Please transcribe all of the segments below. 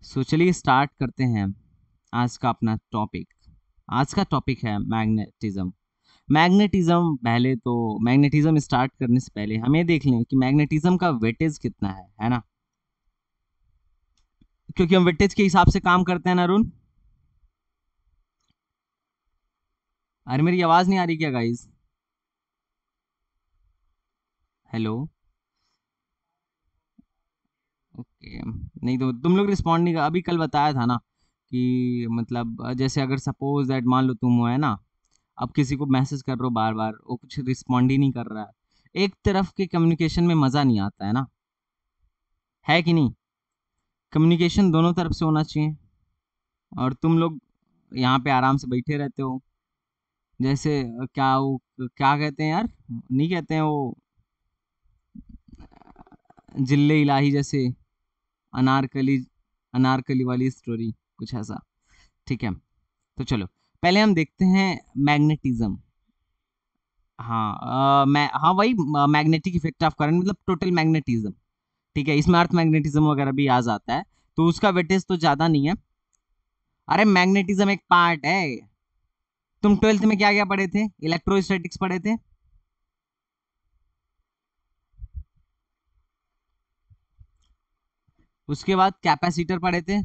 सो चलिए स्टार्ट करते हैं आज का अपना टॉपिक। आज का टॉपिक है मैग्नेटिज्म। मैग्नेटिज्म पहले तो मैग्नेटिज्म स्टार्ट करने से पहले हम ये देख लें कि मैग्नेटिज्म का वेटेज कितना है ना, क्योंकि हम वेटेज के हिसाब से काम करते हैं ना अरुण। अरे मेरी आवाज नहीं आ रही क्या गाइस? हेलो। ओके, नहीं तो तुम लोग रिस्पॉन्ड नहीं कर, अभी कल बताया था ना कि मतलब जैसे अगर सपोज दैट मान लो तुम हो है ना, अब किसी को मैसेज कर रहे हो बार बार, वो कुछ रिस्पॉन्ड ही नहीं कर रहा है। एक तरफ के कम्युनिकेशन में मजा नहीं आता है ना, है कि नहीं? कम्युनिकेशन दोनों तरफ से होना चाहिए। और तुम लोग यहाँ पे आराम से बैठे रहते हो, जैसे क्या कहते हैं यार, नहीं कहते हैं वो, जिल्ले इलाही जैसे, अनारकली, अनारकली वाली स्टोरी, कुछ ऐसा। ठीक है, तो चलो पहले हम देखते हैं मैग्नेटिज्म। हाँ मैं हाँ वही मैग्नेटिक इफेक्ट ऑफ करंट मतलब टोटल मैग्नेटिज्म। ठीक है, इसमें अर्थ मैग्नेटिज्म वगैरह भी आ जाता है, तो उसका वेटेज तो ज्यादा नहीं है। अरे मैग्नेटिज्म एक पार्ट है। तुम ट्वेल्थ में क्या क्या पढ़े थे? इलेक्ट्रोस्टैटिक्स पढ़े थे। उसके बाद कैपेसिटर पढ़े थे।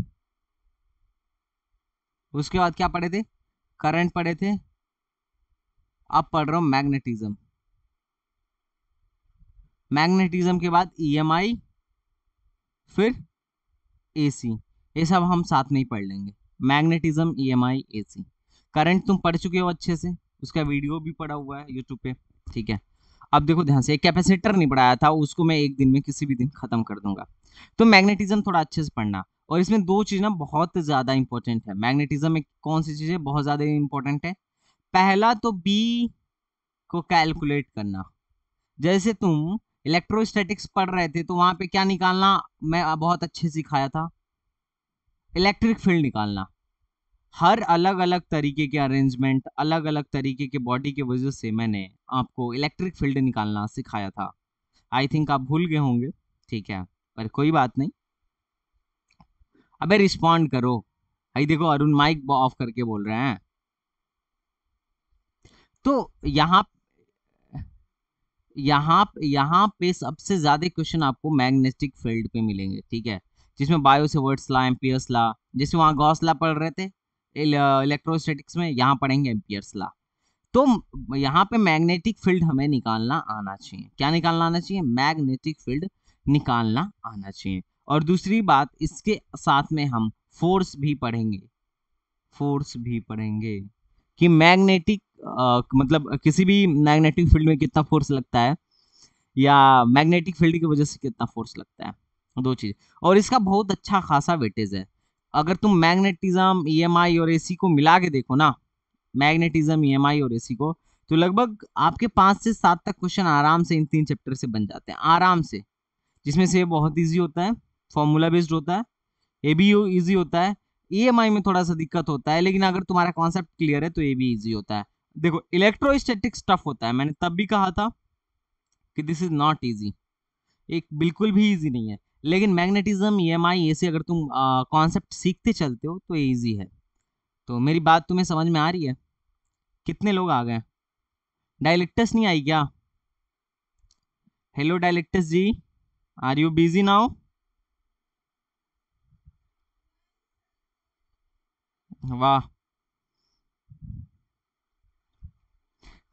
उसके बाद क्या पढ़े थे? करंट पढ़े थे। अब पढ़ रहा हूं मैग्नेटिज्म। मैग्नेटिज्म के बाद ईएमआई, फिर एसी। ये सब हम साथ में ही पढ़ लेंगे। Magnetism, EMI, AC. करंट तुम पढ़ चुके हो अच्छे से, उसका वीडियो भी पड़ा हुआ है यूट्यूब पे। ठीक है, अब देखो ध्यान से, एक कैपेसिटर नहीं पढ़ाया था, उसको मैं एक दिन में किसी भी दिन खत्म कर दूंगा। तो मैग्नेटिज्म थोड़ा अच्छे से पढ़ना। और इसमें दो चीज ना बहुत ज्यादा इंपॉर्टेंट है मैग्नेटिज्म में। कौन सी चीजें बहुत ज्यादा इंपॉर्टेंट है? पहला तो बी को कैलकुलेट करना। जैसे तुम इलेक्ट्रोस्टैटिक्स पढ़ रहे थे तो वहां पे क्या निकालना, मैं बहुत अच्छे से सिखाया था, इलेक्ट्रिक फील्ड निकालना। हर अलग अलग तरीके के अरेंजमेंट, अलग अलग तरीके के बॉडी के वजह से मैंने आपको इलेक्ट्रिक फील्ड निकालना सिखाया था। आई थिंक आप भूल गए होंगे। ठीक है, पर कोई बात नहीं। अबे रिस्पॉन्ड करो। भाई देखो अरुण माइक ऑफ करके बोल रहे हैं। तो यहाँ यहाँ पे सबसे ज्यादा क्वेश्चन आपको मैग्नेटिक फील्ड पे मिलेंगे। ठीक है, जिसमें बायो से वर्ड्स ला, एम्पियर्स ला, जैसे वहां गॉस ला पढ़ रहे थे इलेक्ट्रोस्टैटिक्स में, यहाँ पढ़ेंगे एम्पियर्स ला। तो यहाँ पे मैग्नेटिक फील्ड हमें निकालना आना चाहिए। क्या निकालना आना चाहिए? मैग्नेटिक फील्ड निकालना आना चाहिए। और दूसरी बात, इसके साथ में हम फोर्स भी पढ़ेंगे। फोर्स भी पढ़ेंगे कि मैग्नेटिक मतलब किसी भी मैग्नेटिक फील्ड में कितना फोर्स लगता है, या मैग्नेटिक फील्ड की वजह से कितना फोर्स लगता है। दो चीज। और इसका बहुत अच्छा खासा वेटेज है। अगर तुम मैग्नेटिज्म, ईएमआई और एसी को मिला के देखो ना, मैग्नेटिज्म, ईएमआई और एसी को, तो लगभग आपके 5 से 7 तक क्वेश्चन आराम से इन 3 चैप्टर से बन जाते हैं आराम से। जिसमें से ये बहुत इजी होता है, फॉर्मूला बेस्ड होता है। ये भी इजी होता है। ईएमआई में थोड़ा सा दिक्कत होता है, लेकिन अगर तुम्हारा कॉन्सेप्ट क्लियर है तो ये भी इजी होता है। देखो इलेक्ट्रोस्टैटिक्स टफ होता है, मैंने तब भी कहा था कि दिस इज नॉट इजी। एक बिल्कुल भी इजी नहीं है। लेकिन मैग्नेटिज्म, ईएमआई, ये से अगर तुम कॉन्सेप्ट सीखते चलते हो तो ये इजी है। तो मेरी बात तुम्हें समझ में आ रही है? कितने लोग आ गए? डायलेक्टस नहीं आई क्या? हेलो डायलेक्टस जी, आर यू बिजी नाउ? वाह।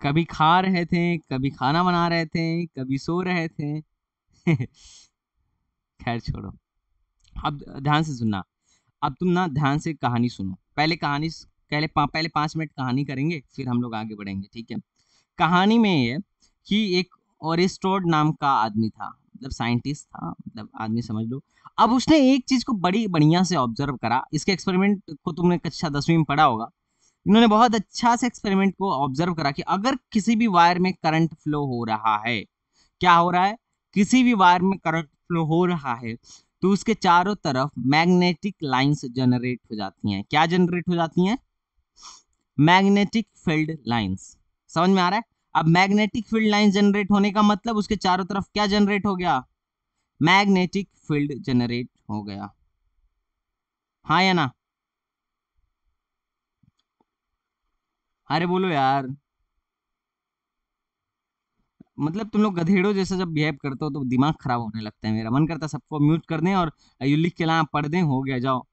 कभी खा रहे थे, कभी खाना बना रहे थे, कभी सो रहे थे। खैर छोड़ो। अब ध्यान से सुनना। अब तुम ना ध्यान से कहानी सुनो। पहले कहानी, पहले 5 मिनट कहानी करेंगे, फिर हम लोग आगे बढ़ेंगे। ठीक है? कहानी में ये कि एक ओरिस्टोड नाम का आदमी था, मतलब साइंटिस्ट था, मतलब आदमी समझ लो। अब उसने एक चीज को बड़ी बढ़िया से ऑब्जर्व करा। इसके एक्सपेरिमेंट को तुमने कक्षा 10वीं में पढ़ा होगा। इन्होंने बहुत अच्छा से एक्सपेरिमेंट को ऑब्जर्व करा कि अगर किसी भी वायर में करंट फ्लो हो रहा है, क्या हो रहा है? किसी भी वायर में करंट फ्लो हो रहा है, तो उसके चारों तरफ मैग्नेटिक लाइंस जनरेट हो जाती हैं। क्या जनरेट हो जाती हैं? Magnetic field lines. समझ में आ रहा है? अब मैग्नेटिक फील्ड लाइंस जनरेट होने का मतलब उसके चारों तरफ क्या जनरेट हो गया? मैग्नेटिक फील्ड जनरेट हो गया। हाँ या ना? अरे बोलो यार। मतलब तुम लोग गधेड़ों जैसा जब बिहेव करते हो तो दिमाग खराब होने लगता है, मेरा मन करता है सबको म्यूट कर दें और यू लिख के ला पढ़ दें, हो गया, जाओ।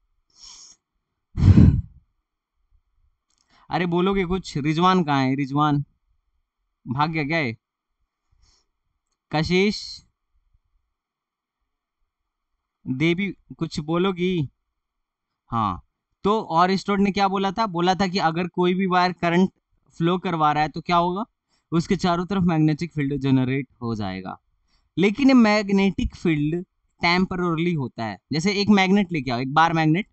अरे बोलोगे कुछ? रिजवान कहाँ है? रिजवान भाग गया क्या है? कशिश, देवी, कुछ बोलोगी? हाँ। तो और स्टोर ने क्या बोला था? बोला था कि अगर कोई भी वायर करंट फ्लो करवा रहा है तो क्या होगा, उसके चारों तरफ मैग्नेटिक फील्ड जनरेट हो जाएगा। लेकिन ये मैग्नेटिक फील्ड टेम्पररली होता है। जैसे एक मैग्नेट लेके आओ, एक बार मैग्नेट,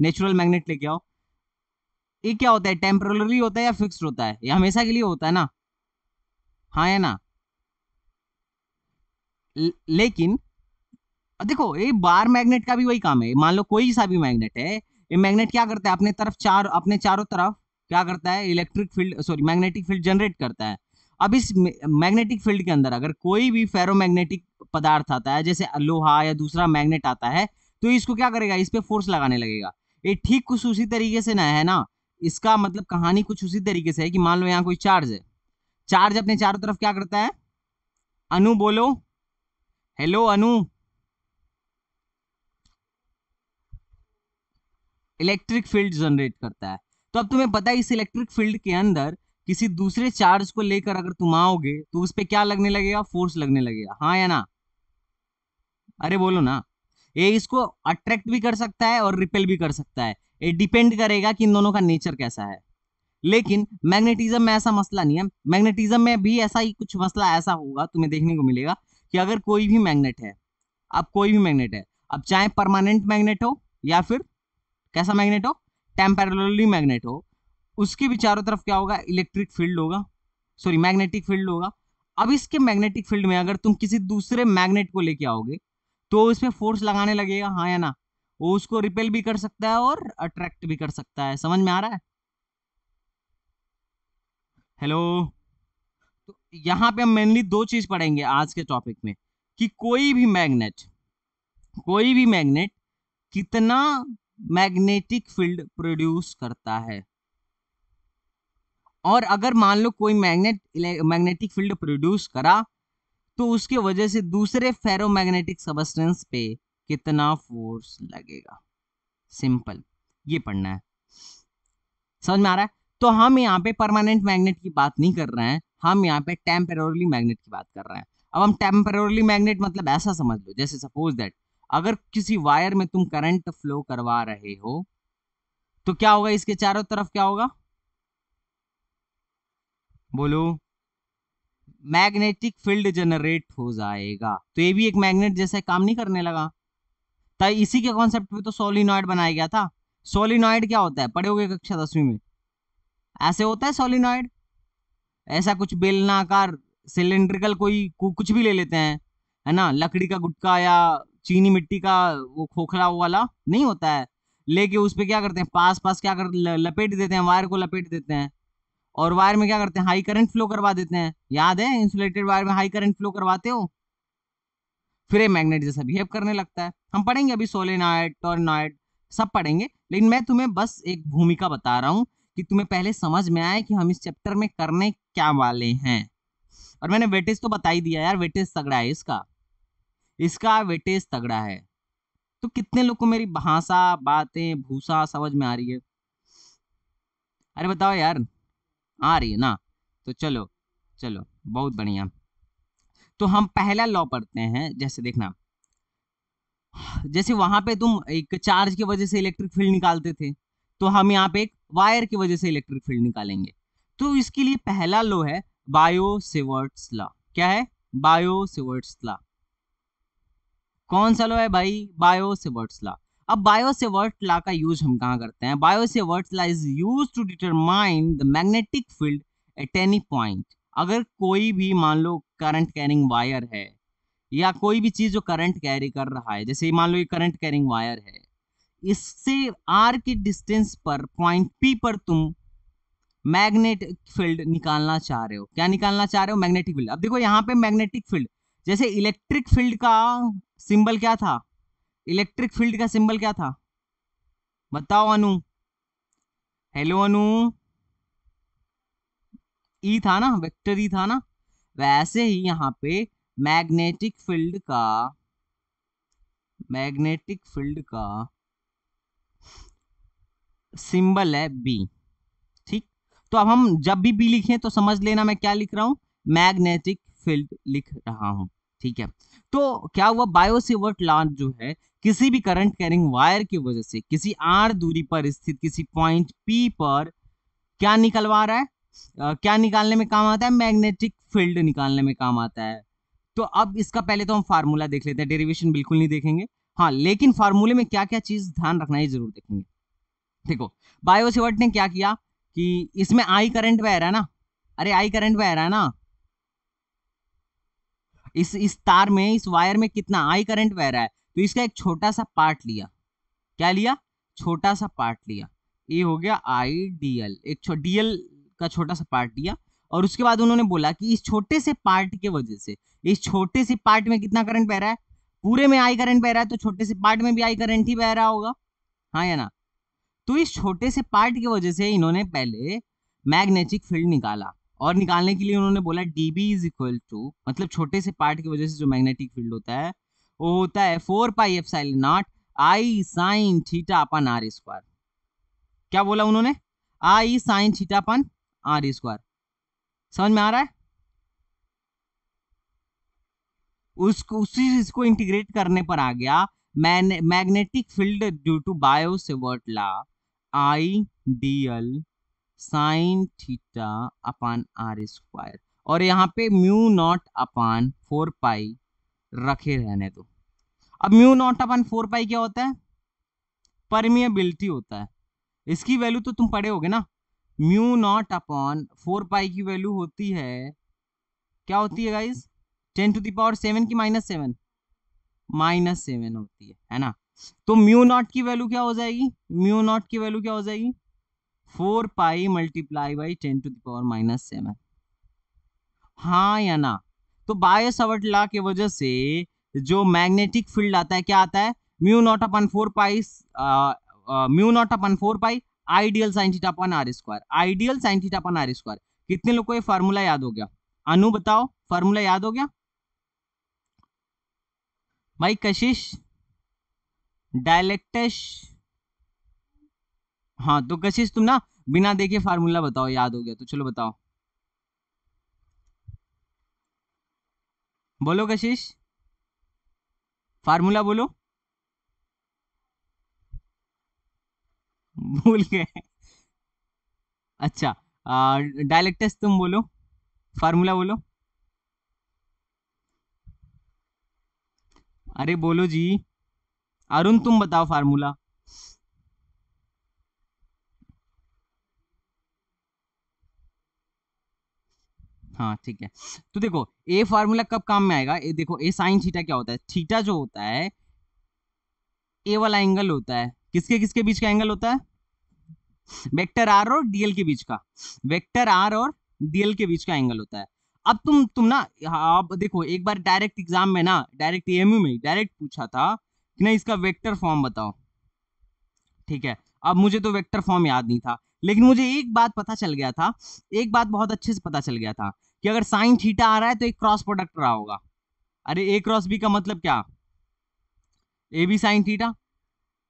नेचुरल मैग्नेट लेके आओ, ये क्या होता है? टेम्पररली होता है या फिक्स्ड होता है? ये हमेशा के लिए होता है ना? हाँ या ना? लेकिन देखो, ये बार मैग्नेट का भी वही काम है। मान लो कोई सा भी मैग्नेट है, ये मैग्नेट क्या करता है? अपने चारों तरफ क्या करता है? Electric field, sorry, magnetic field generate करता है। अब इस मैग्नेटिक फील्ड के अंदर अगर कोई भी फेरोमैग्नेटिक पदार्थ आता है, जैसे लोहा या दूसरा मैग्नेट आता है, तो इसको क्या करेगा? इस पे फोर्स लगाने लगेगा। ये ठीक कुछ उसी तरीके से ना है ना? इसका मतलब कहानी कुछ उसी तरीके से है कि मान लो यहाँ कोई चार्ज है, चार्ज अपने चारों तरफ क्या करता है? अनु बोलो, हेलो अनु। इलेक्ट्रिक फील्ड जनरेट करता है। तो अब तुम्हें पता है इस इलेक्ट्रिक फील्ड के अंदर किसी दूसरे चार्ज को लेकर अगर तुम आओगे तो उस पर क्या लगने लगेगा? फोर्स लगने लगेगा। हाँ या ना? अरे बोलो ना। ये इसको अट्रैक्ट भी कर सकता है और रिपेल भी कर सकता है। ये डिपेंड करेगा कि इन दोनों का नेचर कैसा है। लेकिन मैग्नेटिज्म में ऐसा मसला नहीं है। मैग्नेटिज्म में भी ऐसा ही कुछ मसला ऐसा होगा, तुम्हें देखने को मिलेगा कि अगर कोई भी मैग्नेट है, अब कोई भी मैग्नेट है, अब चाहे परमानेंट मैग्नेट हो या फिर कैसा मैग्नेट हो, टेम्पररी मैग्नेट हो, उसके भी चारों तरफ क्या होगा? इलेक्ट्रिक फील्ड होगा, सॉरी मैग्नेटिक फील्ड होगा। अब इसके मैग्नेटिक फील्ड में अगर तुम किसी दूसरे मैग्नेट को लेके आओगे तो इसमें फोर्स लगाने लगेगा। हाँ या ना? वो उसको रिपेल भी कर सकता है और अट्रैक्ट भी कर सकता है। समझ में आ रहा है? हेलो। तो यहाँ पे हम मेनली दो चीज पढ़ेंगे आज के टॉपिक में, कि कोई भी मैग्नेट कितना मैग्नेटिक फील्ड प्रोड्यूस करता है। और अगर मान लो कोई मैग्नेटिक फील्ड प्रोड्यूस करा तो उसके वजह से दूसरे फेरोमैग्नेटिक सबस्टेंस पे कितना फोर्स लगेगा। सिंपल, ये पढ़ना है। समझ में आ रहा है? तो हम यहाँ पे परमानेंट मैग्नेट की बात नहीं कर रहे हैं, हम यहाँ पे टेम्पररी मैग्नेट की बात कर रहे हैं। अब हम टेम्पररी मैग्नेट मतलब ऐसा समझ लो, जैसे सपोज दैट अगर किसी वायर में तुम करंट फ्लो करवा रहे हो तो क्या होगा? इसके चारों तरफ क्या होगा? बोलो। मैग्नेटिक फील्ड जनरेट हो जाएगा। तो ये भी एक मैग्नेट जैसा काम नहीं करने लगा? तो इसी के कॉन्सेप्ट पे तो सोलिनॉइड बनाया गया था। सोलिनॉइड क्या होता है? पढ़े होगे कक्षा 10वीं में। ऐसे होता है सोलिनॉइड, ऐसा कुछ बेलनाकार, सिलिंड्रिकल, कुछ भी ले लेते हैं, है ना, लकड़ी का गुटका या चीनी मिट्टी का वो खोखला वाला नहीं होता है, लेके उस पे क्या करते हैं? पास पास क्या कर लपेट देते हैं, वायर को लपेट देते हैं, और वायर में क्या करते हैं? हाई करंट फ्लो करवा देते हैं। याद है? इंसुलेटेड वायर में हाई करंट फ्लो करवाते हो, फिर ये मैग्नेट जैसा बिहेव करने लगता है। हम पढ़ेंगे अभी सोलेनॉइड, टॉर्नॉइड, सब पढ़ेंगे, लेकिन मैं तुम्हें बस एक भूमिका बता रहा हूं कि तुम्हें पहले समझ में आए कि हम इस चैप्टर में करने क्या वाले हैं। और मैंने वेटेज तो बता ही दिया यार, वेटेज तगड़ा है इसका, इसका वेटेज तगड़ा है। तो कितने लोग को मेरी भाषा, बातें, भूसा समझ में आ रही है? अरे बताओ यार, आ रही है ना? तो चलो, चलो, बहुत बढ़िया। तो हम पहला लॉ पढ़ते हैं। जैसे देखना, जैसे वहां पे तुम एक चार्ज की वजह से इलेक्ट्रिक फील्ड निकालते थे, तो हम यहाँ पे एक वायर की वजह से इलेक्ट्रिक फील्ड निकालेंगे। तो इसके लिए पहला लॉ है बायो सेवर्ट्स लॉ। क्या है? Biot Savart's law. कौन सा लॉ है भाई? Biot Savart's law. अब बायो सेवर्ट लॉ का यूज हम कहाँ करते हैं? Biot Savart's law is use to determine the magnetic field at any point. अगर कोई भी मान लो करंट कैरिंग वायर है या कोई भी चीज जो करंट कैरी कर रहा है, जैसे मान लो ये करंट कैरिंग वायर है, इससे आर के डिस्टेंस पर पॉइंट पी पर तुम मैग्नेटिक फील्ड निकालना चाह रहे हो। क्या निकालना चाह रहे हो? Magnetic field. अब देखो यहाँ पे मैग्नेटिक फील्ड, जैसे इलेक्ट्रिक फील्ड का सिंबल क्या था? इलेक्ट्रिक फील्ड का सिंबल क्या था? बताओ अनु। हेलो अनु। ई था ना, वेक्टर ई था ना। वैसे ही यहाँ पे मैग्नेटिक फील्ड का मैग्नेटिक फील्ड का सिंबल है बी। ठीक। तो अब हम जब भी बी लिखें तो समझ लेना मैं क्या लिख रहा हूं, मैग्नेटिक फील्ड लिख रहा हूं। ठीक है। तो क्या हुआ, बायो-सेवर्ट लॉ जो है, किसी भी करंट कैरिंग वायर की वजह से किसी आर दूरी पर स्थित किसी पॉइंट पी पर क्या निकलवा रहा है, क्या निकालने में काम आता है, मैग्नेटिक फील्ड निकालने में काम आता है। तो अब इसका पहले तो हम फार्मूला देख लेते हैं, डेरिवेशन बिल्कुल नहीं देखेंगे। हाँ, लेकिन फार्मूले में क्या क्या चीज ध्यान रखना है जरूर देखेंगे। देखो, बायो-सेवर्ट ने क्या किया कि इसमें आई करंट बह रहा है ना, अरे आई करंट बह रहा है ना, इस तार में, इस वायर में कितना आई करंट बह रहा है, तो इसका एक छोटा सा पार्ट लिया। क्या लिया, छोटा सा पार्ट लिया। ये हो गया आई डीएल, एक डीएल का छोटा सा पार्ट लिया। और उसके बाद उन्होंने बोला कि इस छोटे से पार्ट की वजह से, इस छोटे से पार्ट में कितना करंट बह रहा है, पूरे में आई करंट बह रहा है, तो छोटे से पार्ट में भी आई करंट ही बह रहा होगा, हाँ या ना। तो इस छोटे से पार्ट की वजह से इन्होंने पहले मैग्नेटिक फील्ड निकाला, और निकालने के लिए उन्होंने बोला dB इज इक्वल टू, मतलब छोटे से पार्ट की वजह से जो मैग्नेटिक फील्ड होता है वो होता है 4πε0 I sine theta upon R square. क्या बोला उन्होंने, I sine theta upon R square. समझ में आ रहा है, उसको उसी चीज को इंटीग्रेट करने पर आ गया magnetic field due to Biot Savart law I dl sine theta upon R square, और यहाँ पे म्यू नॉट अपान 4 पाई रखे रहने दो। अब म्यू नॉट अपान 4 पाई क्या होता है, परमिएबिलिटी होता है। इसकी वैल्यू तो तुम पढ़े होगे ना, म्यू नॉट अपॉन 4 पाई की वैल्यू होती है, क्या होती है गाइस, 10⁻7 की -7, -7 होती है ना। तो म्यू नॉट की वैल्यू क्या हो जाएगी, म्यू नॉट की वैल्यू क्या हो जाएगी, 4 पाई मल्टीप्लाई बाई 10⁻⁻7, हाँ या ना। तो बायो-सेवर्ट लॉ की वजह से जो मैग्नेटिक फील्ड आता है, क्या आता है, mu naught upon 4 pi, mu naught upon 4 pi I dl sine theta upon R square, I dl sine theta upon R square. कितने लोग को ये फार्मूला याद हो गया, अनु बताओ, फार्मूला याद हो गया भाई, कशिश, डायलेक्टश, हाँ तो कशिश तुम ना बिना देखे फार्मूला बताओ, याद हो गया तो चलो बताओ, बोलो कशिश, फार्मूला बोलो। भूल गए, अच्छा, डायलेक्टस तुम बोलो, फार्मूला बोलो, अरे बोलो जी, अरुण तुम बताओ फार्मूला। हाँ ठीक है। तो देखो ए फार्मूला कब काम में आएगा, ये देखो, ए साइन थीटा क्या होता है, थीटा जो होता है ए वाला एंगल होता है, किसके किसके बीच का एंगल होता है, वेक्टर आर और डीएल के बीच का, वेक्टर आर और डीएल के बीच का एंगल होता है। अब तुम ना, आप देखो एक बार डायरेक्ट एग्जाम में ना, डायरेक्ट एएमयू में डायरेक्ट पूछा था कि ना इसका वेक्टर फॉर्म बताओ। ठीक है, अब मुझे तो वेक्टर फॉर्म याद नहीं था, लेकिन मुझे एक बात पता चल गया था, एक बात बहुत अच्छे से पता चल गया था कि अगर साइन थीटा आ रहा है तो एक क्रॉस प्रोडक्ट रहा होगा। अरे ए क्रॉस बी का मतलब क्या, ए बी साइन थीटा।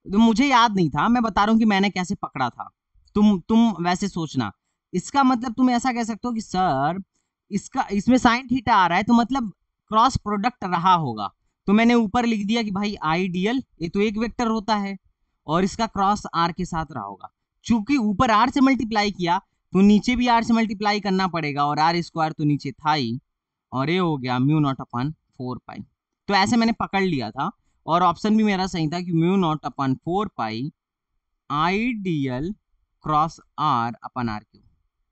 तो मुझे याद नहीं था, मैं बता रहा हूं कि मैंने कैसे पकड़ा था। तुम वैसे सोचना, इसका मतलब तुम ऐसा कह सकते हो कि सर इसका, इसमें साइन थीटा आ रहा है तो मतलब क्रॉस प्रोडक्ट रहा होगा। तो मैंने ऊपर लिख दिया कि भाई आइडियल, ये तो एक वेक्टर होता है और इसका क्रॉस आर के साथ रहा होगा। चूंकि ऊपर आर से मल्टीप्लाई किया तो नीचे भी आर से मल्टीप्लाई करना पड़ेगा, और आर स्क्वायर तो नीचे था ही, और ये हो गया म्यू नॉट अपन 4 पाई। तो ऐसे मैंने पकड़ लिया था, और ऑप्शन भी मेरा सही था कि mu naught upon 4 pi I dl cross R upon R cube,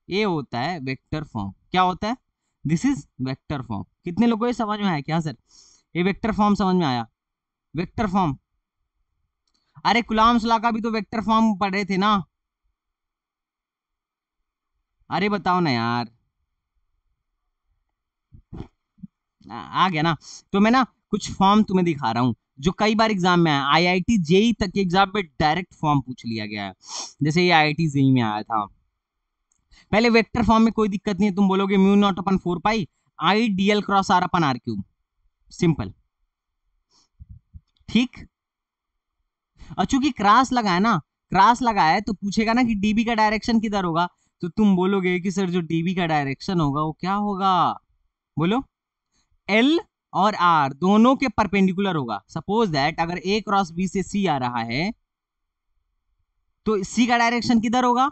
ये होता है वेक्टर फॉर्म। क्या होता है, दिस इज वेक्टर फॉर्म। कितने लोगों को ये समझ में आया क्या सर, ये वेक्टर फॉर्म समझ में आया, वेक्टर फॉर्म। अरे कुलाम्स लॉ का भी तो वेक्टर फॉर्म पढ़े थे ना, अरे बताओ ना यार, आ गया ना। तो मैं ना कुछ फॉर्म तुम्हें दिखा रहा हूं जो कई बार एग्जाम में आया, आईआईटी जेई तक के एग्जाम में डायरेक्ट फॉर्म पूछ लिया गया है, जैसे ये आईआईटी जेई में आया था। पहले वेक्टर फॉर्म में कोई दिक्कत नहीं है, तुम बोलोगे mu naught upon 4 pi I dl cross R upon R cube, simple, ठीक। और चूंकि क्रॉस लगा है ना, क्रॉस लगा है तो पूछेगा ना कि डीबी का डायरेक्शन किधर होगा, तो तुम बोलोगे कि सर जो डीबी का डायरेक्शन होगा वो क्या होगा, बोलो, एल और आर दोनों के परपेंडिकुलर होगा। सपोज दैट अगर ए क्रॉस बी से सी आ रहा है तो सी का डायरेक्शन किधर होगा,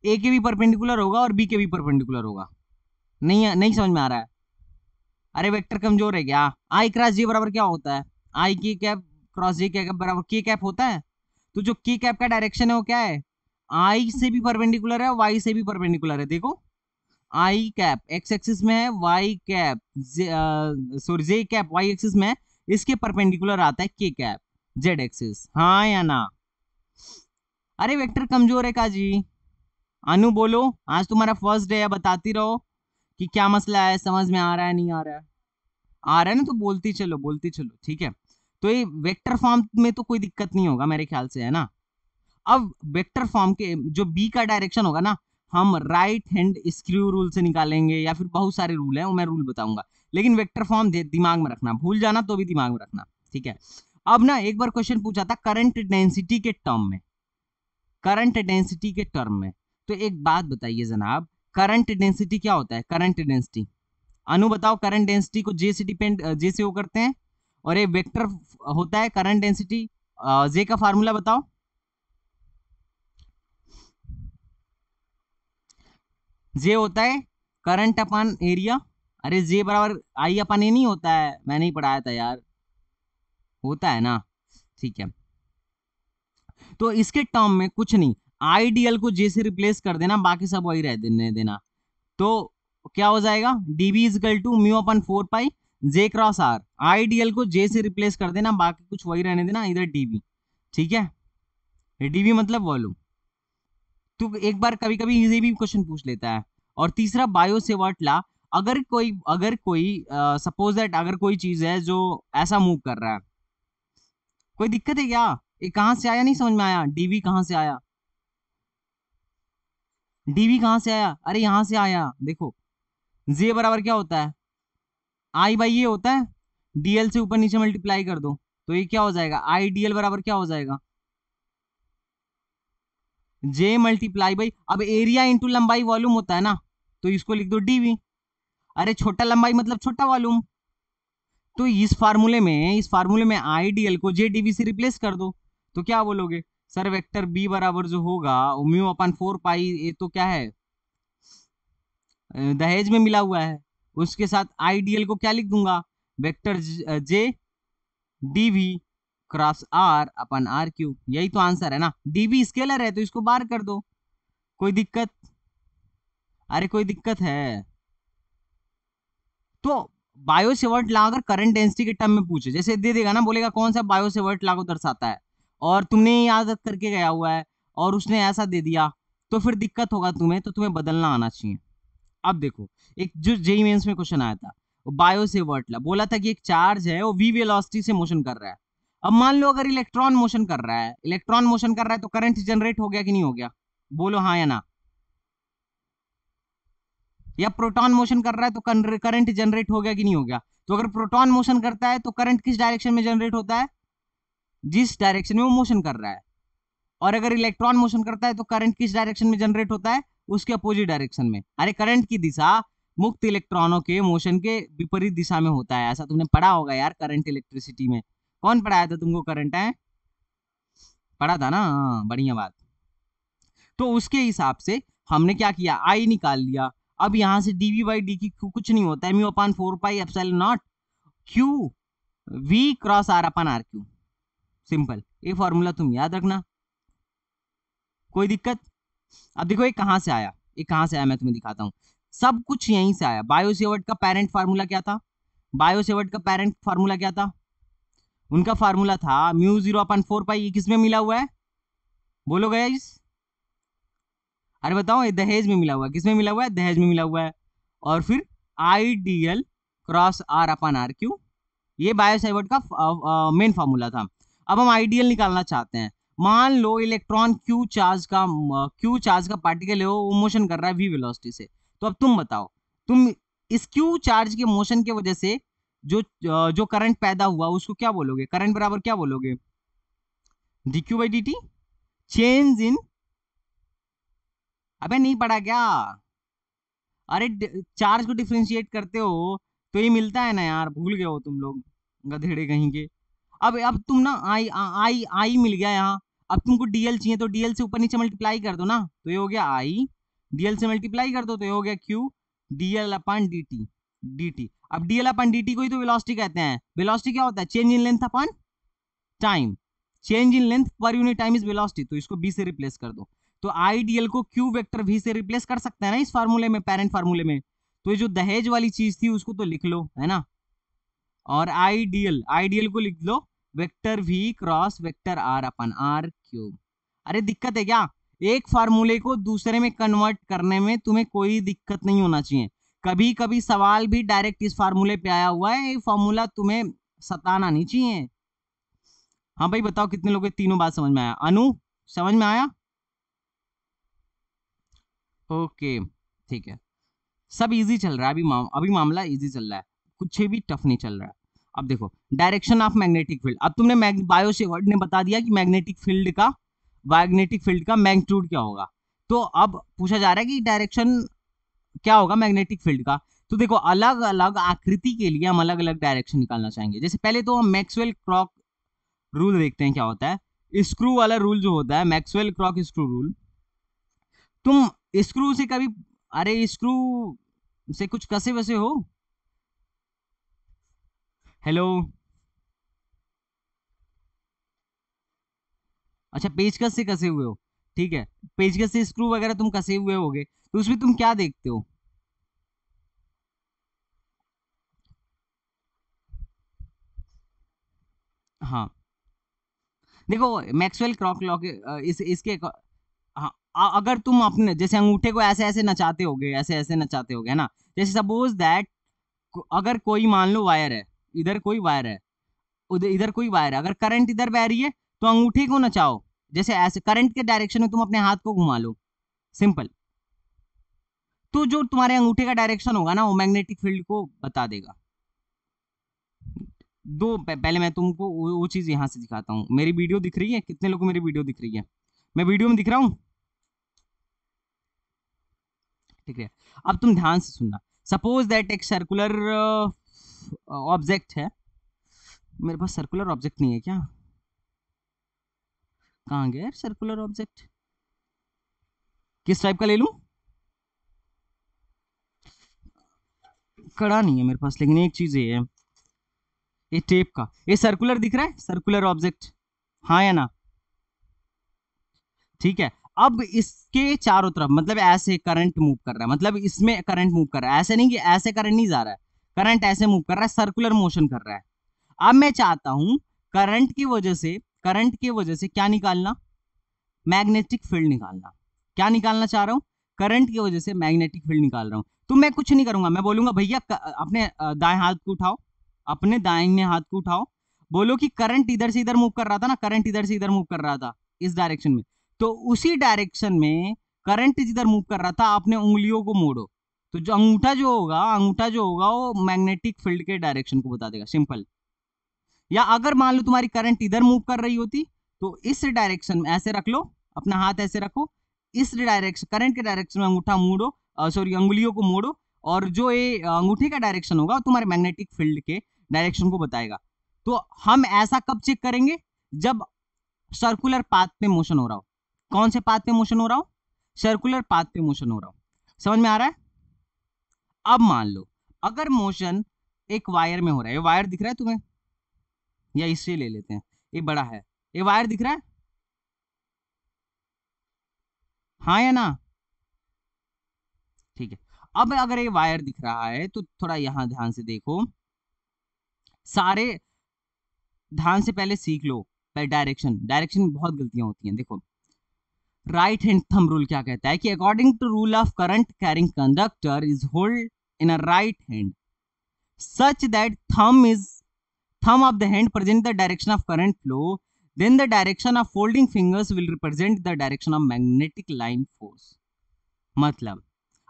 ए के भी परपेंडिकुलर होगा और बी के भी परपेंडिकुलर होगा। नहीं नहीं समझ में आ रहा है? अरे वेक्टर कमजोर है क्या? आई क्रॉस जे बराबर क्या होता है, आई की कैप क्रॉस जे कैप बराबर के कैप होता है। तो जो के कैप का डायरेक्शन है वो क्या है, आई से भी परपेंडिकुलर है, वाई से भी परपेंडिकुलर है। देखो आई कैप एक्स एक्सिस में है, वाई कैप सॉरी जे कैप वाई एक्सिस में है, इसके परपेंडिकुलर आता है के कैप जेड एक्सिस, हाँ या ना? अरे वेक्टर कमजोर है काजी। अनु बोलो, आज तुम्हारा फर्स्ट डे है, बताती रहो कि क्या मसला है, समझ में आ रहा है नहीं आ रहा है? आ रहा है ना तो बोलती चलो बोलती चलो, ठीक है। तो ये वेक्टर फॉर्म में तो कोई दिक्कत नहीं होगा मेरे ख्याल से, है ना। अब वेक्टर फॉर्म के जो बी का डायरेक्शन होगा ना, हम राइट हैंड स्क्रू रूल से निकालेंगे, या फिर बहुत सारे रूल हैं वो मैं रूल बताऊंगा, लेकिन वेक्टर फॉर्म दिमाग में रखना, भूल जाना तो भी दिमाग में रखना, ठीक है। अब ना एक बार क्वेश्चन पूछा था करंट डेंसिटी के टर्म में, करंट डेंसिटी के टर्म में, तो एक बात बताइए जनाब, करंट डेंसिटी क्या होता है? करंट डेंसिटी, अनु बताओ, करंट डेंसिटी को जे से डिपेंड, जे से वो करते हैं, और ये वेक्टर होता है करंट डेंसिटी, जे का फार्मूला बताओ। जे होता है करंट अपन एरिया, अरे जे बराबर आई अपन ए नहीं होता है, मैं नहीं पढ़ाया था यार, होता है ना, ठीक है। तो इसके टर्म में कुछ नहीं, आईडीएल को जे से रिप्लेस कर देना, बाकी सब वही रह देने देना, तो क्या हो जाएगा, dB is equal to mu upon 4 pi J cross R, I dl को जे से रिप्लेस कर देना, बाकी कुछ वही रहने देना, इधर डीबी, ठीक है। डीबी मतलब वॉल्यूम। तो एक बार कभी कभी ये भी क्वेश्चन पूछ लेता है। और तीसरा बायो सेवर्ट ला, अगर कोई सपोज दैट अगर कोई चीज है जो ऐसा मूव कर रहा है, कोई दिक्कत है क्या? ये कहां से आया, नहीं समझ में आया, डीवी कहां से आया, डीवी कहां से आया, अरे यहां से आया, देखो जे बराबर क्या होता है, आई बाई ये होता है, डीएल से ऊपर नीचे मल्टीप्लाई कर दो, तो ये क्या हो जाएगा, आई डीएल बराबर क्या हो जाएगा, जे मल्टीप्लाई बाई, अब एरिया इंटू लंबाई वॉल्यूम होता है ना, तो इसको लिख दो डीवी। अरे छोटा लंबाई मतलब छोटा वॉल्यूम, तो इस फार्मूले में आईडीएल को जे डीवी से रिप्लेस कर दो, तो क्या बोलोगे, सर वेक्टर बी बराबर जो होगा म्यू अपन 4 पाई, ये तो क्या है, दहेज में मिला हुआ है, उसके साथ आईडीएल को क्या लिख दूंगा, vector J dV cross R upon R cube, यही तो आंसर है ना। डीवी स्केलर है तो इसको बाहर कर दो, कोई दिक्कत, अरे कोई दिक्कत है? तो बायो सेवर्ट लॉ अगर करंट डेंसिटी के टर्म में पूछे, जैसे दे देगा ना, बोलेगा कौन सा बायो सेवर्ट लॉ को दर्शाता है, और तुमने याद करके गया हुआ है और उसने ऐसा दे दिया, तो फिर दिक्कत होगा तुम्हें, तो तुम्हें बदलना आना चाहिए। अब देखो, एक जो जेईई मेंस में क्वेश्चन आया था, बायो सेवर्ट लॉ बोला था कि एक चार्ज है वो वी वेलोसिटी से मोशन कर रहा है। अब मान लो अगर इलेक्ट्रॉन मोशन कर रहा है, इलेक्ट्रॉन मोशन कर रहा है तो करंट जनरेट हो गया कि नहीं हो गया, बोलो हाँ या ना। या प्रोटॉन मोशन कर रहा है तो करंट जनरेट हो गया कि नहीं हो गया। तो अगर प्रोटॉन मोशन करता है तो करंट किस डायरेक्शन में जनरेट होता है, जिस डायरेक्शन में वो मोशन कर रहा है। और अगर इलेक्ट्रॉन मोशन करता है तो करंट किस डायरेक्शन में जनरेट होता है, उसके अपोजिट डायरेक्शन में। अरे करंट की दिशा मुक्त इलेक्ट्रॉनों के मोशन के विपरीत दिशा में होता है, ऐसा तुमने पढ़ा होगा यार करंट इलेक्ट्रिसिटी में। कौन पढ़ाया था तुमको करंट है, पढ़ा था ना, हाँ, बढ़िया बात। तो उसके हिसाब से हमने क्या किया, आई निकाल लिया। अब यहां से डीवी बाई डी की कुछ नहीं होता है, mu upon 4 pi epsilon naught Q V cross R upon R Q, simple. ये फॉर्मूला तुम याद रखना, कोई दिक्कत? अब देखो ये कहां से आया, ये कहां से आया मैं तुम्हें दिखाता हूं। सब कुछ यहीं से आया। बायो सेवर्ट का पेरेंट फार्मूला क्या था, बायो सेवर्ट का पेरेंट फार्मूला क्या था, उनका फार्मूला था म्यू 0/4 पाई। ये किसमें मिला हुआ है, बोलो गाइस, अरे बताओ, ये दहेज में मिला हुआ है, किसमें मिला हुआ है, दहेज में मिला हुआ है। और फिर I D L cross R upon R Q, ये बायो सेवर्ट का मेन फार्मूला था। अब हम आइडियल निकालना चाहते हैं। मान लो इलेक्ट्रॉन क्यू चार्ज का पार्टिकल है, वो मोशन कर रहा है वी वेलोसिटी से। तो अब तुम बताओ, तुम इस क्यू चार्ज के मोशन की वजह से जो करंट पैदा हुआ उसको क्या बोलोगे? करंट बराबर क्या बोलोगे? dq by dt, change in, अबे नहीं पढ़ा क्या? अरे चार्ज को डिफरेंशिएट करते हो तो ये मिलता है ना यार, भूल गए हो तुम लोग, गधेड़े कहीं के। अब तुम ना आई आई आई मिल गया यहाँ। अब तुमको डीएल चाहिए तो डीएल से ऊपर नीचे मल्टीप्लाई कर दो ना, तो ये हो गया आई, डीएल से मल्टीप्लाई कर दो तो ये हो गया क्यू डीएल अपन dt dt। अब डीएल अपन dt को ही तो वेलोसिटी कहते हैं। वेलोसिटी क्या होता है? Change in length upon time. Change in length per unit time is velocity, तो इसको b से रिप्लेस कर दो। तो आईडीएल को क्यू वेक्टर v से रिप्लेस कर सकते हैं ना इस फार्मूले में, पेरेंट फार्मूले में। तो ये जो दहेज वाली चीज थी उसको तो लिख लो, है ना। और आईडीएल आईडीएल को लिख लो vector v cross vector r upon r cube. अरे दिक्कत है क्या? एक फार्मूले को दूसरे में कन्वर्ट करने में तुम्हें कोई दिक्कत नहीं होना चाहिए। कभी कभी सवाल भी डायरेक्ट इस फार्मूले पे आया हुआ है, ये फार्मूला तुम्हें सताना नहीं चाहिए। हाँ भाई बताओ कितने लोगों को तीनों बात समझ में आया? अनु, समझ में आया? ओके ठीक है, सब इजी चल रहा है अभी। अभी मामला इजी चल रहा है, कुछ भी टफ नहीं चल रहा है। अब देखो डायरेक्शन ऑफ मैग्नेटिक फील्ड। अब तुमने बायो सेवर्ट ने बता दिया कि मैग्नेटिक फील्ड का मैग्नीट्यूड क्या होगा। तो अब पूछा जा रहा है कि डायरेक्शन क्या होगा मैग्नेटिक फील्ड का। तो देखो अलग अलग आकृति के लिए हम अलग अलग डायरेक्शन निकालना चाहेंगे। जैसे पहले तो हम मैक्सवेल क्रॉक रूल देखते हैं क्या होता है। स्क्रू वाला रूल जो होता है, मैक्सवेल क्रॉक स्क्रू रूल। तुम स्क्रू से कभी, अरे स्क्रू से कुछ कसे वसे हो? हेलो, अच्छा पेचकस से कसे हुए हो, ठीक है। पेचकस से स्क्रू वगैरह तुम कसे हुए होगे, तो उसमें तुम क्या देखते हो? हाँ देखो मैक्सवेल क्रॉक लॉ के इसके हाँ, अगर तुम अपने जैसे अंगूठे को ऐसे ऐसे नचाते होगे, ऐसे ऐसे नचाते होगे, है ना। जैसे सपोज दैट अगर कोई मान लो वायर है, इधर कोई वायर है, उधर इधर कोई वायर है, अगर करंट इधर बह रही है तो अंगूठे को नचाओ, जैसे ऐसे करंट के डायरेक्शन में तुम अपने हाथ को घुमा लो, सिंपल। तो जो तुम्हारे अंगूठे का डायरेक्शन होगा ना वो मैग्नेटिक फील्ड को बता देगा। पहले मैं तुमको वो चीज यहां से दिखाता हूँ। मेरी वीडियो दिख रही है? कितने लोगों को मेरी वीडियो दिख रही है? मैं वीडियो में दिख रहा हूँ? ठीक है, अब तुम ध्यान से सुनना। सपोज दैट एक सर्कुलर ऑब्जेक्ट है। मेरे पास सर्कुलर ऑब्जेक्ट नहीं है क्या? कहाँ गया सर्कुलर ऑब्जेक्ट? किस टाइप का ले लूं? कड़ा नहीं है मेरे पास, लेकिन एक चीज ये है, ये टेप का, ये सर्कुलर दिख रहा है, सर्कुलर ऑब्जेक्ट, हाँ या ना? ठीक है। अब इसके चारों तरफ मतलब ऐसे करंट मूव कर रहा है, मतलब इसमें करंट मूव कर रहा है, ऐसे नहीं कि ऐसे करंट नहीं जा रहा है, करंट ऐसे मूव कर रहा है, सर्कुलर मोशन कर रहा है। अब मैं चाहता हूं करंट की वजह से क्या निकालना? मैग्नेटिक फील्ड निकालना। क्या निकालना चाह रहा हूं? करंट की वजह से मैग्नेटिक फील्ड निकाल रहा हूं। तो मैं कुछ नहीं करूंगा, मैं बोलूंगा भैया अपने दाएं हाथ को उठाओ, अपने दाहिने हाथ को उठाओ, बोलो कि करंट इधर से इधर मूव कर रहा था ना, करंट इधर से इधर मूव कर रहा था इस डायरेक्शन में, तो उसी डायरेक्शन में करंट जिधर मूव कर रहा था अपने उंगलियों को मोड़ो, तो जो अंगूठा जो होगा वो मैग्नेटिक फील्ड के डायरेक्शन को बता देगा, सिंपल। या अगर मान लो तुम्हारी करंट इधर मूव कर रही होती तो इस डायरेक्शन में ऐसे रख लो, अपना हाथ ऐसे रखो, इस डायरेक्शन करंट के डायरेक्शन में अंगूठा मोड़ो, सॉरी अंगुलियों को मोड़ो, और जो ये अंगूठे का डायरेक्शन होगा तुम्हारे मैग्नेटिक फील्ड के डायरेक्शन को बताएगा। तो हम ऐसा कब चेक करेंगे? जब सर्कुलर पाथ पे मोशन हो रहा हो। कौन से पाथ पे मोशन हो रहा हो? सर्कुलर पाथ पे मोशन हो रहा हो। समझ में आ रहा है? अब मान लो अगर मोशन एक वायर में हो रहा है, ये वायर दिख रहा है तुम्हें, या इससे ले लेते हैं, ये बड़ा है, ये वायर दिख रहा है, हाँ या ना? ठीक है। अब अगर ये वायर दिख रहा है तो थोड़ा यहां ध्यान से देखो, सारे ध्यान से पहले सीख लो। डायरेक्शन में बहुत गलतियां होती हैं, देखो राइट हैंड थंब रूल क्या कहता है कि according to rule of current carrying conductor is hold in a right hand such that thumb is thumb of the hand present the direction of current flow, then the direction of folding fingers will represent the direction of magnetic line force. मतलब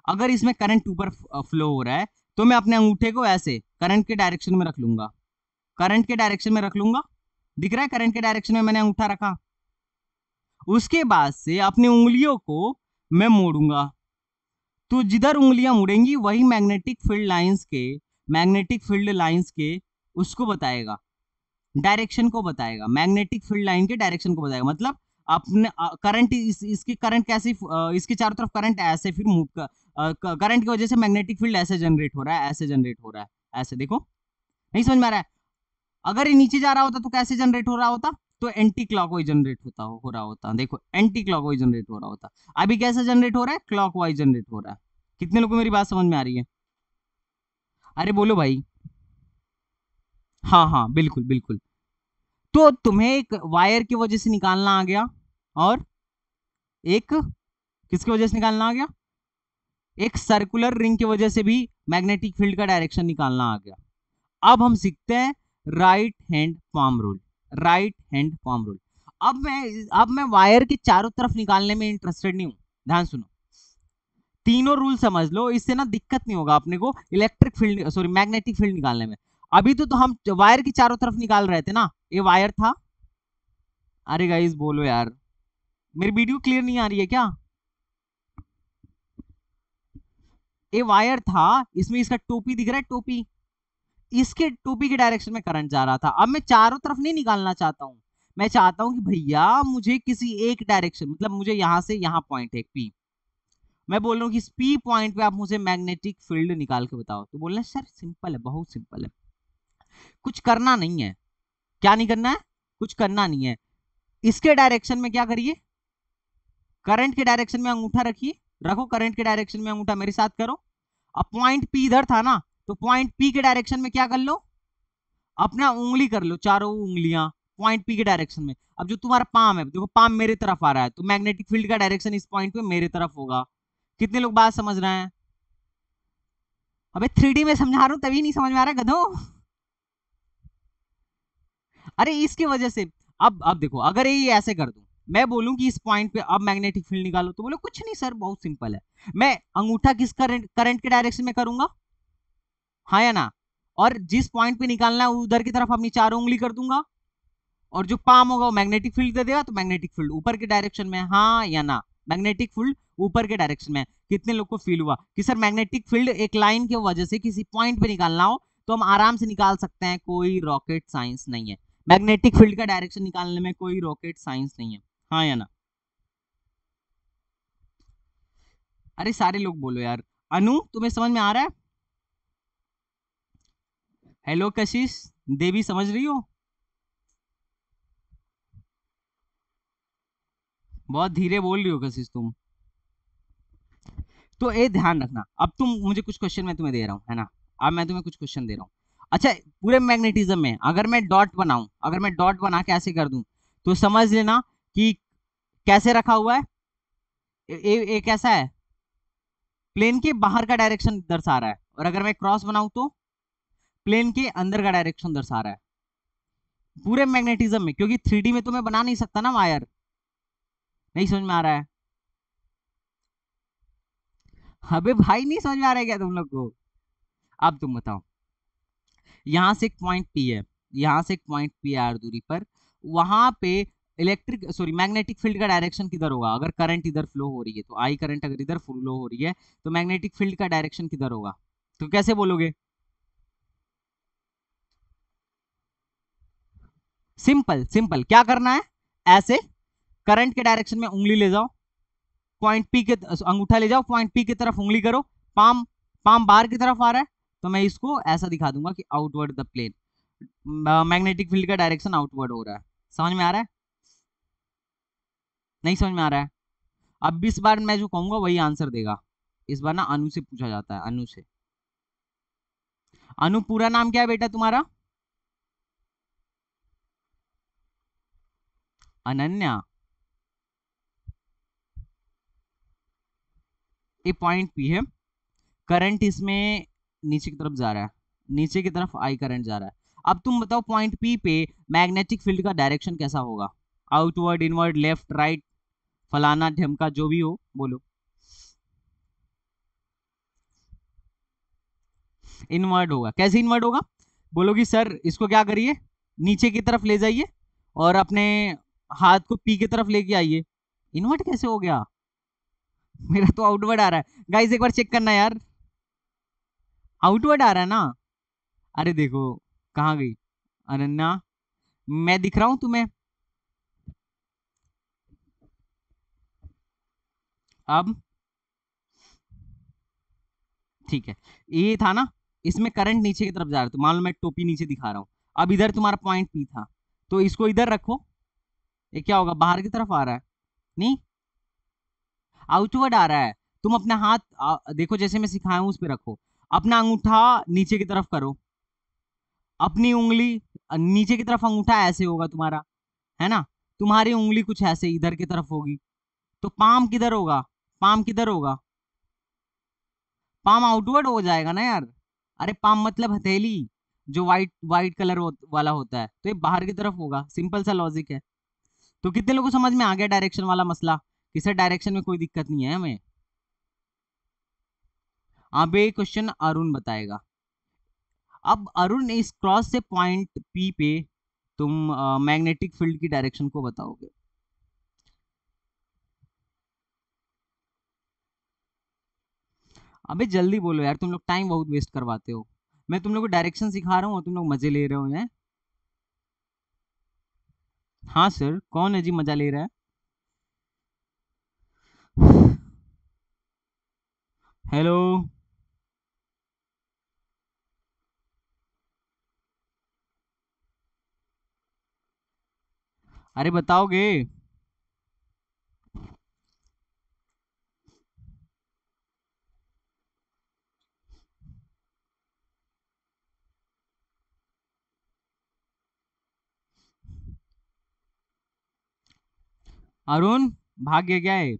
अगर इसमें current ऊपर flow हो रहा है तो मैं अपने अंगूठे को ऐसे करंट के डायरेक्शन में रख लूंगा, करंट के डायरेक्शन में रख लूंगा, दिख रहा है करंट के डायरेक्शन में मैंने अंगूठा रखा। उसके बाद से अपनी उंगलियों को मैं मोड़ूंगा, तो जिधर उंगलियां मुड़ेंगी वही मैग्नेटिक फील्ड लाइंस के उसको बताएगा, डायरेक्शन को बताएगा, मैग्नेटिक फील्ड लाइन के डायरेक्शन को बताएगा। मतलब अपने करंट इसकी करंट कैसे, इसके चारों तरफ करंट ऐसे फिर मूव करंट की वजह से मैग्नेटिक फील्ड ऐसे जनरेट हो रहा है, ऐसे जनरेट हो रहा है, ऐसे देखो, नहीं समझ में आ रहा है? अगर ये नीचे जा रहा होता तो कैसे जनरेट हो रहा होता? तो एंटी क्लॉकवाइज जनरेट हो रहा होता। देखो एंटी क्लॉकवाइज जनरेट हो रहा होता। अभी कैसे जनरेट हो रहा है? क्लॉकवाइज जनरेट हो रहा है। कितने लोगों को मेरी बात समझ में आ रही है? अरे बोलो भाई। हाँ हाँ बिल्कुल बिल्कुल। तो तुम्हें एक वायर की वजह से निकालना आ गया और एक किसकी वजह से निकालना आ गया? एक सर्कुलर रिंग की वजह से भी मैग्नेटिक फील्ड का डायरेक्शन निकालना आ गया। अब हम सीखते हैं right hand palm rule. Right hand palm rule. अब मैं वायर के चारों तरफ निकालने में इंटरेस्टेड नहीं हूं, ध्यान सुनो। तीनों रूल समझ लो, इससे ना दिक्कत नहीं होगा अपने को electric field sorry magnetic field निकालने में। अभी तो हम वायर की चारों तरफ निकाल रहे थे ना, ये वायर था। अरे गाइस बोलो यार, मेरी वीडियो क्लियर नहीं आ रही है क्या? ये वायर था, इसमें इसका टोपी दिख रहा है, टोपी, इसके टोपी के डायरेक्शन में करंट जा रहा था। अब मैं चारों तरफ नहीं निकालना चाहता हूं, मैं चाहता हूं कि भैया मुझे किसी एक डायरेक्शन, मतलब मुझे यहां से यहां पॉइंट है पी, मैं बोल रहा हूं कि इस पी पॉइंट पे आप मुझे मैग्नेटिक फील्ड निकाल के बताओ। तो बोलना सर सिंपल है, बहुत सिंपल है, कुछ करना नहीं है। क्या नहीं करना है? कुछ करना नहीं है। इसके डायरेक्शन में क्या करिए? करंट के डायरेक्शन में अंगूठा रखिए, रखो करंट के डायरेक्शन में अंगूठा, मेरे साथ करो। अब पॉइंट पी इधर था ना, तो पॉइंट पी के डायरेक्शन में क्या कर लो? अपना उंगली कर लो, चारों उंगलियां पॉइंट पी के डायरेक्शन में। अब जो तुम्हारा पाम है, देखो पाम मेरे तरफ आ रहा है, तो मैग्नेटिक फील्ड का डायरेक्शन इस पॉइंट पे मेरे तरफ होगा। कितने लोग बात समझ रहे हैं? अबे 3D में समझा रहा हूं तभी नहीं समझ में आ रहा गधो। अरे इसकी वजह से अब देखो, अगर ये ऐसे कर दूं, मैं बोलूं कि इस पॉइंट पे अब मैग्नेटिक फील्ड निकालो, तो बोलो कुछ नहीं सर, बहुत सिंपल है। मैं अंगूठा किस करंट के डायरेक्शन में करूंगा, हाँ या ना? और जिस पॉइंट पे निकालना है उधर की तरफ अपनी चारों उंगली कर दूंगा, और जो पाम होगा वो मैग्नेटिक फील्ड दे देगा, तो मैग्नेटिक फील्ड ऊपर के डायरेक्शन में, हाँ या ना? मैग्नेटिक फील्ड ऊपर के डायरेक्शन में। कितने लोग को फील हुआ कि सर मैग्नेटिक फील्ड एक लाइन की वजह से किसी पॉइंट पे निकालना हो तो हम आराम से निकाल सकते हैं, कोई रॉकेट साइंस नहीं है। मैग्नेटिक फील्ड का डायरेक्शन निकालने में कोई रॉकेट साइंस नहीं है, हाँ या ना? अरे सारे लोग बोलो यार। अनु तुम्हें समझ में आ रहा है? हेलो कशिश देवी, समझ रही हो? बहुत धीरे बोल रही हो कशिश तुम। तो ये ध्यान रखना, अब तुम मुझे कुछ क्वेश्चन मैं तुम्हें दे रहा हूँ, है ना? अब मैं तुम्हें कुछ क्वेश्चन दे रहा हूँ। अच्छा, पूरे मैग्नेटिज्म में अगर मैं डॉट बनाऊं, अगर मैं डॉट बना के ऐसे कर दूं, तो समझ लेना कि कैसे रखा हुआ है। ये कैसा है? प्लेन के बाहर का डायरेक्शन दर्शा रहा है। और अगर मैं क्रॉस बनाऊं तो प्लेन के अंदर का डायरेक्शन दर्शा रहा है, पूरे मैग्नेटिज्म में। क्योंकि 3D में तो मैं बना नहीं सकता ना वायर। नहीं समझ में आ रहा है? अबे भाई नहीं समझ में आ रहा है क्या तुम लोग को? अब तुम बताओ, यहां से एक पॉइंट पी है, यहां से एक पॉइंट पी आर दूरी पर, वहां पे इलेक्ट्रिक सॉरी मैग्नेटिक फील्ड का डायरेक्शन किधर होगा? अगर करंट इधर फ्लो हो रही है तो आई करंट अगर इधर फ्लो हो रही है तो मैग्नेटिक फील्ड का डायरेक्शन किधर होगा? तो कैसे बोलोगे? सिंपल सिंपल, क्या करना है? ऐसे करंट के डायरेक्शन में उंगली ले जाओ, पॉइंट पी के अंगूठा ले जाओ, पॉइंट पी की तरफ उंगली करो, पाम पाम बाहर की तरफ आ रहा है, तो मैं इसको ऐसा दिखा दूंगा कि outward the plane, magnetic field का डायरेक्शन आउटवर्ड हो रहा है। समझ में आ रहा है? नहीं समझ में आ रहा है? अब इस बार मैं जो कहूंगा वही आंसर देगा। इस बार ना अनु से पूछा जाता है, अनु से। अनु पूरा नाम क्या है बेटा तुम्हारा? अनन्या। ये पॉइंट पी है, करंट इसमें नीचे की तरफ जा रहा है, नीचे की तरफ आई करंट जा रहा है। अब तुम बताओ पॉइंट पी पे मैग्नेटिक फील्ड का डायरेक्शन कैसा होगा? आउटवर्ड, इनवर्ड, लेफ्ट, राइट, फलाना ढमका, जो भी हो बोलो। इनवर्ड होगा। कैसे इनवर्ड होगा? बोलोगी सर इसको क्या करिए, नीचे की तरफ ले जाइए और अपने हाथ को पी की तरफ लेके आइए। इनवर्ट कैसे हो गया? मेरा तो आउटवर्ड आ रहा है। गाइस एक बार चेक करना यार, आउटवर्ड आ रहा है ना। अरे देखो, कहाँ गई अनन्या? मैं दिख रहा हूं तुम्हें? अब ठीक है, ये था ना, इसमें करंट नीचे की तरफ जा रहा है, तो मान लो मैं टोपी नीचे दिखा रहा हूं। अब इधर तुम्हारा पॉइंट पी था, तो इसको इधर रखो। ये क्या होगा, बाहर की तरफ आ रहा है? नहीं, आउटवर्ड आ रहा है। तुम अपना हाथ देखो, जैसे मैं सिखाया हूं उस पे रखो। अपना अंगूठा नीचे की तरफ करो, अपनी उंगली नीचे की तरफ, अंगूठा ऐसे होगा तुम्हारा, है ना? तुम्हारी उंगली कुछ ऐसे इधर की तरफ होगी। तो पाम किधर होगा? पाम किधर होगा? पाम आउटवर्ड हो जाएगा ना यार। अरे पाम मतलब हथेली, जो वाइट वाइट कलर वाला होता है, तो ये बाहर की तरफ होगा। सिंपल सा लॉजिक है। तो कितने लोगों को समझ में आ गया डायरेक्शन वाला मसला, कि सर डायरेक्शन में कोई दिक्कत नहीं है हमें? अब ये क्वेश्चन अरुण बताएगा। अब अरुण इस क्रॉस से पॉइंट पी पे तुम मैग्नेटिक फील्ड की डायरेक्शन को बताओगे। अबे जल्दी बोलो यार, तुम लोग टाइम बहुत वेस्ट करवाते हो। मैं तुम लोग को डायरेक्शन सिखा रहा हूँ और तुम लोग मजे ले रहे हो हैं। हाँ सर, कौन है जी मजा ले रहा है? हेलो। अरे बताओगे? अरुण भाग गया क्या है?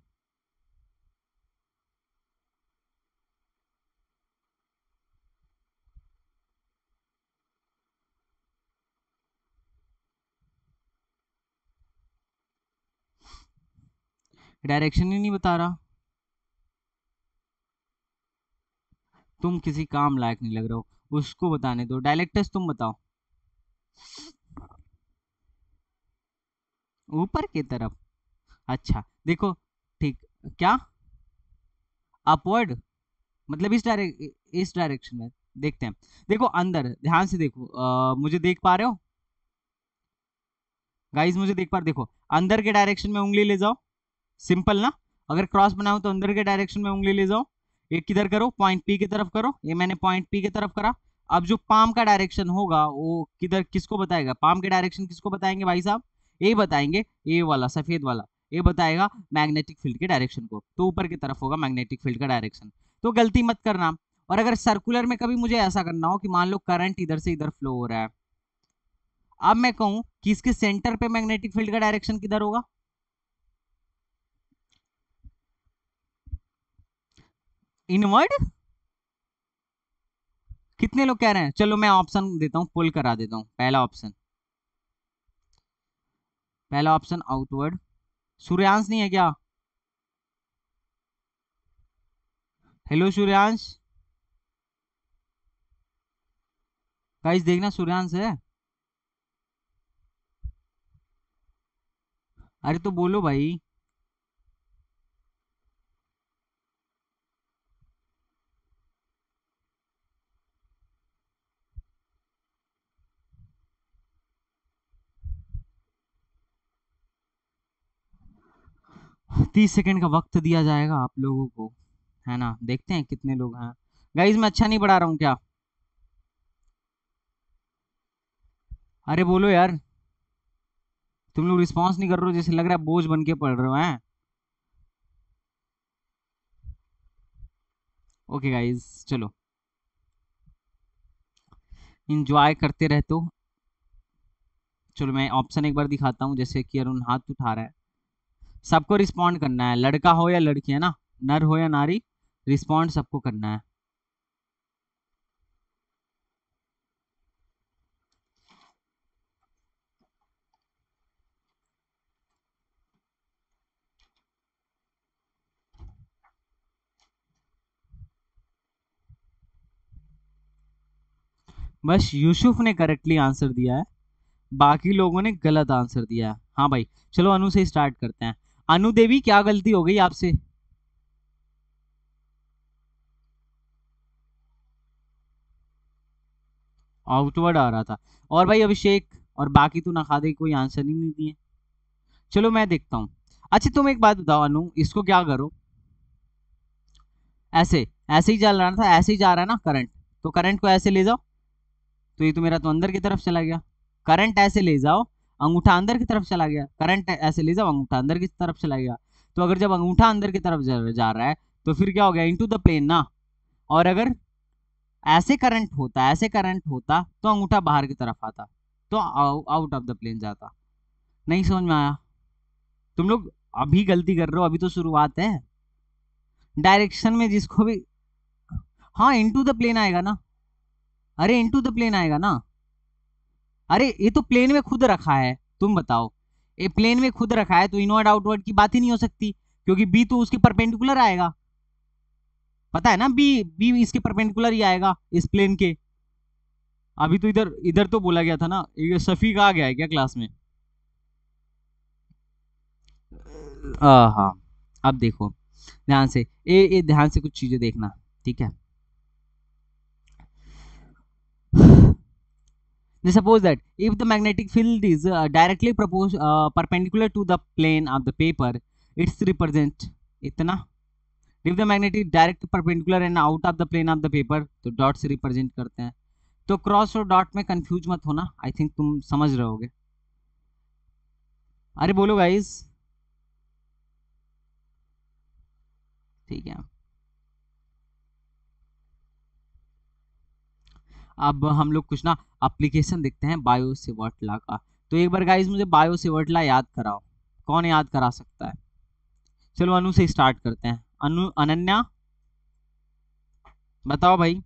डायरेक्शन ही नहीं बता रहा। तुम किसी काम लायक नहीं लग रहे हो, उसको बताने दो। डायलेक्टर्स तुम बताओ। ऊपर की तरफ? अच्छा देखो, ठीक, क्या अपवर्ड मतलब इस डायरेक्शन में? देखते हैं। देखो अंदर ध्यान से देखो, मुझे देख पा रहे हो गाइस? मुझे देख पा रहे, देखो अंदर के डायरेक्शन में उंगली ले जाओ। सिंपल ना? अगर क्रॉस बनाओ तो अंदर के डायरेक्शन में उंगली ले जाओ। एक किधर करो, पॉइंट पी की तरफ करो। ये मैंने पॉइंट पी की तरफ करा। अब जो पाम का डायरेक्शन होगा वो किधर, किसको बताएगा? पाम के डायरेक्शन किसको बताएंगे भाई साहब? ये बताएंगे, ये वाला सफेद वाला, ये बताएगा मैग्नेटिक फील्ड के डायरेक्शन को। तो ऊपर की तरफ होगा मैग्नेटिक फील्ड का डायरेक्शन। तो गलती मत करना। और अगर सर्कुलर में कभी मुझे ऐसा करना हो कि मान लो करंट इधर से इधर फ्लो हो रहा है, अब मैं कहूं कि इसके सेंटर पे मैग्नेटिक फील्ड का डायरेक्शन किधर होगा? इनवर्ड? कितने लोग कह रहे हैं? चलो मैं ऑप्शन देता हूँ, पुल करा देता हूँ। पहला ऑप्शन, पहला ऑप्शन आउटवर्ड। सूर्यांश नहीं है क्या? हेलो सूर्यांश। गाइस देखना, सूर्यांश है? अरे तो बोलो भाई। 30 सेकंड का वक्त दिया जाएगा आप लोगों को, है ना? देखते हैं कितने लोग हैं। गाइस मैं अच्छा नहीं पढ़ा रहा हूँ क्या? अरे बोलो यार। तुम लोग रिस्पॉन्स नहीं कर रहे हो, जैसे लग रहा है बोझ बन के पढ़ रहे हो हैं। ओके गाइस चलो, इंजॉय करते रहते हो। चलो मैं ऑप्शन एक बार दिखाता हूँ, जैसे कि अरुण हाथ उठा रहा है। सबको रिस्पॉन्ड करना है, लड़का हो या लड़की, है ना? नर हो या नारी, रिस्पॉन्ड सबको करना है। बस यूसुफ ने करेक्टली आंसर दिया है, बाकी लोगों ने गलत आंसर दिया है। हाँ भाई, चलो अनु से स्टार्ट करते हैं। अनु देवी, क्या गलती हो गई आपसे? आउटवर्ड आ रहा था। और भाई अभिषेक और बाकी तो नखा दे, कोई आंसर ही नहीं दिए। चलो मैं देखता हूँ। अच्छा तुम एक बात बताओ अनु, इसको क्या करो, ऐसे ऐसे ही चल रहा था, ऐसे ही जा रहा है ना करंट, तो करंट को ऐसे ले जाओ, तो ये तो मेरा तो अंदर की तरफ चला गया। करंट ऐसे ले जाओ, अंगूठा अंदर की तरफ चला गया। करंट ऐसे ले जाओ, अंगूठा अंदर की तरफ चला गया। तो अगर जब अंगूठा अंदर की तरफ जा रहा है, तो फिर क्या हो गया, इनटू द प्लेन ना। और अगर ऐसे करंट होता, ऐसे करंट होता, तो अंगूठा बाहर की तरफ आता, तो आउट ऑफ द प्लेन जाता। नहीं समझ में आया? तुम लोग अभी गलती कर रहे हो, अभी तो शुरुआत है। डायरेक्शन में जिसको भी, हाँ इनटू द प्लेन आएगा ना। अरे इनटू द प्लेन आएगा ना। अरे ये तो प्लेन में खुद रखा है, तुम बताओ, ये प्लेन में खुद रखा है, तो इनवर्ड आउटवर्ड की बात ही नहीं हो सकती, क्योंकि बी तो उसके परपेंडिकुलर आएगा। पता है ना, बी बी इसके परपेंडिकुलर ही आएगा इस प्लेन के। अभी तो इधर इधर तो बोला गया था ना, ये शफीक आ गया है क्या क्लास में? हाँ, अब देखो ध्यान से, ए ध्यान से कुछ चीजें देखना, ठीक है? They suppose that if the magnetic field is directly perpendicular to the plane of the paper, it's represent इतना। If the magnetic direct perpendicular and out of the plane of the paper, तो dot से represent करते हैं। तो cross और dot में confuse मत होना, आई थिंक तुम समझ रहे होगे। अरे बोलो गाइस। ठीक है, अब हम लोग कुछ ना एप्लीकेशन देखते हैं बायो सेवर्ट लॉ का। तो एक बार गाइस मुझे बायो सेवर्ट लॉ याद कराओ, कौन याद करा सकता है? चलो अनु से स्टार्ट करते हैं। अनु, अनन्या बताओ भाई,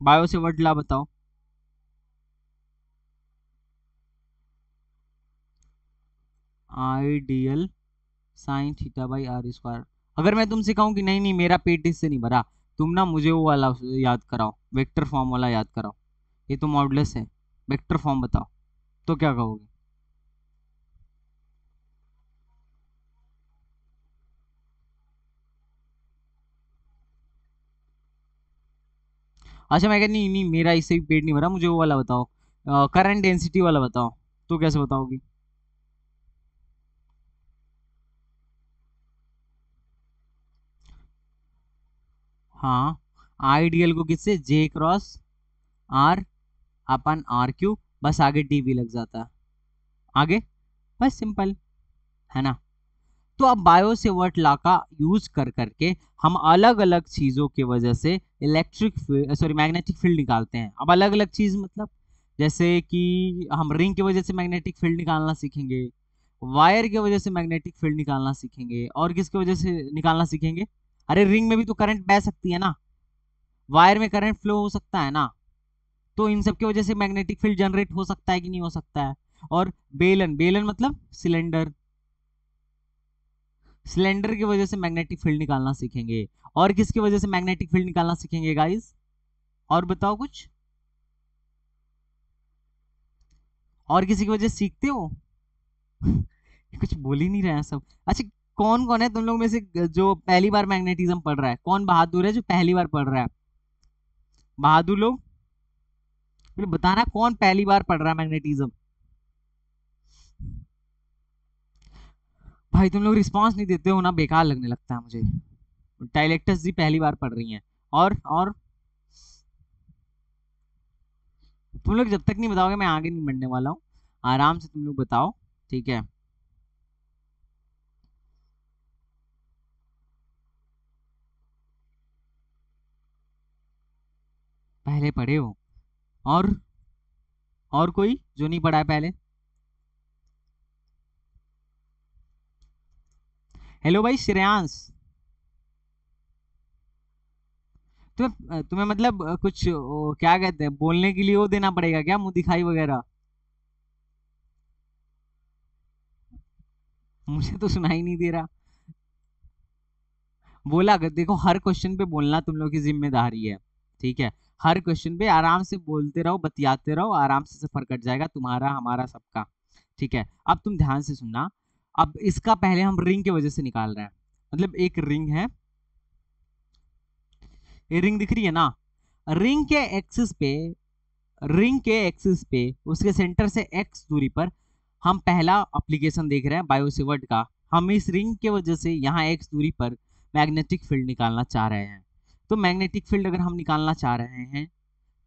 बायो सेवर्ट लॉ बताओ। I dl sine theta by R square. अगर मैं तुमसे कहूं कि नहीं नहीं मेरा पेट इससे नहीं भरा, तुम ना मुझे वो वाला याद कराओ, वेक्टर फॉर्म वाला याद कराओ। ये तो मॉडुलस है, वेक्टर फॉर्म बताओ, तो क्या कहोगे? अच्छा मैं कहती नहीं नहीं मेरा इससे भी पेट नहीं भरा, मुझे वो वाला बताओ, करंट डेंसिटी वाला बताओ, तो कैसे बताओगी? हाँ, आइडियल को किससे, J cross R upon R cube, बस आगे डी भी लग जाता है, आगे बस सिंपल, है ना? तो अब बायो सेवर्ट लॉ का यूज कर करके हम अलग अलग चीजों की वजह से इलेक्ट्रिक सॉरी मैग्नेटिक फील्ड निकालते हैं। अब अलग अलग चीज मतलब, जैसे कि हम रिंग की वजह से मैग्नेटिक फील्ड निकालना सीखेंगे, वायर की वजह से मैग्नेटिक फील्ड निकालना सीखेंगे, और किसकी वजह से निकालना सीखेंगे? अरे रिंग में भी तो करंट बह सकती है ना, वायर में करंट फ्लो हो सकता है ना, तो इन सब की वजह से मैग्नेटिक फील्ड जनरेट हो सकता है कि नहीं हो सकता है? और बेलन, बेलन मतलब सिलेंडर, सिलेंडर की वजह से मैग्नेटिक फील्ड निकालना सीखेंगे। और किसकी वजह से मैग्नेटिक फील्ड निकालना सीखेंगे गाइस? और बताओ कुछ, और किसी की वजह से सीखते हो? कुछ बोल ही नहीं रहे हैं सब। अच्छा, कौन कौन है तुम लोग में से जो पहली बार मैग्नेटिज्म पढ़ रहा है? कौन बहादुर है जो पहली बार पढ़ रहा है? बहादुर लोग फिर बताना, कौन पहली बार पढ़ रहा है मैग्नेटिज्म? भाई तुम लोग रिस्पांस नहीं देते हो ना, बेकार लगने लगता है मुझे। डायलेक्टर्स जी पहली बार पढ़ रही हैं। और तुम लोग जब तक नहीं बताओगे मैं आगे नहीं बढ़ने वाला हूँ, आराम से तुम लोग बताओ, ठीक है? पहले पढ़े हो? और कोई जो नहीं पढ़ा है पहले? हेलो भाई श्रेयांश, तुम्हें तुम्हें मतलब कुछ क्या कहते हैं, बोलने के लिए वो देना पड़ेगा क्या, मुंह दिखाई वगैरह? मुझे तो सुनाई नहीं दे रहा। बोला कर, देखो हर क्वेश्चन पे बोलना तुम लोग की जिम्मेदारी है, ठीक है? हर क्वेश्चन पे आराम से बोलते रहो, बतियाते रहो, आराम से सफर कट जाएगा तुम्हारा हमारा सबका। ठीक है, अब तुम ध्यान से सुनना। अब इसका पहले हम रिंग के वजह से निकाल रहे हैं। मतलब एक रिंग है, ये रिंग दिख रही है ना, रिंग के एक्सिस पे, रिंग के एक्सिस पे उसके सेंटर से एक्स दूरी पर हम पहला एप्लीकेशन देख रहे हैं बायोसेवर्ट का। हम इस रिंग के वजह से यहाँ एक्स दूरी पर मैग्नेटिक फील्ड निकालना चाह रहे हैं। तो मैग्नेटिक फील्ड अगर हम निकालना चाह रहे हैं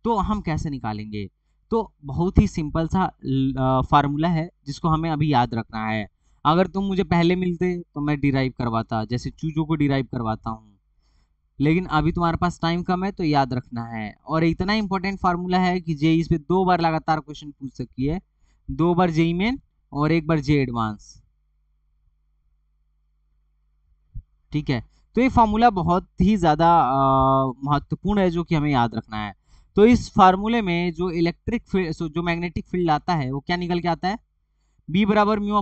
तो हम कैसे निकालेंगे? तो बहुत ही सिंपल सा फार्मूला है जिसको हमें अभी याद रखना है। अगर तुम मुझे पहले मिलते तो मैं डिराइव करवाता, जैसे चूजों को डिराइव करवाता हूँ, लेकिन अभी तुम्हारे पास टाइम कम है तो याद रखना है। और इतना इंपॉर्टेंट फार्मूला है कि जेई इस पे 2 बार लगातार क्वेश्चन पूछ सकती है, 2 बार जेई मेन और 1 बार जे एडवांस। ठीक है, तो ये फार्मूला बहुत ही ज्यादा महत्वपूर्ण है जो कि हमें याद रखना है। तो इस फार्मूले में जो इलेक्ट्रिक फील्ड, जो मैग्नेटिक फील्ड आता है वो क्या निकल के आता है? बी बराबर म्यू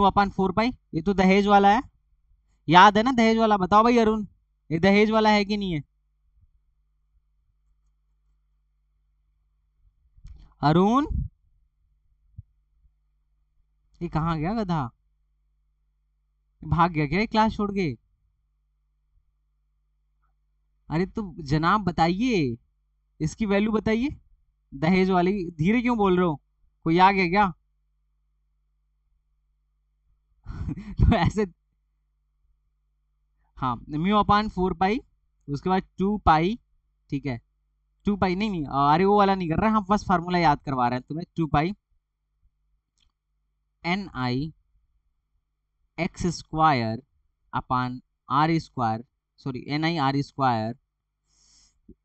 अपन 4 पाई। ये तो दहेज वाला है, याद है ना दहेज वाला? बताओ भाई अरुण, ये दहेज वाला है कि नहीं है? अरुण, ये कहाँ गया गधा? भाग गया क्या ये क्लास छोड़ के? अरे तो जनाब बताइए, इसकी वैल्यू बताइए। दहेज वाली धीरे क्यों बोल रहे हो? कोई आ गया क्या? तो ऐसे, हाँ, म्यू अपान 4 पाई, उसके बाद 2 पाई। ठीक है, 2 पाई नहीं नहीं, अरे वो वाला नहीं कर रहे हैं, हम बस फार्मूला याद करवा रहे हैं तुम्हें। 2 pi NI X square upon R square, sorry NI r square,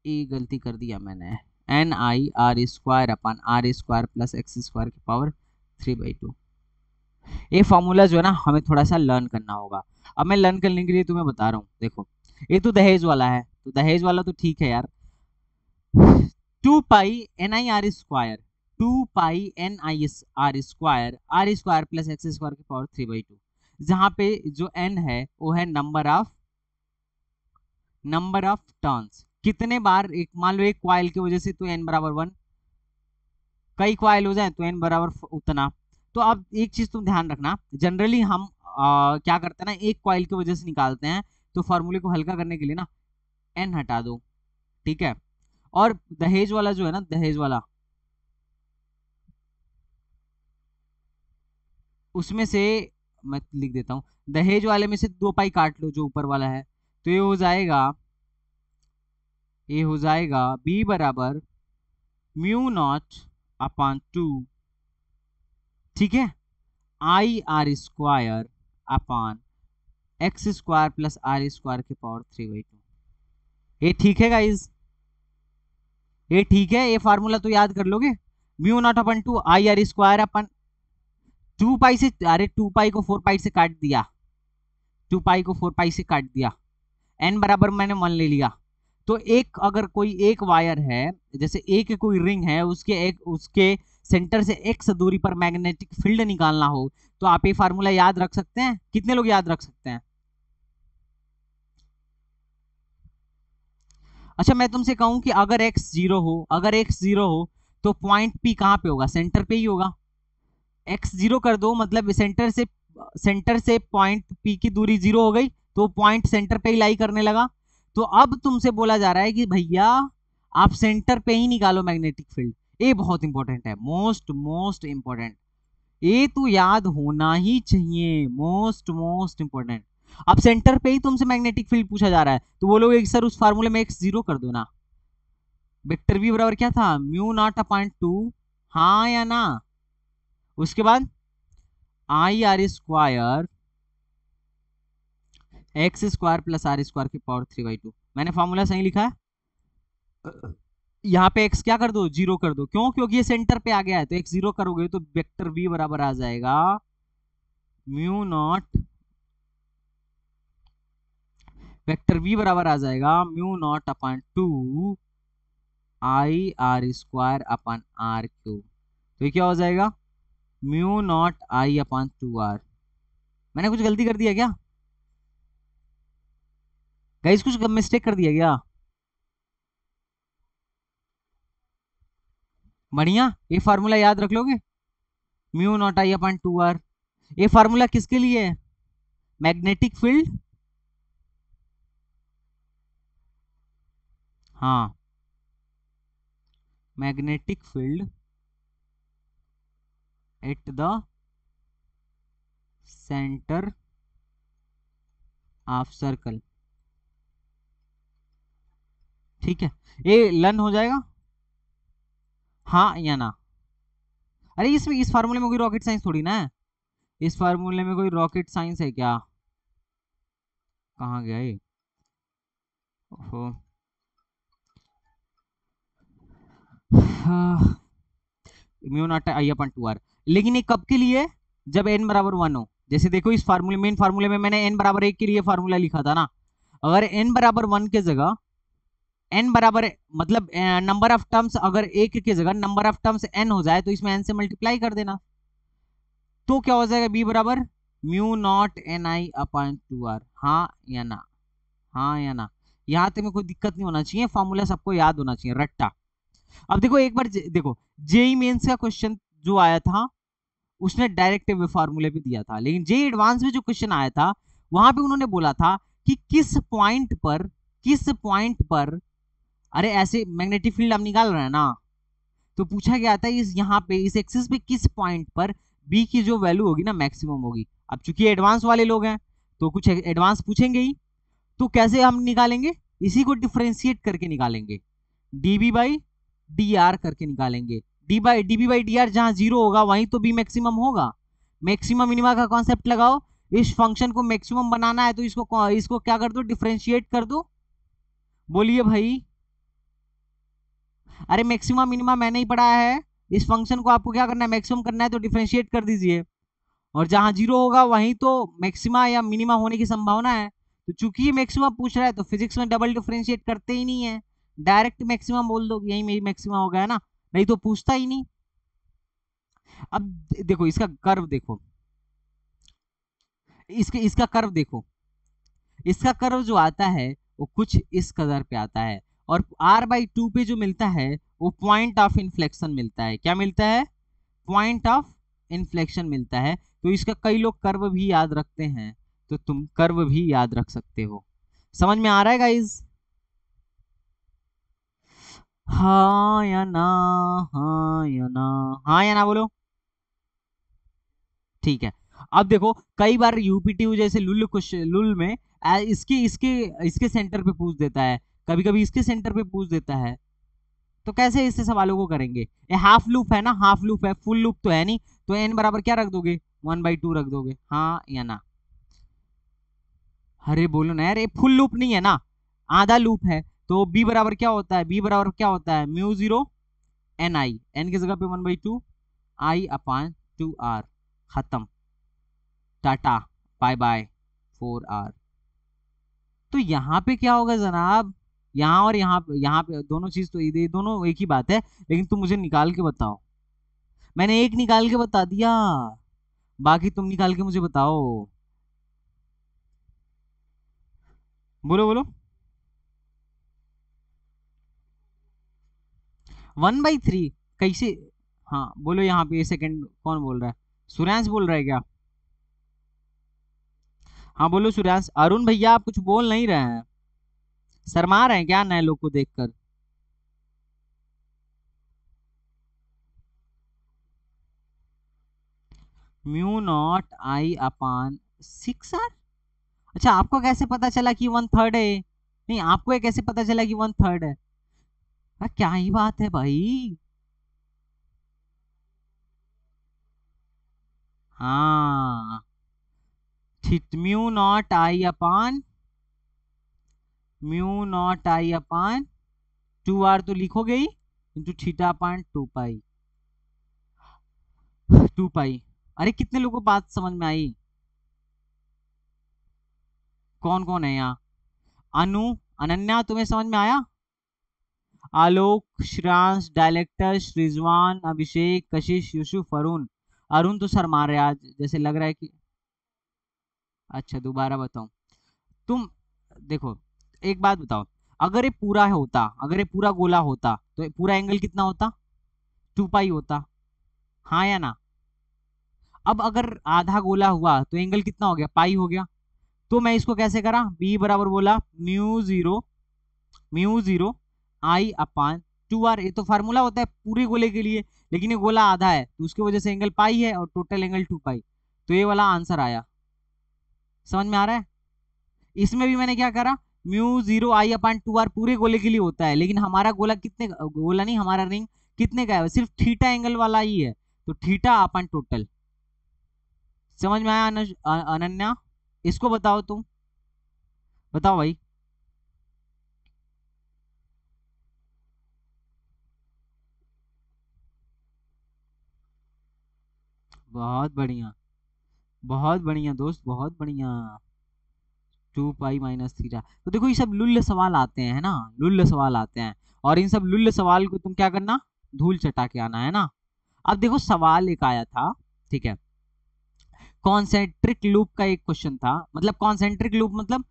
ये गलती कर दिया मैंने, NI r square upon R square plus X square की पावर 3/2। ये फॉर्मूला जो है ना हमें थोड़ा सा लर्न करना होगा। अब मैं लर्न करने के लिए तुम्हें बता रहा हूँ, देखो ये तो दहेज वाला है, तो दहेज वाला तो ठीक है यार। 2 pi NI r square, 2 pi NI r square, R square plus X square की पावर 3/2, जहां पे जो n है वो है नंबर ऑफ टर्न्स। कितने बार, एक मान लो एक क्वाइल की वजह से तो n बराबर 1, कई क्वाइल हो जाए तो n बराबर उतना। तो अब एक चीज तुम ध्यान रखना, जनरली हम क्या करते हैं ना, एक क्वाइल की वजह से निकालते हैं, तो फॉर्मूले को हल्का करने के लिए ना n हटा दो। ठीक है, और दहेज वाला जो है ना, दहेज वाला, उसमें से मैं लिख देता हूं, दहेज वाले में से 2 पाई काट लो जो ऊपर वाला है, तो ये हो जाएगा, ये हो जाएगा b बराबर म्यू नॉट अपान 2, ठीक है, IR square upon X square plus R square की पावर 3/2। ये ठीक है गाइज? ये ठीक है? ये फार्मूला तो याद कर लोगे। म्यू नॉट अपन 2 IR स्क्वायर अपन 2 पाई से, अरे 2 पाई को 4 पाई से काट दिया, 2 पाई को 4 पाई से काट दिया, n बराबर मैंने मान ले लिया। तो एक, अगर कोई एक वायर है, जैसे एक कोई रिंग है, उसके सेंटर से x दूरी पर मैग्नेटिक फील्ड निकालना हो, तो आप ये फार्मूला याद रख सकते हैं? कितने लोग याद रख सकते हैं? अच्छा मैं तुमसे कहूं कि अगर x 0 हो, अगर x 0 हो तो पॉइंट P कहां पे होगा? सेंटर पे ही होगा। x 0 कर दो मतलब सेंटर से पॉइंट P की दूरी 0 हो गई, तो पॉइंट सेंटर पे ही लाई करने लगा। तो अब तुमसे बोला जा रहा है कि भैया आप सेंटर पे ही निकालो मैग्नेटिक फील्ड। ये बहुत इंपॉर्टेंट है, मोस्ट मोस्ट इंपॉर्टेंट, ये तो याद होना ही चाहिए, मोस्ट मोस्ट इंपॉर्टेंट। अब सेंटर पे ही तुमसे मैग्नेटिक फील्ड पूछा जा रहा है, तो बोलोगे कि सर उस फार्मूले में x 0 कर दो ना। वेक्टर v बराबर क्या था? म्यू नॉट अपॉन 2, हाँ या ना? उसके बाद IR square X square plus R square की पावर 3/2। मैंने फॉर्मूला सही लिखा है? यहाँ पे x क्या कर दो? 0 कर दो। क्यों? क्योंकि ये सेंटर पे आ गया है, तो x 0 करोगे तो वेक्टर v बराबर आ जाएगा म्यू नॉट, वेक्टर v बराबर आ जाएगा mu naught upon 2 IR square upon r cube. तो ये क्या हो जाएगा? Mu naught I upon 2r। मैंने कुछ गलती कर दिया क्या गाइस? कुछ मिस्टेक कर दिया क्या? बढ़िया, ये फार्मूला याद रख लोगे, mu not I upon 2r। ये फार्मूला किसके लिए है? Magnetic field. हाँ, magnetic field at the centre of circle. ठीक है, ये लन हो जाएगा, हाँ या ना? अरे इसमें इस फार्मूले में कोई रॉकेट साइंस थोड़ी ना है, इस फार्मूले में कोई रॉकेट साइंस है क्या? कहाँ गया ये? ओहो, mu naught I upon 2r। लेकिन ये कब के लिए? जब n बराबर 1 हो। जैसे देखो इस फार्मूले, मेन फार्मूले में मैंने n बराबर 1 के लिए फार्मूला लिखा था ना, अगर n बराबर 1 के जगह n बराबर मतलब नंबर ऑफ टर्म्स अगर एक के जगह नंबर ऑफ टर्म्स n हो जाए तो इसमें n से मल्टीप्लाई कर देना, तो क्या हो जाएगा? b बराबर mu not an I upon 2r। हाँ या ना? हाँ या ना? यहाँ तक में कोई दिक्कत नहीं होना चाहिए, फॉर्मूला सबको याद होना चाहिए, रट्टा। अब देखो एक बार देखो, जेई मेंस का क्वेश्चन जो आया था उसने डायरेक्ट वे फार्मूले पे दिया था, लेकिन जेई एडवांस में जो क्वेश्चन आया था वहां पे उन्होंने बोला था कि किस पॉइंट पर, अरे ऐसे मैग्नेटिक फील्ड हम निकाल रहे हैं ना, तो पूछा गया था इस यहाँ पे इस एक्सिस पे किस पॉइंट पर बी की जो वैल्यू होगी ना मैक्सिमम होगी। अब चूंकि एडवांस वाले लोग हैं तो कुछ एडवांस पूछेंगे ही, तो कैसे हम निकालेंगे? इसी को डिफरेंशिएट करके निकालेंगे, डीबी बाई डी आर करके निकालेंगे। डीबी बाई डी आर जहां जीरो होगा वहीं तो बी मैक्सिमम होगा। मैक्सिमम मिनिमा का कॉन्सेप्ट लगाओ, इस फंक्शन को मैक्सिमम बनाना है तो इसको क्या कर दो? डिफरेंशिएट कर दो। बोलिए भाई। अरे मैक्सिमम मिनिमा मैंने ही पढ़ा है, इस फंक्शन को आपको क्या करना है? मैक्सिमम करना है तो डिफरेंशिएट कर दीजिए, और जहां जीरो होगा वहीं तो मैक्सिमा या मिनिमा होने की संभावना है। तो चूंकि ये मैक्सिमा पूछ रहा है तो फिजिक्स में डबल डिफरेंशिएट करते ही नहीं है, डायरेक्ट मैक्सिमम बोल दो, यही मेरी मैक्सिमा हो गया ना, नहीं तो पूछता ही नहीं। अब देखो इसका कर्व देखो, इसका कर्व देखो, इसका कर्व जो आता है वो कुछ इस कदर पे आता है, और r/2 पे जो मिलता है वो पॉइंट ऑफ इन्फ्लेक्शन मिलता है। क्या मिलता है? पॉइंट ऑफ इन्फ्लेक्शन मिलता है। तो इसका कई लोग कर्व भी याद रखते हैं, तो तुम कर्व भी याद रख सकते हो। समझ में आ रहा है गाइस? हाँ या ना? हाँ या ना? हाँ या ना बोलो। ठीक है, अब देखो कई बार यूपीटीयू जैसे लुल क्वेश्चन लुल में इसके इसके इसके सेंटर पे पूछ देता है, कभी कभी इसके सेंटर पे पूछ देता है, तो कैसे इससे सवालों को करेंगे? ये हाफ लूप है ना, हाफ लूप है, फुल लूप तो है नहीं, तो एन बराबर क्या रख दोगे? 1/2 रख दोगे। हाँ या ना? अरे बोलो ना यार, ये फुल लूप नहीं है ना, आधा लूप है। तो बी बराबर क्या होता है? बी बराबर क्या होता है? म्यू जीरो एन आई, एन की जगह पे 1/2 आई अपान 2r। खत्म, टाटा, बाय बाय, 4r। तो यहाँ पे क्या होगा जनाब? यहाँ और यहाँ पे दोनों चीज तो ये दोनों एक ही बात है, लेकिन तुम मुझे निकाल के बताओ। मैंने एक निकाल के बता दिया, बाकी तुम निकाल के मुझे बताओ। बोलो बोलो। 1/3 कैसे? हाँ बोलो, यहाँ पे सेकंड कौन बोल रहा है? सूर्यांश बोल रहा है क्या? हाँ बोलो सूर्यांश। अरुण भैया आप कुछ बोल नहीं रहे हैं, शर्मा रहे हैं क्या नए लोग को देखकर? Mu not I upon 6r। अच्छा, आपको कैसे पता चला कि 1/3 है? नहीं, आपको ये कैसे पता चला कि 1/3 है? क्या ही बात है भाई। हाँ, mu not I upon, mu not I upon 2r तो लिखोगे ही, इंटू थीटा अपान 2 पाई, 2 पाई। अरे कितने लोगों को बात समझ में आई? कौन कौन है यहाँ? अनु, अनन्या, तुम्हें समझ में आया? आलोक, श्रांश, डायलेक्टर, रिजवान, अभिषेक, कशिश, यूसुफ, अरुण। अरुण तो सर मार रहे आज, जैसे लग रहा है कि। अच्छा दोबारा बताऊं? तुम देखो, एक बात बताओ, अगर ये पूरा होता, अगर ये पूरा गोला होता तो ये पूरा एंगल कितना होता? 2 पाई होता, हाँ या ना। अब अगर आधा गोला हुआ तो एंगल कितना हो गया, पाई हो गया। तो मैं इसको कैसे करा, बी बराबर बोला म्यू जीरो आई अपान 2r। ये तो फार्मूला होता है पूरे गोले के लिए, लेकिन ये गोला आधा है तो उसकी वजह से एंगल पाई है और टोटल एंगल 2 पाई। तो ये वाला आंसर आया। समझ में आ रहा है। इसमें भी मैंने क्या करा, म्यू 0 I/2r पूरे गोले के लिए होता है, लेकिन हमारा गोला कितने, गोला नहीं हमारा रिंग कितने का है, सिर्फ थीटा एंगल वाला ही है, तो थीटा अपन टोटल। समझ में आया अनन्या। इसको बताओ तुम, बताओ भाई। बहुत बढ़िया, बहुत बढ़िया दोस्त, बहुत बढ़िया। 2 पाई - थीटा। तो देखो ये सब लुल्ल सवाल आते हैं ना, लुल्ल सवाल आते हैं, और इन सब लुल्ल सवाल को तुम क्या करना, धूल चटा के आना है ना। अब देखो सवाल एक आया था, ठीक है, कॉन्सेंट्रिक लूप का एक क्वेश्चन था। मतलब कॉन्सेंट्रिक लूप मतलब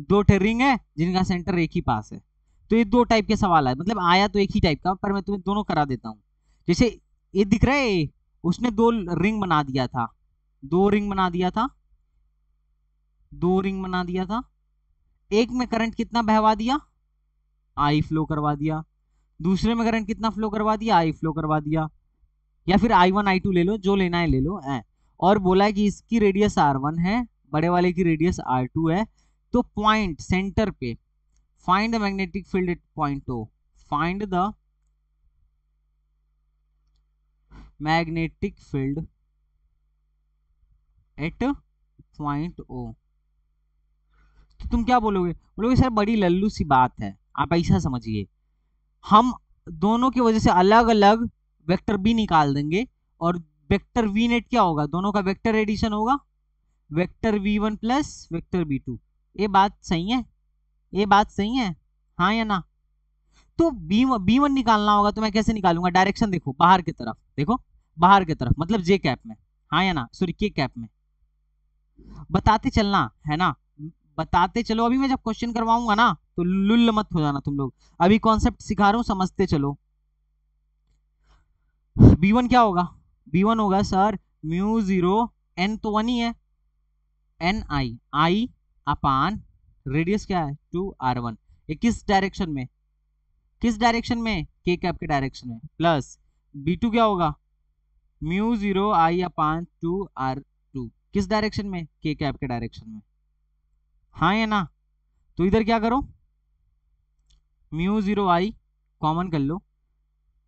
दो रिंग है जिनका सेंटर एक ही पास है। तो ये दो टाइप के सवाल है, मतलब आया तो एक ही टाइप का, पर मैं तुम्हें दोनों करा देता हूँ। जैसे ये दिख रहा है, उसने दो रिंग बना दिया था, दो रिंग बना दिया था, दो रिंग बना दिया था। एक में करंट कितना बहवा दिया, आई फ्लो करवा दिया। दूसरे में करंट कितना फ्लो करवा दिया, आई फ्लो करवा दिया। या फिर I1 I2 ले लो, जो लेना है ले लो और बोला है कि इसकी रेडियस R1 है, बड़े वाले की रेडियस R2 है। तो पॉइंट सेंटर पे find the magnetic field eight point O, find the magnetic field eight point O। तो तुम क्या बोलोगे, बोलोगे सर बड़ी लल्लू सी बात है। आप ऐसा समझिए, हम दोनों की वजह से अलग अलग वेक्टर बी निकाल देंगे, और वेक्टर वी नेट क्या होगा, दोनों का वेक्टर एडिशन होगा, vector V1 plus vector V2। ये बात सही है, ये बात सही है, हाँ या ना। तो बी वन निकालना होगा, तो मैं कैसे निकालूंगा, डायरेक्शन देखो बाहर की तरफ, देखो बाहर की तरफ मतलब जे कैप में, हाँ या ना, सॉरी के कैप में। बताते चलना है ना, बताते चलो। अभी मैं जब क्वेश्चन करवाऊंगा ना तो लुल्ल मत हो जाना तुम लोग। अभी कॉन्सेप्ट सिखा रहा हूं, समझते चलो। बी वन क्या होगा, बी वन होगा सर म्यू 0, एन तो 1 ही है, आई अपान रेडियस क्या है 2r1। ये किस डायरेक्शन में, किस डायरेक्शन में, के कैप के डायरेक्शन में, प्लस बी टू क्या होगा म्यू 0 I/2r2। किस डायरेक्शन में, के कैप के डायरेक्शन में, हाँ या ना। तो इधर क्या करो, म्यू 0 I कॉमन कर लो,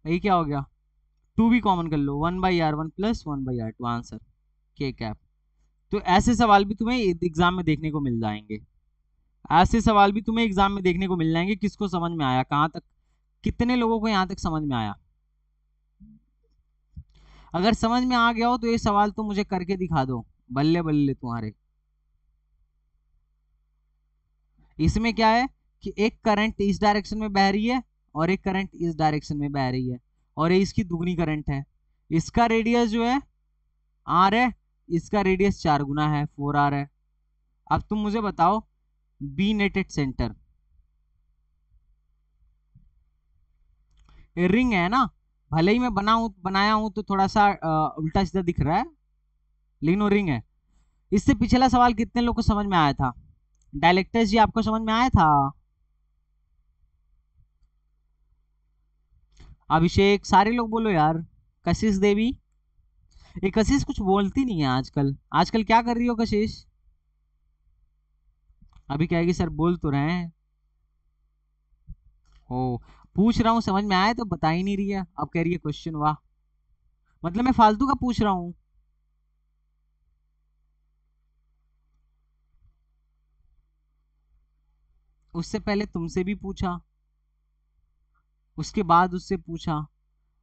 ये क्या हो गया, टू भी कॉमन कर लो, 1/r1 प्लस 1/r2 आंसर के कैप। तो ऐसे सवाल भी तुम्हें एग्जाम में देखने को मिल जाएंगे, ऐसे सवाल भी तुम्हें एग्जाम में देखने को मिल जाएंगे। किसको समझ में आया, कहाँ तक, कितने लोगों को यहाँ तक समझ में आया। अगर समझ में आ गया हो तो ये सवाल तो मुझे करके दिखा दो, बल्ले बल्ले तुम्हारे। इसमें क्या है कि एक करंट इस डायरेक्शन में बह रही है और एक करंट इस डायरेक्शन में बह रही है, और ये इसकी दुगनी करंट है। इसका रेडियस जो है R है, इसका रेडियस 4 गुना है, 4r है। अब तुम मुझे बताओ बी नेटेड सेंटर, ये रिंग है ना, भले ही मैं बनाया हूं तो थोड़ा सा उल्टा सीधा दिख रहा है, लेकिन वो रिंग है। इससे पिछला सवाल कितने लोग को समझ में आया था, डायलेक्टर्स जी आपको समझ में आया था, अभिषेक, सारे लोग बोलो यार, कशिश देवी। ये कशिश कुछ बोलती नहीं है आजकल, आजकल क्या कर रही हो कशिश। अभी कहेगी सर बोल तो रहे हैं, ओ पूछ रहा हूँ समझ में आया तो बता ही नहीं रही है, अब कह रही है क्वेश्चन, वाह। मतलब मैं फालतू का पूछ रहा हूँ। उससे पहले तुमसे भी पूछा, उसके बाद उससे पूछा।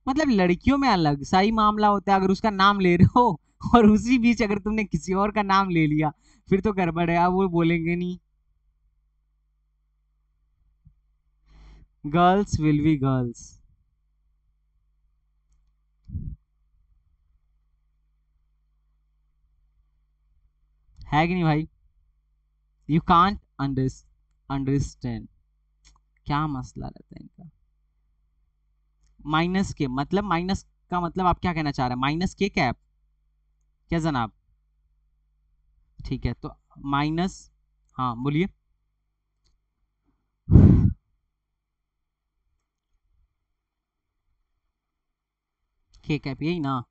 मतलब लड़कियों में अलग सा ही मामला होता है, अगर उसका नाम ले रहे हो और उसी बीच अगर तुमने किसी और का नाम ले लिया, फिर तो गड़बड़ है, अब वो बोलेंगे नहीं। गर्ल्स विल बी गर्ल्स, है कि नहीं भाई। यू कांट अंडरस्टैंड, क्या मसला रहता है इनका। माइनस के मतलब माइनस का मतलब आप क्या कहना चाह रहे हैं, माइनस के कैप, क्या जनाब? ठीक है, तो माइनस, हाँ बोलिए। के कैप यही ना,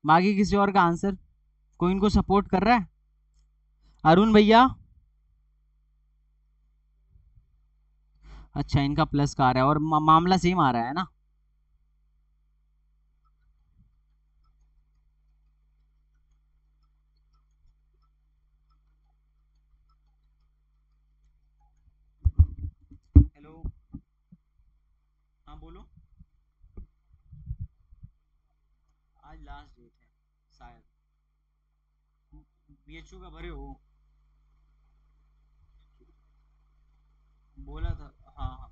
बाकी किसी और का आंसर? कोई इनको सपोर्ट कर रहा है? अरुण भैया? अच्छा, इनका प्लस का आ रहा है और मामला सेम आ रहा है ना। हेलो, हाँ बोलो। आज लास्ट डेट है शायद, बीएचयू का भरे हो? बोला था, हाँ हाँ।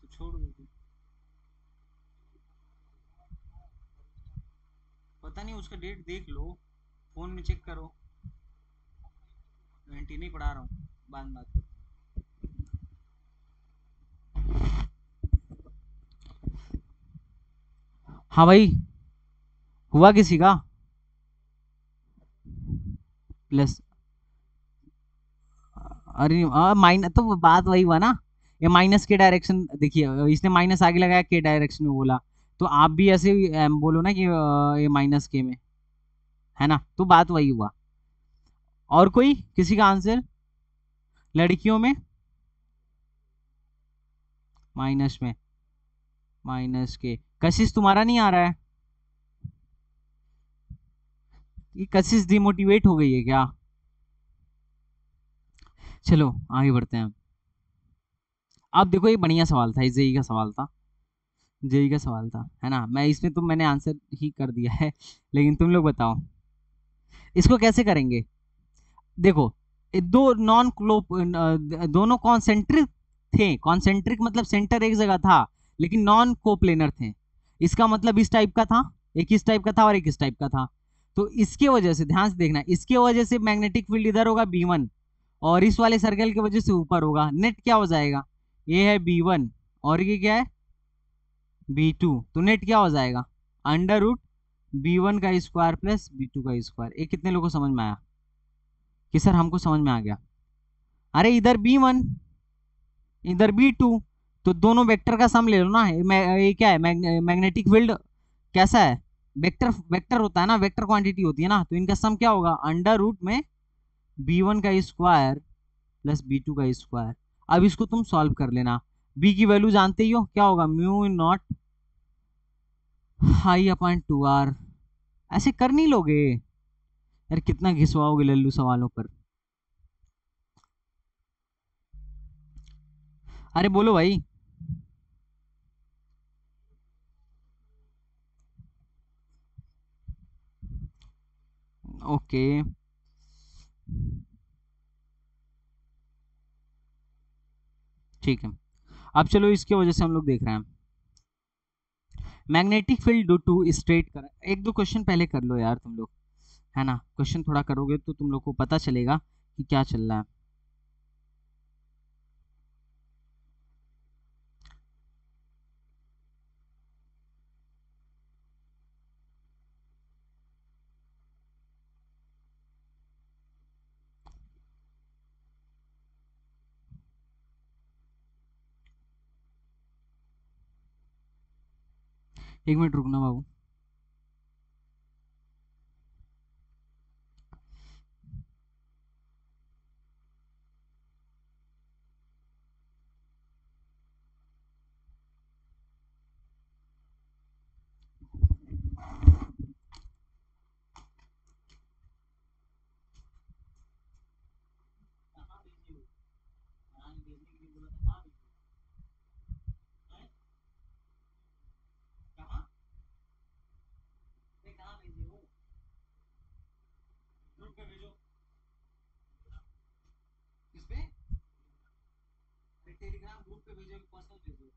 तो छोड़ दो फिर। पता नहीं, उसका डेट देख लो, फोन में चेक करो। 20 नहीं पढ़ा रहा हूँ, बाद में बात करो। हाँ भाई, हुआ किसी का प्लस? अरे माइनस तो बात वही हुआ ना, ये माइनस के डायरेक्शन, देखिए इसने माइनस आगे लगाया के डायरेक्शन में बोला, तो आप भी ऐसे ही, बोलो ना कि ये माइनस के में है ना, तो बात वही हुआ। और कोई किसी का आंसर? लड़कियों में माइनस में, माइनस के, कशिश तुम्हारा नहीं आ रहा है? ये कशिश डिमोटिवेट हो गई है क्या? चलो आगे बढ़ते हैं। अब देखो, ये बढ़िया सवाल था, ये जेई का सवाल था, जेई का सवाल था, है ना, मैं इसमें तो मैंने आंसर ही कर दिया है, लेकिन तुम लोग बताओ इसको कैसे करेंगे। देखो, ये दो नॉन क्लोप, दोनों कॉन्सेंट्रिक थे, कॉन्सेंट्रिक मतलब सेंटर एक जगह था, लेकिन नॉन कोप्लेनर थे। इसका मतलब इस टाइप का था, एक इस टाइप का था और एक इस टाइप का था। तो इसके वजह से ध्यान से देखना, इसके वजह से मैग्नेटिक फील्ड इधर होगा B1, और इस वाले सर्कल की वजह से ऊपर होगा, नेट क्या हो जाएगा, ये है B1 और ये क्या है B2, तो नेट क्या हो जाएगा, अंडर रूट B1 का स्क्वायर प्लस B2 का स्क्वायर। ये कितने लोगों को समझ में आया कि सर हमको समझ में आ गया? अरे इधर B1, इधर B2, तो दोनों वेक्टर का सम ले लो ना, ये क्या है, मैग्नेटिक फील्ड कैसा है, वेक्टर, वेक्टर होता है ना, वेक्टर क्वांटिटी होती है ना, तो इनका सम क्या होगा, अंडर रूट में B1 का स्क्वायर प्लस B2 का स्क्वायर। अब इसको तुम सॉल्व कर लेना, B की वैल्यू जानते ही हो क्या होगा, mu naught high upon 2R। ऐसे कर नहीं लोगे यार, कितना घिसवाओगे लल्लू सवालों पर। अरे बोलो भाई। ओके, ठीक है। अब चलो इसके वजह से हम लोग देख रहे हैं, magnetic field due to straight कर, एक दो क्वेश्चन पहले कर लो यार तुम लोग, है ना, क्वेश्चन थोड़ा करोगे तो तुम लोग को पता चलेगा कि क्या चल रहा है। एक मिनट रुकना बाबू। टेलीग्राम ग्रुप पे भेजो, पर्सनल भेजो,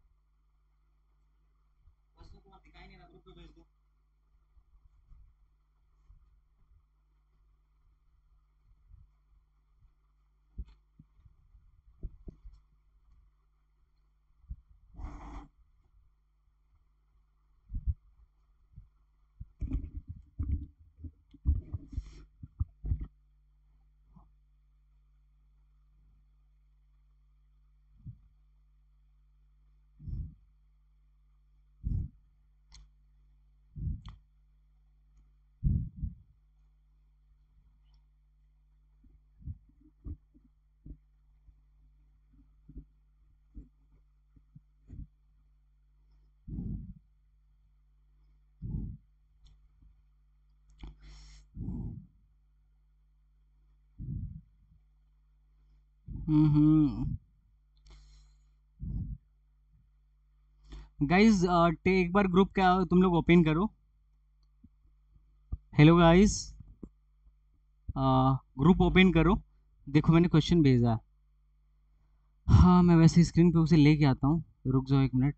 पर्सनल तुम्हारा दिखाई नहीं रहा, ग्रुप पे भेज दो। गाइस एक बार ग्रुप क्या तुम लोग ओपन करो। हेलो गाइस, ग्रुप ओपन करो। देखो मैंने क्वेश्चन भेजा है। हाँ मैं वैसे स्क्रीन पे उसे लेके आता हूँ, रुक जाओ 1 मिनट।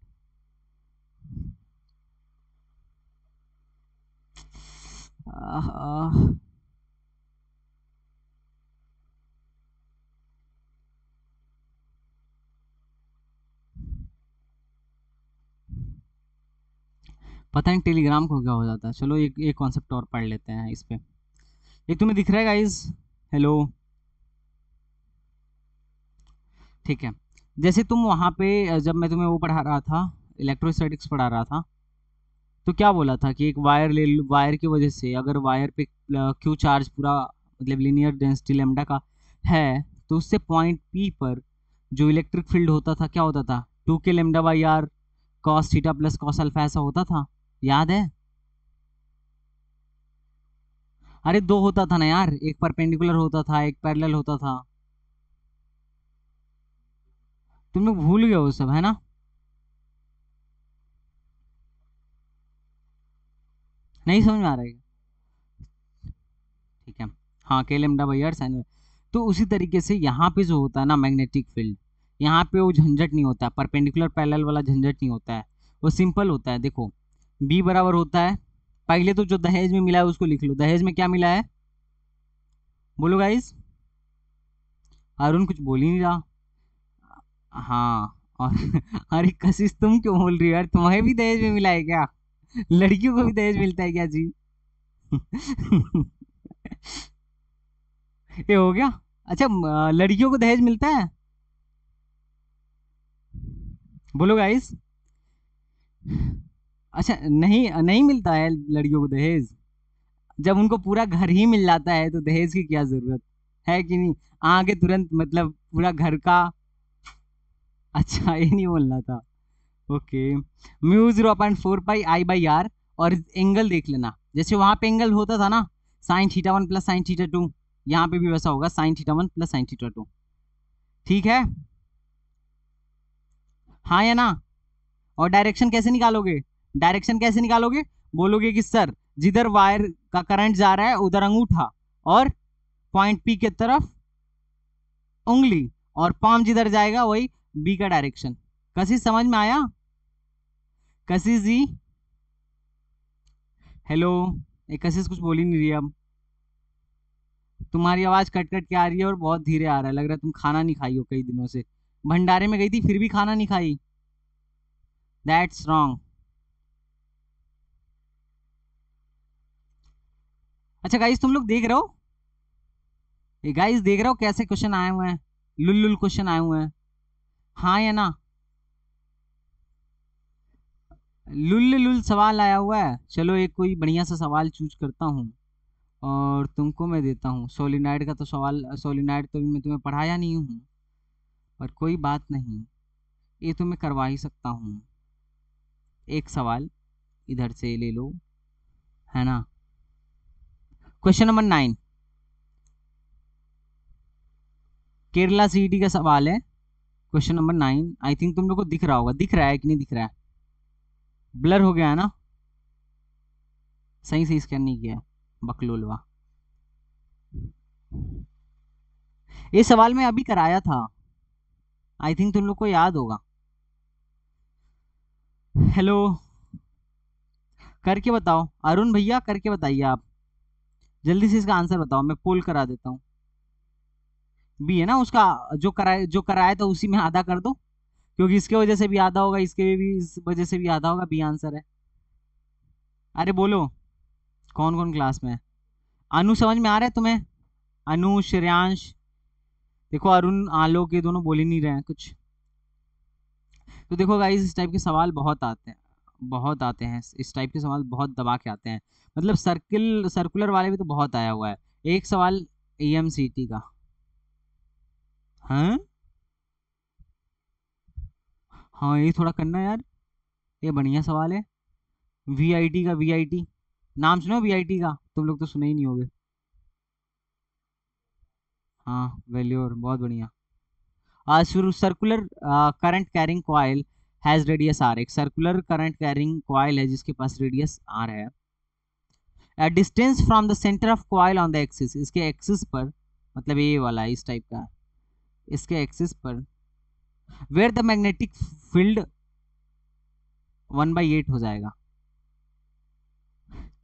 पता नहीं टेलीग्राम को क्या हो जाता है। चलो एक कॉन्सेप्ट और पढ़ लेते हैं इस पे। ये तुम्हें दिख रहा है गाइस? हेलो, ठीक है। जैसे तुम वहाँ पे जब मैं तुम्हें वो पढ़ा रहा था, इलेक्ट्रोस्टैटिक्स पढ़ा रहा था, तो क्या बोला था कि एक वायर ले लो, वायर की वजह से अगर वायर पे क्यू चार्ज पूरा मतलब लीनियर डेंसिटी लैम्डा का है, तो उससे पॉइंट पी पर जो इलेक्ट्रिक फील्ड होता था क्या होता था, 2k lambda by R cos theta plus cos alpha, ऐसा होता था। याद है? अरे दो होता था ना यार, एक परपेंडिकुलर होता था एक पैरेलल होता था। तुम लोग भूल गए वो सब, है ना? नहीं समझ में आ रहा है? ठीक है। हाँ, के लेमडा बाई आर साइन। तो उसी तरीके से यहाँ पे जो होता है ना मैग्नेटिक फील्ड, यहाँ पे वो झंझट नहीं होता है, परपेंडिकुलर पैरेलल वाला झंझट नहीं होता है। वो सिंपल होता है। देखो बी बराबर होता है, पहले तो जो दहेज में मिला है उसको लिख लो। दहेज में क्या मिला है? बोलो गाइस। अरुण कुछ बोल ही नहीं रहा। हाँ और अरे कशिश तुम क्यों बोल रही हो यार? तुम्हें भी दहेज में मिला है क्या? लड़कियों को भी दहेज मिलता है क्या जी? ये हो गया। अच्छा लड़कियों को दहेज मिलता है? बोलो गाइस। अच्छा नहीं नहीं मिलता है लड़कियों को दहेज? जब उनको पूरा घर ही मिल जाता है तो दहेज की क्या जरूरत है कि नहीं? आगे तुरंत मतलब पूरा घर का। अच्छा ये नहीं बोलना था। Okay. Mu 0.4 pi I by R. और एंगल देख लेना, जैसे वहां पे एंगल होता था ना sine theta one plus sine theta two, यहाँ पे भी वैसा होगा sine theta one plus sine theta two. ठीक है? हाँ या ना? और डायरेक्शन कैसे निकालोगे? डायरेक्शन कैसे निकालोगे? बोलोगे कि सर जिधर वायर का करंट जा रहा है उधर अंगूठा, और पॉइंट पी की तरफ उंगली, और पाम जिधर जाएगा वही बी का डायरेक्शन। कसी समझ में आया? कशिश जी, हेलो। एक कशिश कुछ बोल ही नहीं रही अब। तुम्हारी आवाज कट कट के आ रही है और बहुत धीरे आ रहा है, लग रहा है तुम खाना नहीं खाई हो कई दिनों से। भंडारे में गई थी फिर भी खाना नहीं खाई। That's wrong. अच्छा गाइस तुम लोग देख रहे हो? ये गाइस देख रहे हो कैसे क्वेश्चन आए हुए हैं? लुल लुल क्वेश्चन आए हुए हैं। हाँ या ना? लुल लुल सवाल आया हुआ है। चलो एक कोई बढ़िया सा सवाल चूज करता हूँ और तुमको मैं देता हूँ। सोलिनाइड का तो सवाल, सोलिनाइड तो मैं तुम्हें पढ़ाया नहीं हूँ, पर कोई बात नहीं, ये तो मैं करवा ही सकता हूँ। एक सवाल इधर से ले लो, है ना? क्वेश्चन नंबर 9, केरला सीईटी का सवाल है। क्वेश्चन नंबर 9, आई थिंक तुम लोग को दिख रहा होगा। दिख रहा है कि नहीं दिख रहा है? ब्लर हो गया है ना? सही से स्कैन नहीं किया है, बकलोलवा। ये सवाल मैं अभी कराया था, आई थिंक तुम लोग को याद होगा। हेलो, करके बताओ अरुण भैया, करके बताइए आप। जल्दी से इसका आंसर बताओ, मैं पोल करा देता हूँ। बी है ना उसका? जो कराया था उसी में आधा कर दो, क्योंकि इसके वजह से भी आधा होगा, इसके भी इस वजह से भी आधा होगा। बी आंसर है। अरे बोलो, कौन कौन क्लास में है? अनु समझ में आ रहा है तुम्हें? अनु, श्रेयांश। देखो अरुण आलोक ये दोनों बोल ही नहीं रहे हैं कुछ। तो देखो गाइस इस टाइप के सवाल बहुत आते हैं, बहुत आते हैं इस टाइप के सवाल, बहुत दबा के आते हैं। मतलब सर्कुलर वाले भी तो बहुत आया हुआ है। एक सवाल एएमसीटी का। हाँ हाँ, ये थोड़ा करना यार, ये बढ़िया सवाल है। वीआईटी का, वीआईटी नाम सुनो वीआईटी का? तुम लोग तो सुने ही नहीं होगे। हाँ वैल्यूर, बहुत बढ़िया। Circular current carrying coil has radius R, एक सर्कुलर करंट कैरिंग कॉइल है जिसके पास रेडियस आर है। Distance from the centre of coil on the axis, इसके एक्सिस पर, मतलब ये वाला इस टाइप का, इसके एक्सिस पर वेयर द मैग्नेटिक फील्ड 1/8 हो जाएगा।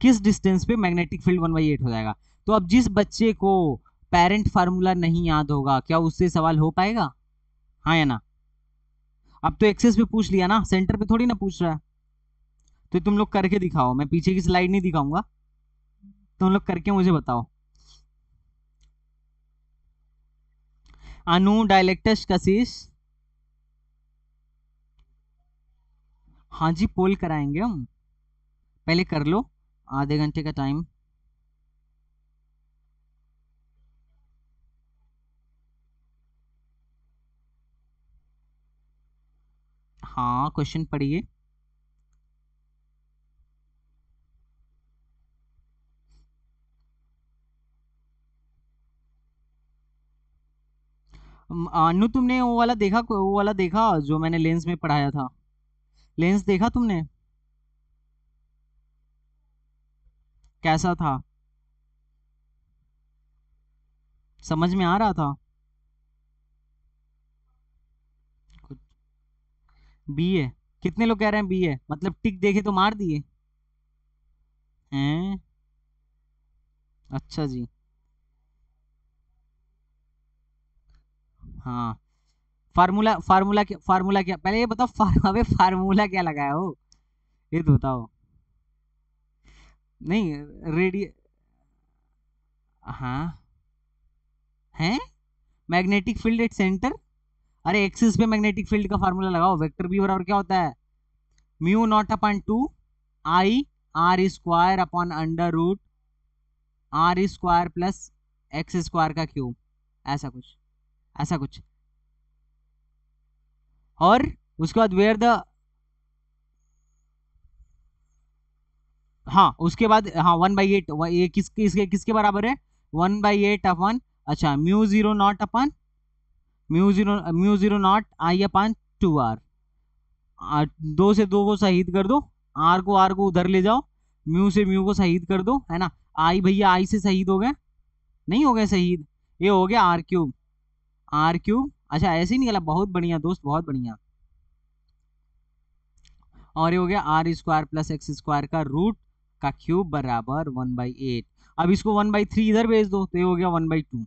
किस डिस्टेंस पे मैग्नेटिक फील्ड 1/8 हो जाएगा। तो अब जिस बच्चे को पेरेंट फार्मूला नहीं याद होगा, क्या उससे सवाल हो पाएगा? हाँ या ना? अब तो एक्सेस पे पूछ लिया ना, सेंटर पे थोड़ी ना पूछ रहा है। तो तुम लोग करके दिखाओ, मैं पीछे की स्लाइड नहीं दिखाऊंगा, तुम लोग करके मुझे बताओ। अनु डायलेक्टस कशिश, हाँ जी पोल कराएंगे हम, पहले कर लो, आधे घंटे का टाइम। हाँ क्वेश्चन पढ़िए। अनु तुमने वो वाला देखा जो मैंने लेंस में पढ़ाया था, लेंस देखा तुमने, कैसा था, समझ में आ रहा था? बी है? कितने लोग कह रहे हैं बी है, मतलब टिक देखे तो मार दिए हैं? अच्छा जी। हाँ, फार्मूला क्या, पहले ये बताओ अबे फार्मूला क्या लगाया हो, ये तो बताओ। नहीं, रेडी, हाँ है मैग्नेटिक फील्ड एट सेंटर। अरे एक्सिस पे मैग्नेटिक फील्ड का फार्मूला लगाओ, वेक्टर बी बराबर क्या होता है, mu naught upon 2 I R square upon under root R square plus X square का क्यूब, ऐसा कुछ, ऐसा कुछ। और उसके बाद वेयर द, हाँ उसके बाद, हाँ 1/8, ये किसके बराबर है, 1/8 अपन, अच्छा mu zero naught I upon 2 R, दो से दो को शहीद कर दो, आर को उधर ले जाओ, म्यू से म्यू को शहीद कर दो, है ना, आई भैया आई से शहीद हो गए, नहीं हो गए शहीद, ये हो गया आर क्यूब, आर क्यूब, अच्छा ऐसे ही निकला, बहुत बढ़िया दोस्त बहुत बढ़िया। और ये हो गया R square plus X square का रूट का क्यूब बराबर 1/8। अब इसको 1/3 इधर भेज दो तो ये हो गया 1/2।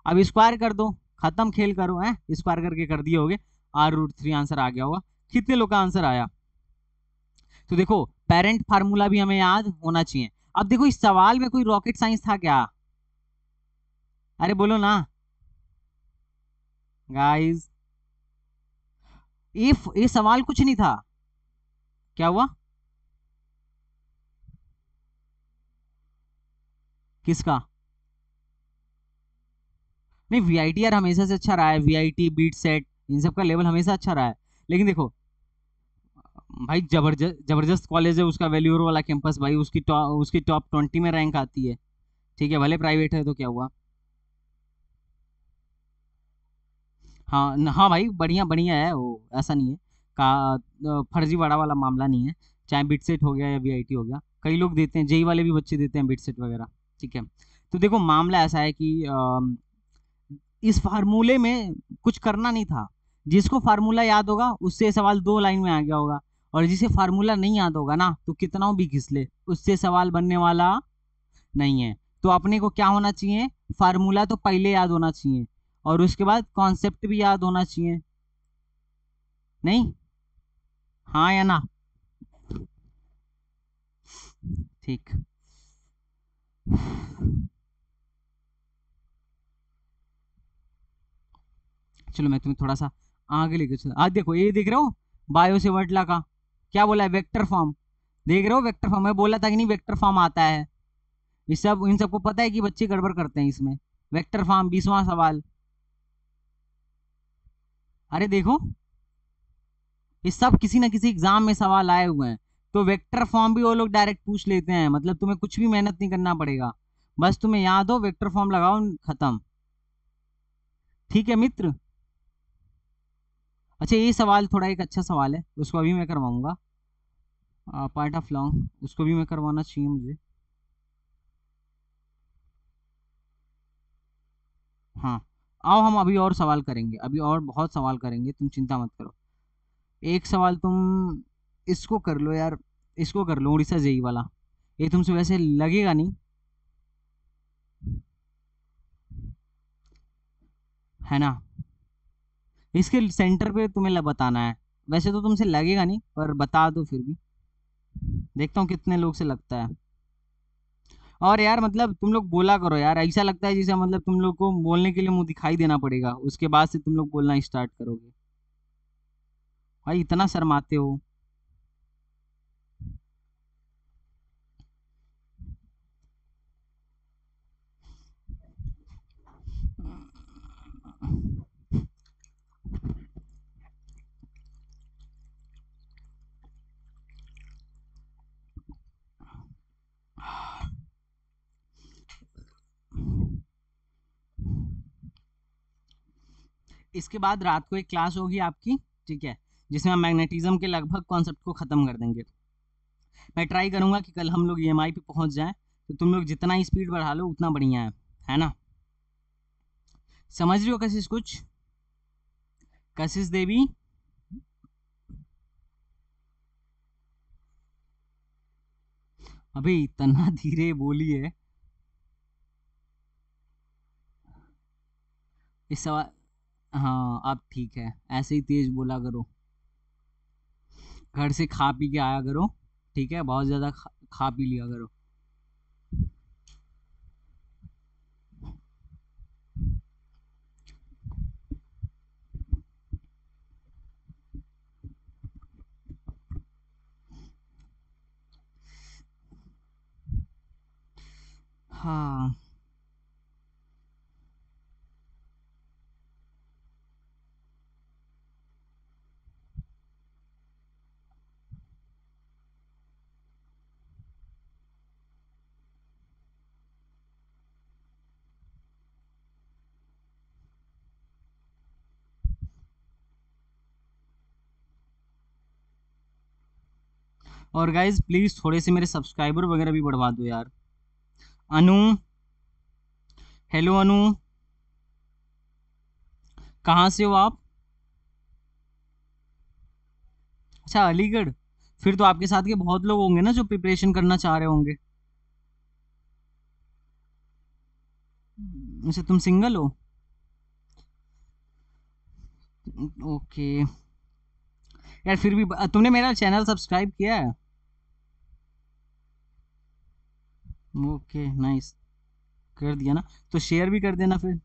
अब स्क्वायर कर दो, खत्म खेल करो, है स्क्वायर करके कर दिए होगे, R√3 आंसर आ गया होगा। कितने लोग का आंसर आया? तो देखो पेरेंट फार्मूला भी हमें याद होना चाहिए। अब देखो इस सवाल में कोई रॉकेट साइंस था क्या? अरे बोलो ना गाइस, ये सवाल कुछ नहीं था, क्या हुआ, किसका? नहीं वीआईटी यार हमेशा से अच्छा रहा है, वीआईटी बीट सेट इन सब का लेवल हमेशा अच्छा रहा है। लेकिन देखो भाई, जबरदस्त जबरदस्त कॉलेज है उसका, वेल्यूर वाला कैंपस भाई, उसकी टॉप 20 में रैंक आती है, ठीक है भले प्राइवेट है तो क्या हुआ। हाँ हाँ भाई बढ़िया बढ़िया है वो, ऐसा नहीं है का फर्जीवाड़ा वाला मामला नहीं है, चाहे बिटसेट हो गया या वीआईटी हो गया, कई लोग देते हैं, जेई वाले भी बच्चे देते हैं बिटसेट वगैरह, ठीक है। तो देखो मामला ऐसा है कि इस फार्मूले में कुछ करना नहीं था, जिसको फार्मूला याद होगा उससे सवाल 2 लाइन में आ गया होगा, और जिसे फार्मूला नहीं याद होगा ना तो कितना भी घिस ले उससे सवाल बनने वाला नहीं है। तो अपने को क्या होना चाहिए, फार्मूला तो पहले याद होना चाहिए, और उसके बाद कॉन्सेप्ट भी याद होना चाहिए, नहीं? हाँ या ना? ठीक, चलो मैं तुम्हें थोड़ा सा आगे लेके चलता, आज देखो ये देख रहे हो बायो से वर्टला का क्या बोला है, वेक्टर फॉर्म, देख रहे हो वेक्टर फॉर्म, मैं बोला था कि नहीं वेक्टर फॉर्म आता है, इन सबको पता है कि बच्चे गड़बड़ करते हैं इसमें, वेक्टर फॉर्म 20वां सवाल, अरे देखो ये सब किसी ना किसी एग्जाम में सवाल आए हुए हैं। तो वेक्टर फॉर्म भी वो लोग डायरेक्ट पूछ लेते हैं, मतलब तुम्हें कुछ भी मेहनत नहीं करना पड़ेगा, बस तुम्हें याद हो वेक्टर फॉर्म लगाओ, खत्म, ठीक है मित्र। अच्छा ये सवाल थोड़ा एक अच्छा सवाल है, उसको अभी मैं करवाऊंगा। पार्ट ऑफ लॉन्ग, उसको भी मैं करवाना चाहिए मुझे। हाँ, आओ हम अभी और सवाल करेंगे, अभी और बहुत सवाल करेंगे, तुम चिंता मत करो। एक सवाल तुम इसको कर लो यार, इसको कर लो उड़ीसा जेई वाला। ये तुमसे वैसे लगेगा नहीं, है ना। इसके सेंटर पे तुम्हें बताना है। वैसे तो तुमसे लगेगा नहीं, पर बता दो फिर भी, देखता हूँ कितने लोग से लगता है। और यार मतलब तुम लोग बोला करो यार, ऐसा लगता है जैसे मतलब तुम लोग को बोलने के लिए मुंह दिखाई देना पड़ेगा, उसके बाद से तुम लोग बोलना स्टार्ट करोगे। भाई इतना शर्माते हो। इसके बाद रात को एक क्लास होगी आपकी, ठीक है, जिसमें हम मैग्नेटिज्म के लगभग कॉन्सेप्ट को खत्म कर देंगे। मैं ट्राई करूंगा कि कल हम लोग ईएमआई पे पहुंच जाएं, तो तुम लोग जितना ही स्पीड बढ़ा लो उतना बढ़िया है ना। समझ रही हो कशिश कुछ? कशिश देवी। अभी इतना धीरे बोली है इस सवाल। हाँ अब ठीक है, ऐसे ही तेज बोला करो। घर से खा पी के आया करो, ठीक है, बहुत ज्यादा खा पी लिया करो। हाँ। और गाइज प्लीज थोड़े से मेरे सब्सक्राइबर वगैरह भी बढ़वा दो यार। अनु, हेलो अनु, कहाँ से हो आप? अच्छा अलीगढ़। फिर तो आपके साथ के बहुत लोग होंगे ना जो प्रिपरेशन करना चाह रहे होंगे। अच्छा तुम सिंगल हो? ओके। यार फिर भी तुमने मेरा चैनल सब्सक्राइब किया है? ओके नाइस, कर दिया ना, तो शेयर भी कर देना फिर।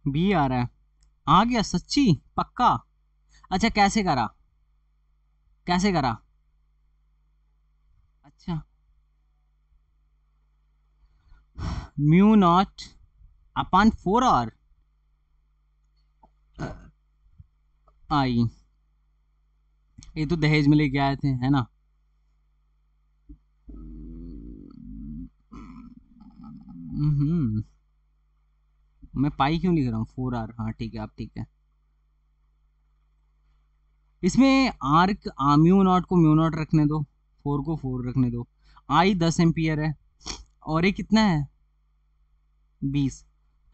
बी आ रहा है, आ गया सच्ची? पक्का? अच्छा कैसे करा, कैसे करा? अच्छा, म्यू नॉट अपॉन 4 आर आई। ये तो दहेज में लेके आए थे है ना। हम्म। मैं पाई क्यों लिख रहा हूँ, 4 आर, हाँ ठीक है अब ठीक है। इसमें आर्क म्यू नॉट को म्यू नॉट रखने दो, 4 को 4 रखने दो। आई 10 एम्पियर है, और ये कितना है, 20।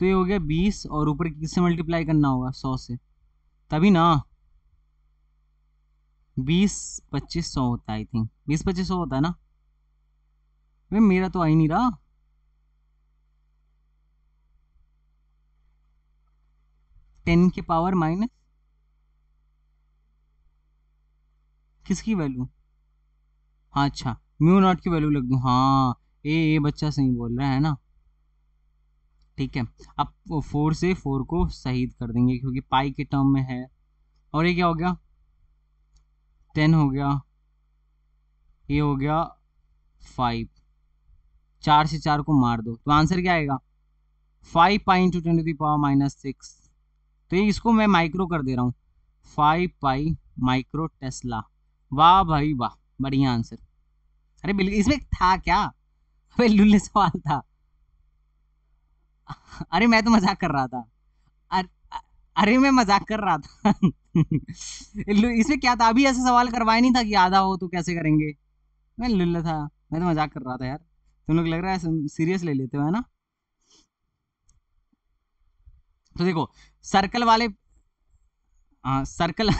तो ये हो गया 20, और ऊपर किससे मल्टीप्लाई करना होगा, 100 से, तभी ना। 20 25 100 होता है आई थिंक, 20 25 100 होता है ना। भाई मेरा तो आ ही नहीं रहा। 10 के पावर माइनस किसकी वैल्यू? हाँ अच्छा, म्यू नॉट की वैल्यू लिख दूं, हाँ। ये बच्चा सही बोल रहा है ना। ठीक है, अब 4 से 4 को शहीद कर देंगे क्योंकि पाई के टर्म में है। और ये क्या हो गया, 10 हो गया, ये हो गया 5। 4 से 4 को मार दो तो आंसर क्या आएगा, 5 pi into 10 to the power -6। तो ये इसको मैं माइक्रो कर दे रहा हूँ, 5 पाई माइक्रो टेस्ला। वाह भाई वाह, बढ़िया आंसर। अरे बिल्कुल, इसमें था क्या? अबे लुल्ले सवाल था। अरे मैं तो मजाक कर रहा था। अरे, अरे मैं मजाक कर रहा था। इसमें क्या था? अभी ऐसा सवाल करवाया नहीं था कि आधा हो तो कैसे करेंगे। मैं लुल्ला था। मैं तो मजाक कर रहा था यार। तुम लोग लग रहा है सीरियस ले लेते हो, है ना? तो देखो, सर्कल वाले, हाँ सर्कल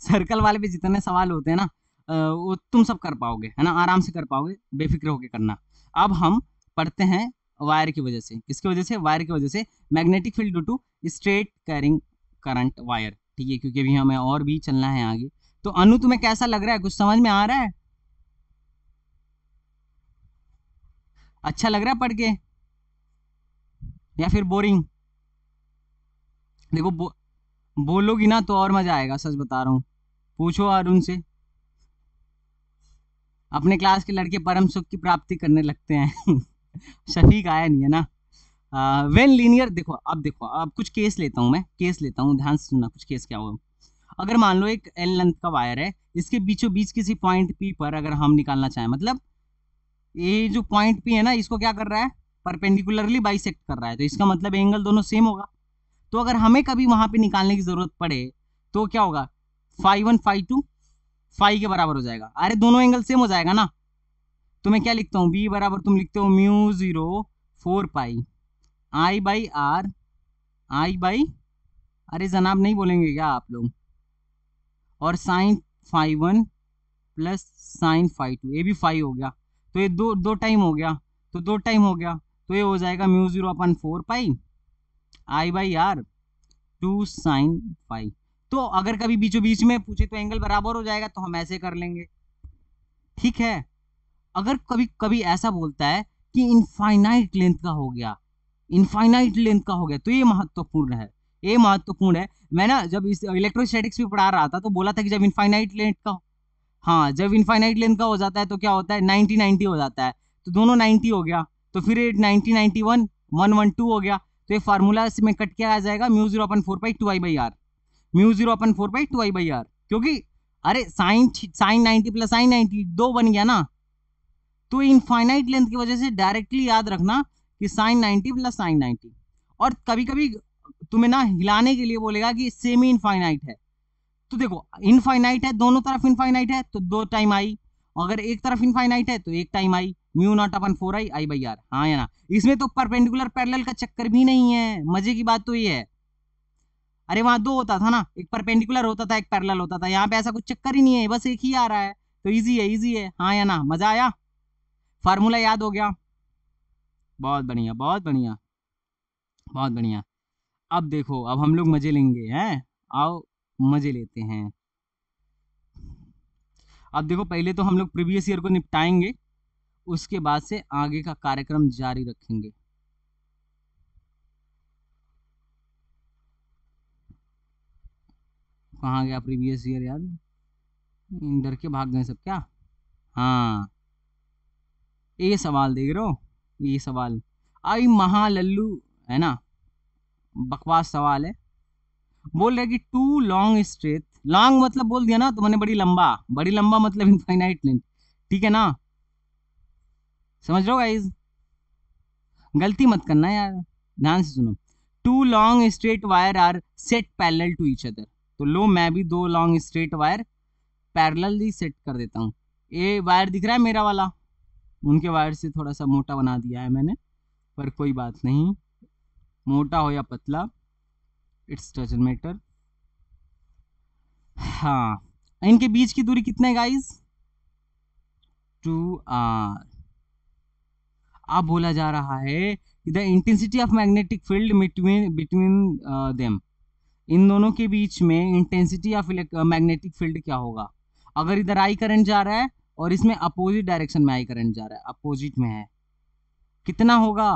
सर्कल वाले पे जितने सवाल होते हैं ना, वो तुम सब कर पाओगे, है ना? आराम से कर पाओगे, बेफिक्र होके करना। अब हम पढ़ते हैं वायर की वजह से। किसकी वजह से? वायर की वजह से। Magnetic field due to straight carrying current wire. ठीक है, क्योंकि अभी हमें और भी चलना है आगे। तो अनु, तुम्हें कैसा लग रहा है? कुछ समझ में आ रहा है? अच्छा लग रहा है पढ़ के, या फिर बोरिंग? देखो बोलोगी ना तो और मजा आएगा, सच बता रहा हूँ। पूछो अरुण से। अपने क्लास के लड़के परम सुख की प्राप्ति करने लगते हैं। शफीक आया नहीं है ना? वेन लीनियर, देखो अब, देखो अब कुछ केस लेता हूं, मैं केस लेता हूं, ध्यान से सुनना कुछ केस क्या होगा। अगर मान लो एक एल लेंथ का वायर है, इसके बीचों बीच किसी पॉइंट पी पर अगर हम निकालना चाहें, मतलब ये जो पॉइंट पी है ना, इसको क्या कर रहा है? परपेंडिकुलरली बाइसेक्ट कर रहा है, तो इसका मतलब एंगल दोनों सेम होगा। तो अगर हमें कभी वहां पे निकालने की जरूरत पड़े, तो क्या होगा? Phi one phi two phi के बराबर हो जाएगा। अरे दोनों एंगल सेम हो जाएगा ना। तो मैं क्या लिखता हूँ? बी बराबर तुम लिखते हो mu zero 4 pi I by R, I by, अरे जनाब नहीं बोलेंगे क्या आप लोग? और sine phi one plus sine phi two, ये भी फाई हो गया। तो ये दो दो टाइम हो गया, तो दो टाइम हो गया, तो ये हो जाएगा mu zero upon 4 pi I by R 2 sin phi. तो अगर कभी बीचों बीच में पूछे तो एंगल बराबर हो जाएगा, तो हम ऐसे कर लेंगे। ठीक है। अगर कभी कभी ऐसा बोलता है कि इनफाइनाइट लेंथ का हो गया, इनफाइनाइट लेंथ का हो गया, तो ये महत्वपूर्ण है। ये महत्वपूर्ण है। मैं ना जब इस इलेक्ट्रोस्टैटिक्स भी पढ़ा रहा था, तो बोला था कि जब इनफाइनाइट लेंथ का, हाँ जब इनफाइनाइट लेंथ का हो जाता है तो क्या होता है? 90-90 हो जाता है। तो दोनों 90 हो गया, तो फिर 90-91 112 हो गया। तो ये फार्मूला में कट के आ जाएगा mu zero upon 4 pi 2 I by R. Mu zero upon 4 pi 2 I by R, क्योंकि अरे साइन साइन 90 प्लस साइन 90 दो बन गया ना। तो इनफाइनाइट लेंथ की वजह से डायरेक्टली याद रखना कि साइन 90 प्लस साइन 90। और कभी कभी तुम्हें ना हिलाने के लिए बोलेगा कि सेमी इनफाइनाइट है। तो देखो, इनफाइनाइट है, दोनों तरफ इनफाइनाइट है, तो 2 टाइम आई। अगर एक तरफ इनफाइनाइट है तो 1 time I, mu naught upon 4 I I by R. हाँ या ना? इसमें तो परपेंडिकुलर पैरेलल का चक्कर भी नहीं है। मजे की बात तो ये है। अरे वहां दो होता था ना, एक परपेंडिकुलर होता था, एक पैरेलल होता था। यहाँ पे ऐसा कुछ चक्कर ही नहीं है, बस एक ही आ रहा है। तो इजी है, इजी है। हाँ या ना? मजा आया? फार्मूला याद हो गया? बहुत बढ़िया, बहुत बढ़िया, बहुत बढ़िया। अब देखो, अब हम लोग मजे लेंगे, हैं? आओ मजे लेते हैं। अब देखो, पहले तो हम लोग प्रीवियस ईयर को निपटाएंगे, उसके बाद से आगे का कार्यक्रम जारी रखेंगे। कहाँ गया प्रीवियस ईयर यार? डर के भाग गए सब क्या? हाँ, ये सवाल देख रहे हो? ये सवाल आई महालल्लू, है ना? बकवास सवाल है। बोल रहे कि टू लॉन्ग स्ट्रेट, लॉन्ग मतलब बोल दिया ना तो मैंने बड़ी लंबा, बड़ी लंबा मतलब इनफाइनाइट लेंथ। ठीक है ना? समझ रहे हो गाइस? गलती मत करना यार, ध्यान से सुनो। Two long straight wire are set parallel to each other. तो लो, मैं भी दो long straight wire parallelly set कर देता हूँ। ये वायर दिख रहा है मेरा वाला, उनके वायर से थोड़ा सा मोटा बना दिया है मैंने, पर कोई बात नहीं, मोटा हो या पतला, इट्स डजंट मैटर। हाँ, इनके बीच की दूरी कितने गाइस? 2 r। अब बोला जा रहा है the intensity of magnetic field between between them. इन दोनों के बीच में इंटेंसिटी ऑफ मैग्नेटिक फील्ड क्या होगा? अगर इधर आई करंट जा रहा है और इसमें अपोजिट डायरेक्शन में आई करंट जा रहा है, अपोजिट में है, कितना होगा?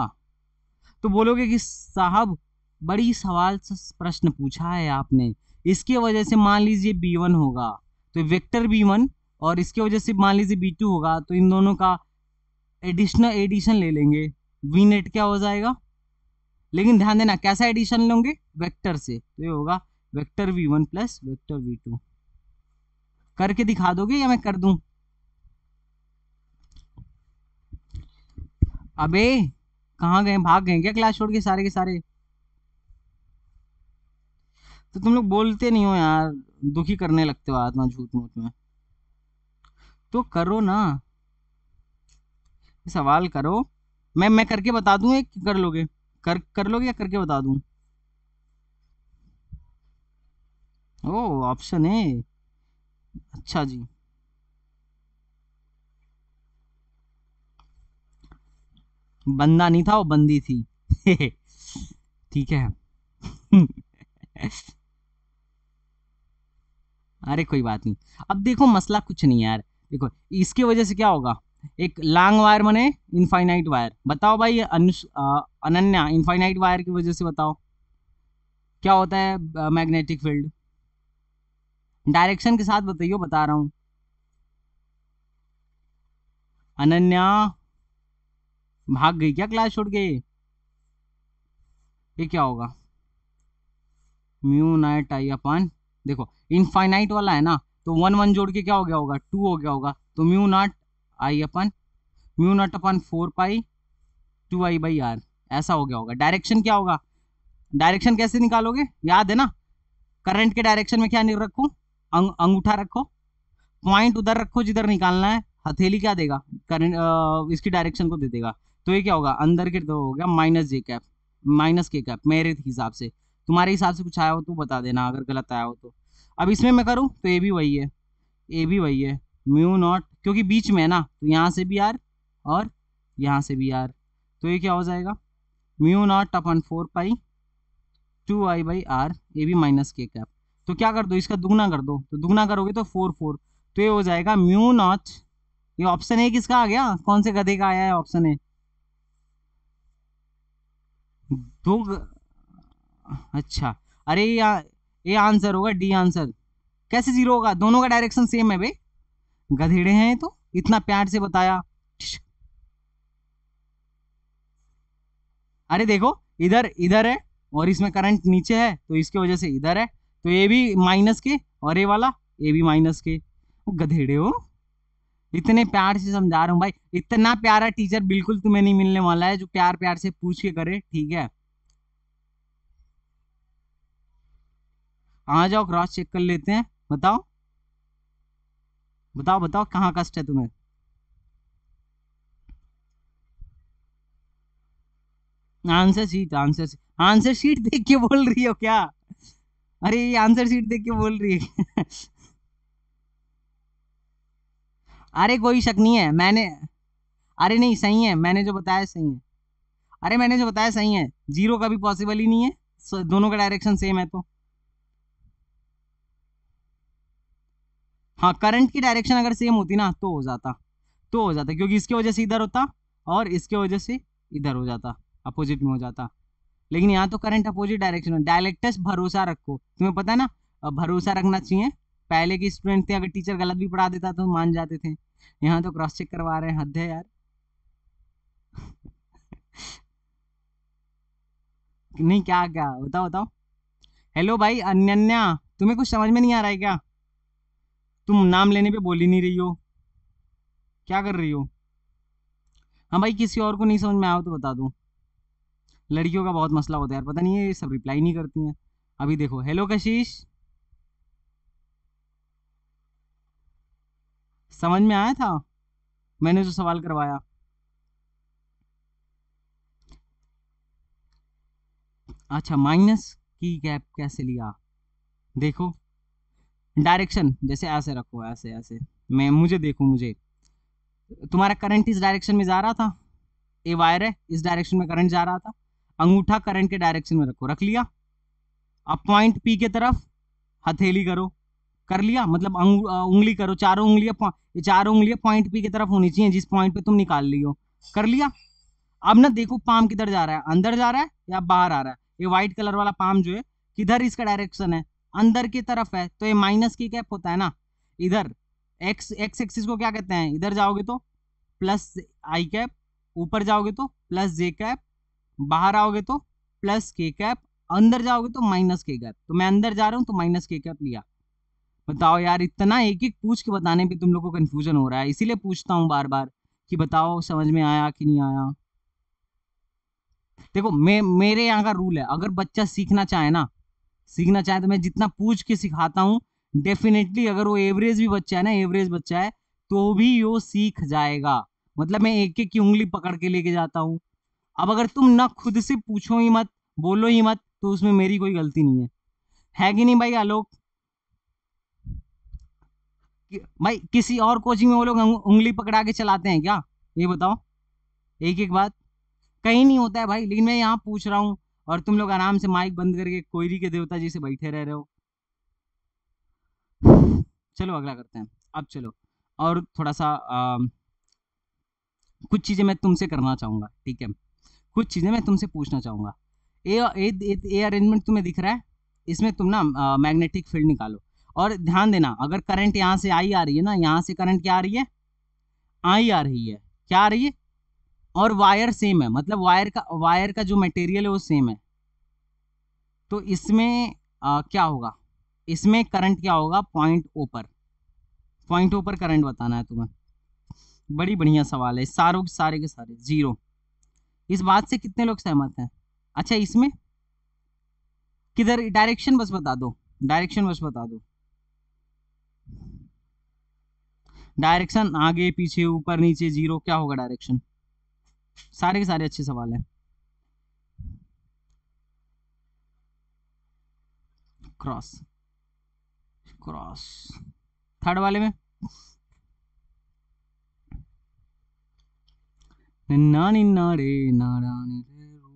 तो बोलोगे कि साहब बड़ी सवाल से प्रश्न पूछा है आपने, इसके वजह से मान लीजिए B1 होगा, तो वेक्टर B1, और इसके वजह से मान लीजिए B2 होगा, तो इन दोनों का एडिशन ले लेंगे, वी नेट क्या हो जाएगा? लेकिन ध्यान देना, कैसा एडिशन लेंगे? वेक्टर से, तो ये होगा vector V1 plus vector V2। करके दिखा दोगे या मैं कर दूं? अबे कहाँ गए, भाग गए क्या क्लास छोड़ के सारे के सारे? तो तुम लोग बोलते नहीं हो यार, दुखी करने लगते हो आत्मा झूठ मूठ में। तो करो ना, सवाल करो। मैं करके बता दूं, एक कर लोगे? कर लोगे या करके बता दूं? ओ, ऑप्शन है। अच्छा जी। बंदा नहीं था, वो बंदी थी। ठीक है। अरे कोई बात नहीं। अब देखो मसला कुछ नहीं है यार। देखो इसकी वजह से क्या होगा, एक लॉन्ग वायर बने इनफाइनाइट वायर। बताओ भाई अनन्या, इनफाइनाइट वायर की वजह से बताओ क्या होता है मैग्नेटिक फील्ड? डायरेक्शन के साथ बताइयो, बता रहा हूं। अनन्या भाग गई क्या क्लास छोड़ के? ये क्या होगा? म्यू नाइट आई अपन, देखो इनफाइनाइट वाला है ना, तो वन वन जोड़ के क्या हो गया होगा, टू हो गया होगा। तो mu naught I upon, mu naught upon 4 pi 2 I/R, ऐसा हो गया होगा। डायरेक्शन क्या होगा? डायरेक्शन कैसे निकालोगे, याद है ना? करंट के डायरेक्शन में क्या नहीं रखो, अंगूठा रखो, पॉइंट उधर रखो जिधर निकालना है, हथेली क्या देगा, करंट इसकी डायरेक्शन को दे देगा। तो ये क्या होगा, अंदर के तो हो गया माइनस जे कैप, माइनस के कैप मेरे हिसाब से। तुम्हारे हिसाब से कुछ आया हो तो बता देना, अगर गलत आया हो तो। अब इसमें मैं करूँ तो ये भी वही है, ए भी वही है। म्यू नॉट, क्योंकि बीच में है ना, तो यहाँ से भी आर और यहाँ से भी आर, तो ये क्या हो जाएगा, म्यू नॉट अपन 4 पाई 2I/R, ये भी माइनस के कैप। तो क्या कर दो, इसका दुगना कर दो, तो दुगना करोगे तो 4 4, तो ये हो जाएगा म्यू नॉट। ये ऑप्शन ए किसका आ गया, कौन से गधे का आया है ऑप्शन ए? दो अच्छा। अरे ये आंसर होगा, डी आंसर। कैसे जीरो होगा, दोनों का डायरेक्शन सेम है बे, गधेड़े हैं तो इतना प्यार से बताया। अरे देखो, इधर इधर है और इसमें करंट नीचे है, तो इसके वजह से इधर है, तो ये भी माइनस के और ये वाला ये भी माइनस के। गधेड़े हो, इतने प्यार से समझा रहा हूँ भाई। इतना प्यारा टीचर बिल्कुल तुम्हें नहीं मिलने वाला है जो प्यार प्यार से पूछ के करे, ठीक है? आ जाओ क्रॉस चेक कर लेते हैं। बताओ बताओ बताओ, कहाँ कष्ट है तुम्हें? Answer sheet, answer sheet, answer sheet देख के बोल रही हो क्या? अरे ये आंसर शीट देख के बोल रही है। अरे कोई शक नहीं है मैंने। अरे नहीं, सही है, मैंने जो बताया सही है। अरे मैंने जो बताया सही है, जीरो का भी पॉसिबल ही नहीं है। दोनों का डायरेक्शन सेम है तो। हाँ, करंट की डायरेक्शन अगर सेम होती ना तो हो जाता, तो हो जाता, क्योंकि इसके वजह से इधर होता और इसके वजह से इधर हो जाता, अपोजिट में हो जाता। लेकिन यहाँ तो करंट अपोजिट डायरेक्शन में। डायरेक्टर्स भरोसा रखो, तुम्हें पता है ना, भरोसा रखना चाहिए। पहले के स्टूडेंट थे, अगर टीचर गलत भी पढ़ा देता तो मान जाते थे। यहाँ तो क्रॉस चेक करवा रहे हैं, हद है यार। नहीं, क्या क्या, बताओ बताओ। हेलो भाई अनन्या, तुम्हें कुछ समझ में नहीं आ रहा है क्या? तुम नाम लेने पे बोल ही नहीं रही हो, क्या कर रही हो? हाँ भाई, किसी और को नहीं समझ में आया हो तो बता दो। लड़कियों का बहुत मसला होता है यार, पता नहीं है, ये सब रिप्लाई नहीं करती हैं। अभी देखो, हेलो कशिश, समझ में आया था मैंने जो सवाल करवाया? अच्छा, माइनस की कैप कैसे लिया? देखो, डायरेक्शन जैसे ऐसे रखो, ऐसे ऐसे। मैं मुझे देखो, मुझे, तुम्हारा करंट इस डायरेक्शन में जा रहा था, ए वायर है, इस डायरेक्शन में करंट जा रहा था, अंगूठा करंट के डायरेक्शन में रखो, रख लिया। अब पॉइंट पी के तरफ हथेली करो, कर लिया, मतलब उंगली करो, चारों उंगलियां ये चारों उंगलियां पॉइंट पी की तरफ होनी चाहिए, जिस पॉइंट पे तुम निकाल ली हो। कर लिया। अब ना देखो पाम किधर जा रहा है, अंदर जा रहा है या बाहर आ रहा है। ये व्हाइट कलर वाला पाम जो है, किधर इसका डायरेक्शन है, अंदर की तरफ है, तो ये माइनस की कैप होता है ना। इधर एक्स एक्स एक्सिस को क्या कहते हैं, इधर जाओगे तो प्लस आई कैप, ऊपर जाओगे तो प्लस जे कैप, बाहर आओगे तो प्लस के कैप, अंदर जाओगे तो माइनस के कैप। तो मैं अंदर जा रहा हूं तो माइनस के कैप लिया। बताओ यार, इतना एक एक पूछ के बताने पे तुम लोग को कंफ्यूजन हो रहा है, इसीलिए पूछता हूँ बार बार कि बताओ समझ में आया कि नहीं आया। देखो मेरे यहाँ का रूल है, अगर बच्चा सीखना चाहे तो मैं जितना पूछ के सिखाता हूँ, डेफिनेटली अगर वो एवरेज भी बच्चा है ना, एवरेज बच्चा है, तो भी वो सीख जाएगा। मतलब मैं एक एक की उंगली पकड़ के लेके जाता हूँ। अब अगर तुम ना खुद से पूछो ही मत, बोलो ही मत, तो उसमें मेरी कोई गलती नहीं है कि नहीं भाई आलोक? भाई किसी और कोचिंग में वो लोग उंगली पकड़ा के चलाते हैं क्या? ये बताओ, एक एक बात। कहीं नहीं होता है भाई, लेकिन मैं यहाँ पूछ रहा हूँ और तुम लोग आराम से माइक बंद करके कोयरी के देवता जी से बैठे रह रहे हो। चलो अगला करते हैं। अब चलो, और थोड़ा सा कुछ चीजें मैं तुमसे करना चाहूंगा, ठीक है? कुछ चीजें मैं तुमसे पूछना चाहूंगा। ए अरेंजमेंट तुम्हें दिख रहा है? इसमें तुम ना मैग्नेटिक फील्ड निकालो। और ध्यान देना, अगर करंट यहाँ से आई आ रही है ना, यहाँ से करंट क्या आ रही है? आई आ रही है। क्या आ रही है? और वायर सेम है, मतलब वायर का जो मटेरियल है वो सेम है। तो इसमें क्या होगा? इसमें करंट क्या होगा? पॉइंट ओ पर करंट बताना है तुम्हें। बड़ी बढ़िया सवाल है, सारे के सारे जीरो। इस बात से कितने लोग सहमत हैं? अच्छा, इसमें किधर डायरेक्शन बस बता दो, डायरेक्शन बस बता दो। डायरेक्शन आगे पीछे ऊपर नीचे जीरो, क्या होगा डायरेक्शन? सारे के सारे अच्छे सवाल हैं। Cross, cross. थर्ड वाले में निन्ना निन्ना रे नारा नि रे रू।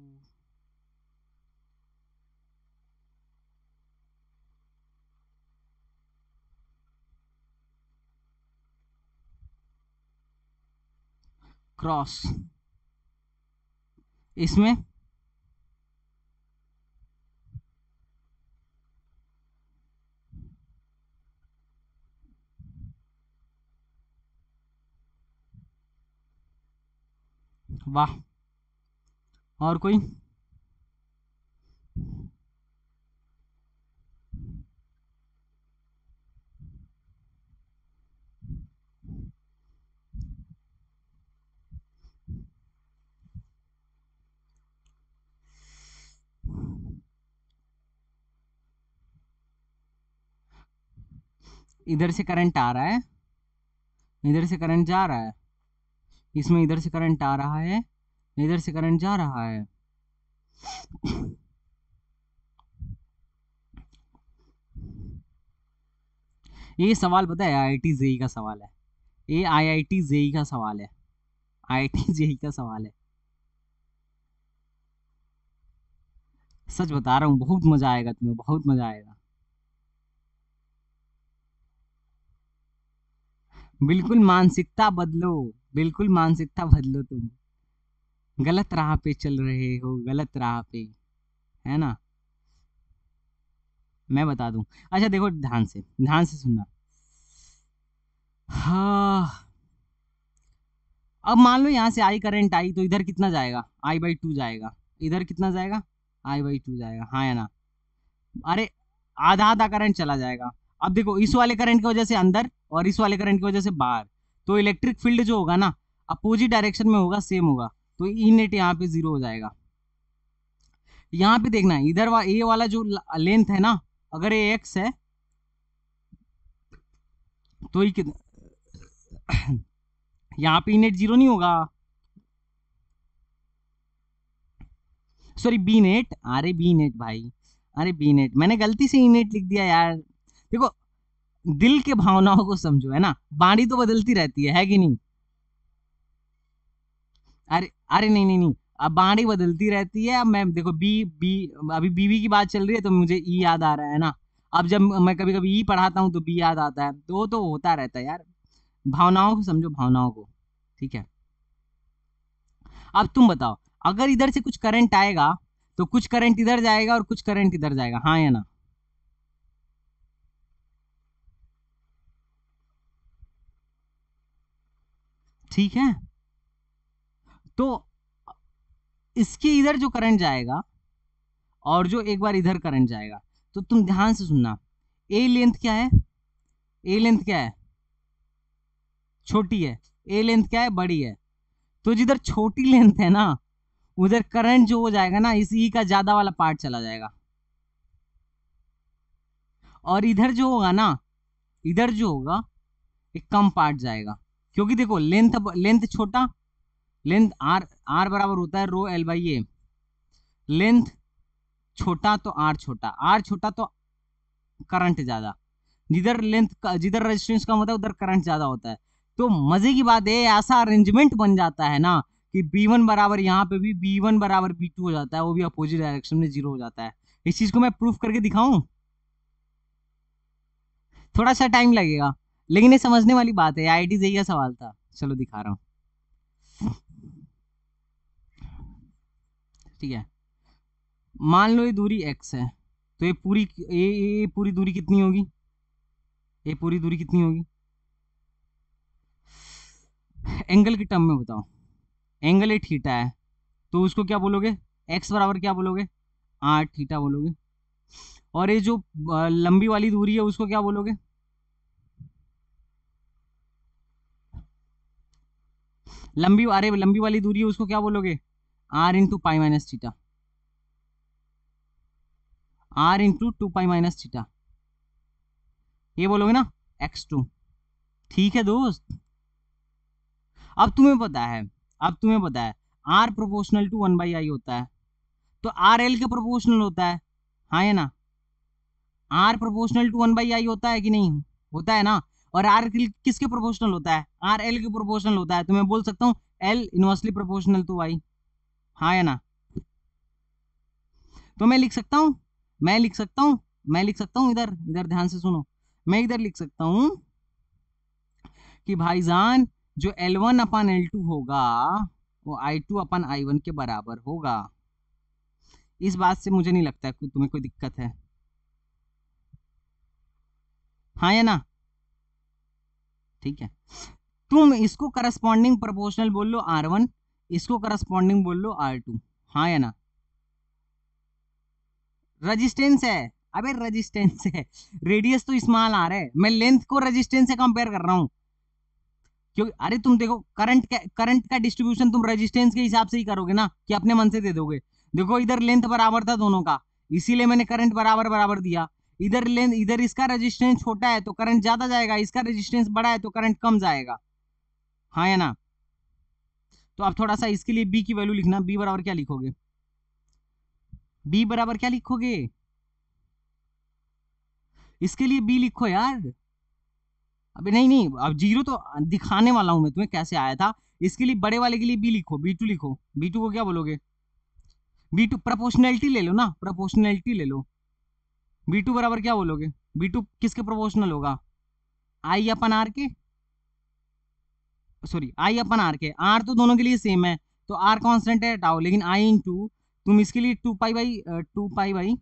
क्रॉस। इसमें वाह। और कोई? इधर से करंट आ रहा है, इधर से करंट जा रहा है। इसमें इधर से करंट आ रहा है, इधर से करंट जा रहा है। ये सवाल पता है आईआईटी जेई का सवाल है। ये आईआईटी जेई का सवाल है, आईआईटी जेई का सवाल है। सच बता रहा हूँ, बहुत मजा आएगा तुम्हें, बहुत मजा आएगा। बिल्कुल मानसिकता बदलो, बिल्कुल मानसिकता बदलो तुम। गलत राह पे चल रहे हो, गलत राह पे, है ना? मैं बता दूं। अच्छा देखो, ध्यान से सुनना। हाँ, अब मान लो यहाँ से आई करंट आई, तो इधर कितना जाएगा? I/2 जाएगा। इधर कितना जाएगा? I/2 जाएगा, हाँ या ना? अरे, आधा आधा करंट चला जाएगा। अब देखो, इस वाले करंट की वजह से अंदर और इस वाले करंट की वजह से बाहर, तो इलेक्ट्रिक फील्ड जो होगा ना, अपोजिट डायरेक्शन में होगा, सेम होगा। तो ई नेट यहाँ पे जीरो हो जाएगा। यहाँ पे देखना है, इधर ये वाला जो लेंथ है ना, अगर ये एक्स है, तो ये यहाँ पे ई नेट जीरो नहीं होगा। सॉरी, बी नेट, अरे बी नेट भाई, अरे बी नेट, मैंने गलती से ई नेट लिख दिया यार। देखो, दिल के भावनाओं को समझो, है ना? बाणी तो बदलती रहती है कि नहीं? अरे अरे नहीं नहीं नहीं, अब बाणी बदलती रहती है। अब मैं देखो, बी बी अभी बीवी की बात चल रही है तो मुझे ई याद आ रहा है ना। अब जब मैं कभी कभी ई पढ़ाता हूँ तो बी याद आता है, तो वो तो होता रहता है यार। भावनाओं को समझो, भावनाओं को। ठीक है, अब तुम बताओ, अगर इधर से कुछ करंट आएगा, तो कुछ करंट इधर जाएगा और कुछ करंट इधर जाएगा, हाँ या ना? ठीक है, तो इसके इधर जो करंट जाएगा और जो एक बार इधर करंट जाएगा, तो तुम ध्यान से सुनना। ए लेंथ क्या है? ए लेंथ क्या है, छोटी है, ए लेंथ क्या है, बड़ी है। तो जिधर छोटी लेंथ है ना, उधर करंट जो हो जाएगा ना, इस ई का ज्यादा वाला पार्ट चला जाएगा, और इधर जो होगा ना, इधर जो होगा एक कम पार्ट जाएगा, क्योंकि देखो लेंथ छोटा, लेंथ आर, आर बराबर होता है rho L by A, length छोटा तो आर छोटा, आर छोटा तो करंट ज्यादा, जिधर जिधर रेजिस्टेंस कम होता है उधर करंट ज्यादा होता है। तो मजे की बात है, ऐसा अरेंजमेंट बन जाता है ना कि B1 बराबर यहाँ पे भी B1 बराबर B2 हो जाता है, वो भी अपोजिट डायरेक्शन में 0 हो जाता है। इस चीज को मैं प्रूफ करके दिखाऊं, थोड़ा सा टाइम लगेगा, लेकिन ये समझने वाली बात है, IIT जेईई का सवाल था। चलो दिखा रहा हूँ, ठीक है। मान लो ये दूरी x है, तो ये पूरी दूरी कितनी होगी, ये पूरी दूरी कितनी होगी, एंगल की टर्म में बताओ। एंगल ए थीटा है, तो उसको क्या बोलोगे, x बराबर क्या बोलोगे, आर थीटा बोलोगे। और ये जो लंबी वाली दूरी है उसको क्या बोलोगे, लंबी वाली दूरी है उसको क्या बोलोगे, R into pi minus theta, R into 2 pi minus theta, ये बोलोगे ना, x2। ठीक है दोस्त, अब तुम्हें पता है, अब तुम्हें पता है आर प्रोपोर्शनल टू 1/i होता है, तो आर एल के प्रोपोर्शनल होता है, हाँ है ना, आर प्रोपोर्शनल टू 1/i होता है कि नहीं, होता है ना। और आर किसके प्रोपोर्शनल होता है, आर एल के प्रोपोर्शनल होता है, तो मैं बोल सकता हूँ L inversely proportional to Y, हाँ है ना। तो मैं लिख सकता हूँ, मैं लिख सकता हूँ, मैं लिख सकता हूँ, इधर इधर ध्यान से सुनो, मैं इधर लिख सकता हूँ कि भाईजान जो L1 अपन L2 होगा वो I2 अपन I1 के बराबर होगा। इस बात से मुझे नहीं लगता है कि तुम्हें कोई दिक्कत है, हाँ या ना, ठीक है। तुम इसको करस्पॉन्डिंग प्रोपोर्शनल बोल लो R1, इसको करस्पॉन्डिंग बोल लो R2, हाँ या ना। रेजिस्टेंस है, अबे रेजिस्टेंस है, रेडियस तो स्मॉल आ रहा है, मैं लेंथ को रेजिस्टेंस से कंपेयर कर रहा हूँ। क्योंकि अरे तुम देखो करंट का डिस्ट्रीब्यूशन तुम रेजिस्टेंस के हिसाब से ही करोगे ना, कि अपने मन से दे दोगे। देखो इधर लेंथ बराबर था दोनों का, इसीलिए मैंने करंट बराबर बराबर दिया। इधर लेंथ, इधर इसका रेजिस्टेंस छोटा है तो करंट ज्यादा जाएगा, इसका रेजिस्टेंस बड़ा है तो करंट कम जाएगा, हाँ या ना। तो अब थोड़ा सा इसके लिए बी की वैल्यू लिखना, बी बराबर क्या लिखोगे, बी बराबर क्या लिखोगे, इसके लिए बी लिखो यार। अबे नहीं नहीं, अब जीरो तो दिखाने वाला हूं मैं तुम्हें कैसे आया था। इसके लिए बड़े वाले के लिए बी लिखो, B2 लिखो, B2 को क्या बोलोगे, B2 प्रोपोर्शनैलिटी ले लो ना, प्रोपोर्शनैलिटी ले लो। B2 बराबर क्या बोलोगे, B2 किसके प्रोपोर्शनल होगा, आई अपन आर के, सॉरी आई अपन आर के, आर तो दोनों के लिए सेम है, तो आर कांस्टेंट है हटाओ, लेकिन आई इंटू, तुम इसके लिए 2 पाई बाई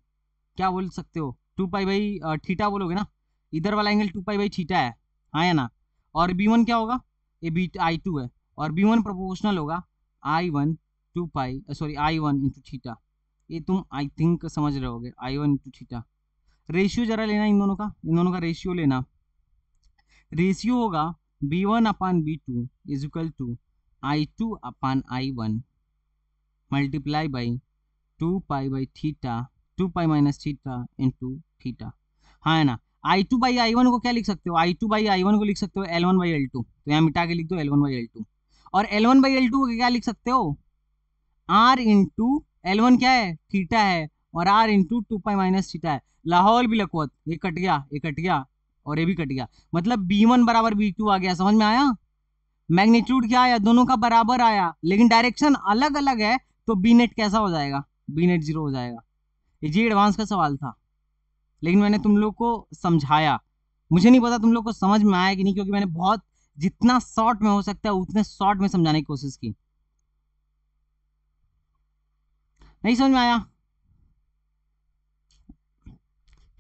क्या बोल सकते हो, 2 पाई बाई थीटा बोलोगे ना, इधर वाला एंगल 2 पाई बाई थीटा है, हाँ या ना। और B1 क्या होगा, ये I2 है, और B1 प्रोपोर्शनल होगा I1 2 पाई, सॉरी I1 इंटू थीटा। ये तुम आई थिंक समझ रहे होगे, I1 इंटू थीटा। रेशियो जरा लेना इन दोनों का रेशियो लेना, रेशियो होगा B1 upon B2 is equal to I2 upon I1 multiply by 2 pi by theta, 2 pi minus theta into theta, हाँ है ना। I2 बाई I1 को क्या लिख सकते हो, I2 बाई I1 को लिख सकते हो L1 बाई L2, तो यहाँ मिटा के लिख दो L1 बाई L2। और L1 बाई L2 को क्या लिख सकते हो, R इंटू L1 क्या है, थीटा है, और R into 2 pi minus theta है। लाहौल भी लखवत, ये कट गया, ये कट गया, और ये भी कट गया, मतलब B1 बराबर B2 आ गया, समझ में आया। मैग्नीट्यूड क्या आया, दोनों का बराबर आया, लेकिन डायरेक्शन अलग अलग है, तो बी नेट कैसा हो जाएगा, बी नेट 0 हो जाएगा। ये जी एडवांस का सवाल था, लेकिन मैंने तुम लोग को समझाया। मुझे नहीं पता तुम लोग को समझ में आया कि नहीं, क्योंकि मैंने बहुत, जितना शॉर्ट में हो सकता है उतने शॉर्ट में समझाने की कोशिश की। नहीं समझ में आया,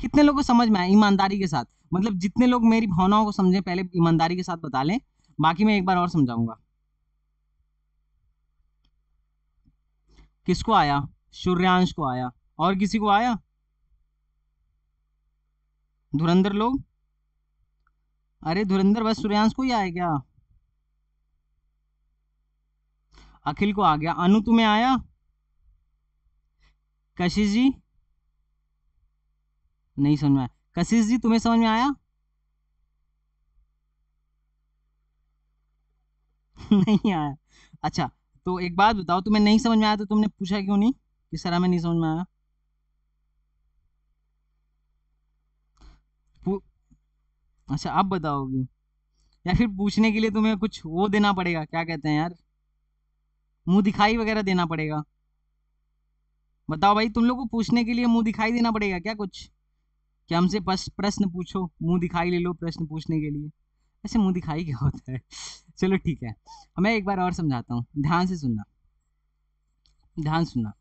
कितने लोगों को समझ में आया, ईमानदारी के साथ, मतलब जितने लोग मेरी भावनाओं को समझे पहले ईमानदारी के साथ बता लें, बाकी मैं एक बार और समझाऊंगा। किसको आया, सूर्यांश को आया, और किसी को आया, धुरंधर लोग, अरे धुरंधर बस सूर्यांश को ही आया क्या? अखिल को आ गया। अनु तुम्हें आया? कशिश जी? नहीं समझ में आया। कशिश जी तुम्हें समझ में आया? नहीं आया। अच्छा, तो एक बात बताओ, तुम्हें नहीं समझ में आया तो तुमने पूछा क्यों नहीं कि सर हमें नहीं समझ में आया? पू- अच्छा, अब बताओगी? या फिर पूछने के लिए तुम्हें कुछ वो देना पड़ेगा, क्या कहते हैं यार, मुंह दिखाई वगैरह देना पड़ेगा? बताओ भाई, तुम लोग को पूछने के लिए मुंह दिखाई देना पड़ेगा क्या कुछ? कि हमसे प्रश्न पूछो, मुंह दिखाई ले लो प्रश्न पूछने के लिए। ऐसे मुंह दिखाई क्या होता है? चलो ठीक है, मैं एक बार और समझाता हूँ, ध्यान से सुनना। ध्यान सुनना।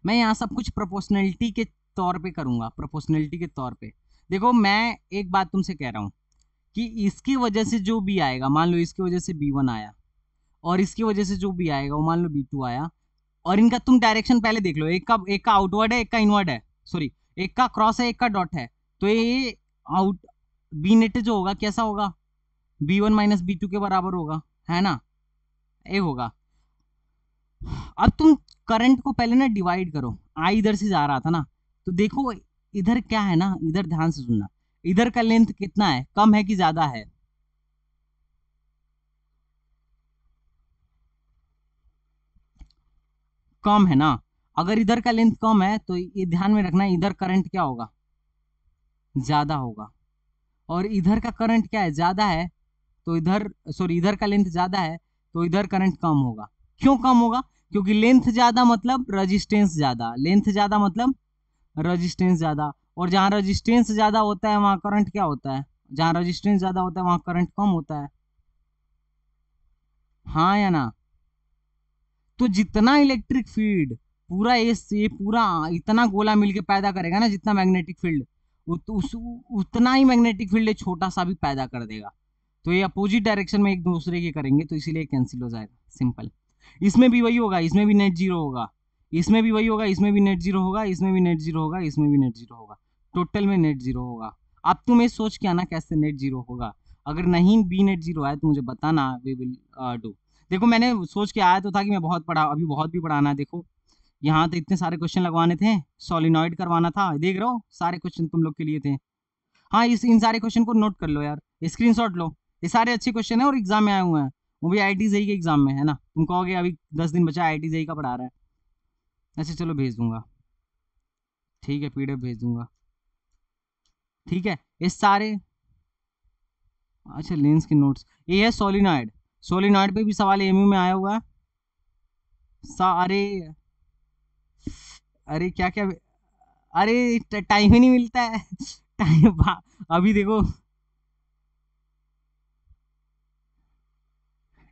मैं यहाँ सब कुछ प्रोपोर्शनलिटी के तौर पे करूंगा, प्रोपोर्शनलिटी के तौर पे। देखो मैं एक बात तुमसे कह रहा हूँ कि इसकी वजह से जो भी आएगा, मान लो इसकी वजह से B1 आया, और इसकी वजह से जो भी आएगा वो मान लो B2 आया, और इनका तुम डायरेक्शन पहले देख लो, एक का आउटवर्ड है, एक का इनवर्ड है, सॉरी, एक का क्रॉस है, एक का डॉट है। तो ये आउट बी नेट जो होगा कैसा होगा? B1 माइनस B2 के बराबर होगा, है ना? ये होगा। अब तुम करंट को पहले ना डिवाइड करो। आई इधर से जा रहा था ना, तो देखो इधर क्या है ना, इधर ध्यान से सुनना। इधर का लेंथ कितना है, कम है कि ज्यादा है? कम है ना। अगर इधर का लेंथ कम है तो ये ध्यान में रखना, इधर करंट क्या होगा? ज्यादा होगा। और इधर का करंट क्या है, ज्यादा है, तो इधर, सॉरी, इधर का लेंथ ज्यादा है, तो इधर करंट कम होगा। क्यों कम होगा? क्योंकि लेंथ ज्यादा मतलब रेजिस्टेंस ज्यादा, लेंथ ज्यादा मतलब रेजिस्टेंस ज्यादा। और जहां रेजिस्टेंस ज्यादा होता है वहां करंट क्या होता है? जहां रेजिस्टेंस ज्यादा होता है वहां करंट कम होता है। हाँ या ना? तो जितना इलेक्ट्रिक फील्ड पूरा ये पूरा इतना गोला मिलके पैदा करेगा ना, जितना मैग्नेटिक फील्ड, उतना ही मैग्नेटिक फील्ड छोटा सा भी पैदा कर देगा। तो ये अपोजिट डायरेक्शन में एक दूसरे के करेंगे, तो इसीलिए कैंसिल हो जाएगा, सिंपल। इसमें भी वही होगा, इसमें भी नेट जीरो होगा, इसमें भी वही होगा, इसमें भी नेट जीरो होगा, इसमें भी नेट जीरो होगा, इसमें भी नेट जीरो होगा, टोटल में नेट जीरो होगा। अब तुम ये सोच के आना कैसे नेट जीरो होगा। अगर नहीं बी नेट जीरो है तो मुझे बताना, वी विल डू। देखो मैंने सोच के आया तो था कि मैं बहुत पढ़ा, अभी बहुत भी पढ़ाना है। देखो यहाँ तो इतने सारे क्वेश्चन लगवाने थे, सॉलिनॉइड करवाना था, देख रहे हो सारे क्वेश्चन तुम लोग के लिए थे। हाँ, इस इन सारे क्वेश्चन को नोट कर लो यार, स्क्रीनशॉट लो। ये सारे अच्छे क्वेश्चन है और एग्जाम में आए हुए हैं, वो भी IIT जेई के एग्जाम में, है ना? तुम कहोगे अभी 10 दिन बचा, IIT जेई का पढ़ा रहा है। अच्छा चलो भेज दूंगा, ठीक है, PDF भेज दूंगा। ठीक है, ये सारे, अच्छा लेंस के नोट्स, ये है सोलिनॉइड। सोलिनॉइड पे भी सवाल एमयू में आया हुआ है। अरे, अरे क्या क्या, अरे टाइम ही नहीं मिलता है। टाइम, अभी देखो,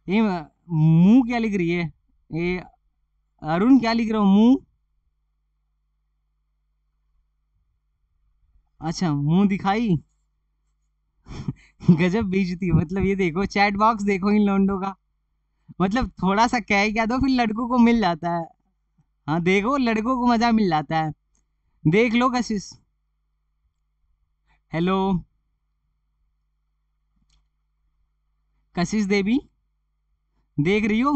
ये मुंह क्या लिख रही है? ये अरुण क्या लिख रहा हूँ, मुंह? अच्छा, मुंह दिखाई। गजब बेइज्जती, मतलब ये देखो चैट बॉक्स देखो इन लोंडो का, मतलब थोड़ा सा कह क्या दो फिर लड़कों को मिल जाता है। हाँ देखो, लड़कों को मजा मिल जाता है। देख लो कशिश। हेलो, कशिश देवी, देख रही हो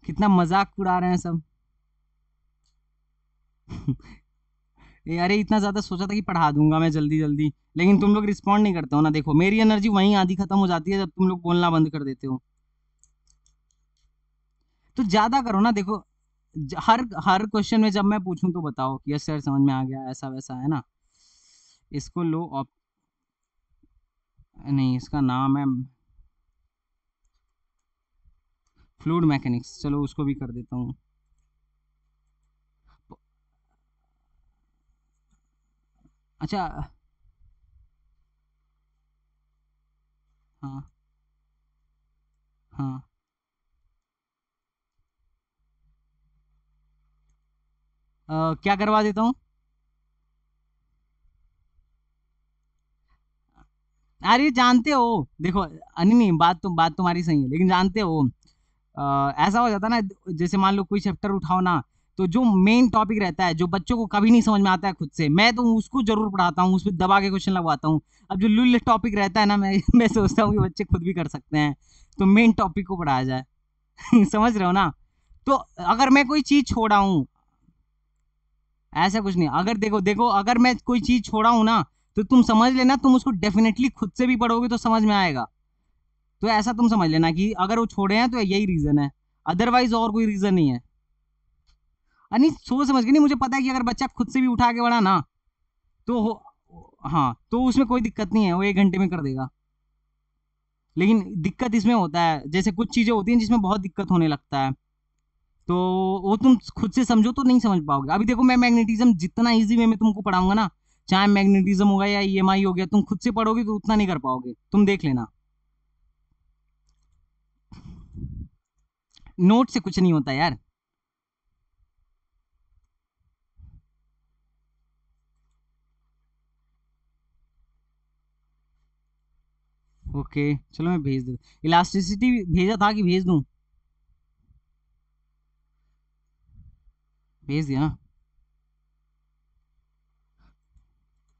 कितना मजाक उड़ा रहे हैं सब? ये अरे इतना ज्यादा सोचा था कि पढ़ा दूंगा मैं जल्दी जल्दी, लेकिन तुम लोग रिस्पॉन्ड नहीं करते हो ना। देखो मेरी एनर्जी वहीं आधी खत्म हो जाती है जब तुम लोग बोलना बंद कर देते हो। तो ज्यादा करो ना। देखो हर हर क्वेश्चन में जब मैं पूछूं तो बताओ कि यस सर समझ में आ गया, ऐसा वैसा, है ना? इसको लो नहीं, इसका नाम है फ्लूइड मैकेनिक्स, चलो उसको भी कर देता हूँ। अच्छा, हाँ हाँ, क्या करवा देता हूँ? अरे जानते हो, देखो नहीं नहीं, बात तुम्हारी सही है, लेकिन जानते हो ऐसा हो जाता ना, जैसे मान लो कोई चैप्टर उठाओ ना, तो जो मेन टॉपिक रहता है जो बच्चों को कभी नहीं समझ में आता है खुद से, मैं तो उसको जरूर पढ़ाता हूँ, उस पर दबा के क्वेश्चन लगवाता हूँ। अब जो लुल टॉपिक रहता है ना, मैं सोचता हूँ कि बच्चे खुद भी कर सकते हैं, तो मेन टॉपिक को पढ़ाया जाए। समझ रहे हो ना? तो अगर मैं कोई चीज छोड़ा हूँ, ऐसा कुछ नहीं, अगर देखो देखो अगर मैं कोई चीज छोड़ा हूं ना, तो तुम समझ लेना, तुम उसको डेफिनेटली खुद से भी पढ़ोगे तो समझ में आएगा। तो ऐसा तुम समझ लेना कि अगर वो छोड़े हैं तो यही रीजन है, अदरवाइज और कोई रीजन नहीं है। नहीं, सोच समझ के नहीं, मुझे पता है कि अगर बच्चा खुद से भी उठा के बढ़ा ना, तो हाँ, तो उसमें कोई दिक्कत नहीं है, वो 1 घंटे में कर देगा। लेकिन दिक्कत इसमें होता है, जैसे कुछ चीजें होती हैं जिसमें बहुत दिक्कत होने लगता है, तो वो तुम खुद से समझो तो नहीं समझ पाओगे। अभी देखो मैं मैग्नेटिज्म जितना इजी वे में तुमको पढ़ाऊंगा ना, चाहे मैग्नेटिज्म होगा या ईएमआई हो गया, तुम खुद से पढ़ोगे तो उतना नहीं कर पाओगे, तुम देख लेना। नोट से कुछ नहीं होता यार। ओके, चलो मैं भेज दे, इलास्टिसिटी भेजा था कि भेज दूं? भेज दिया ना?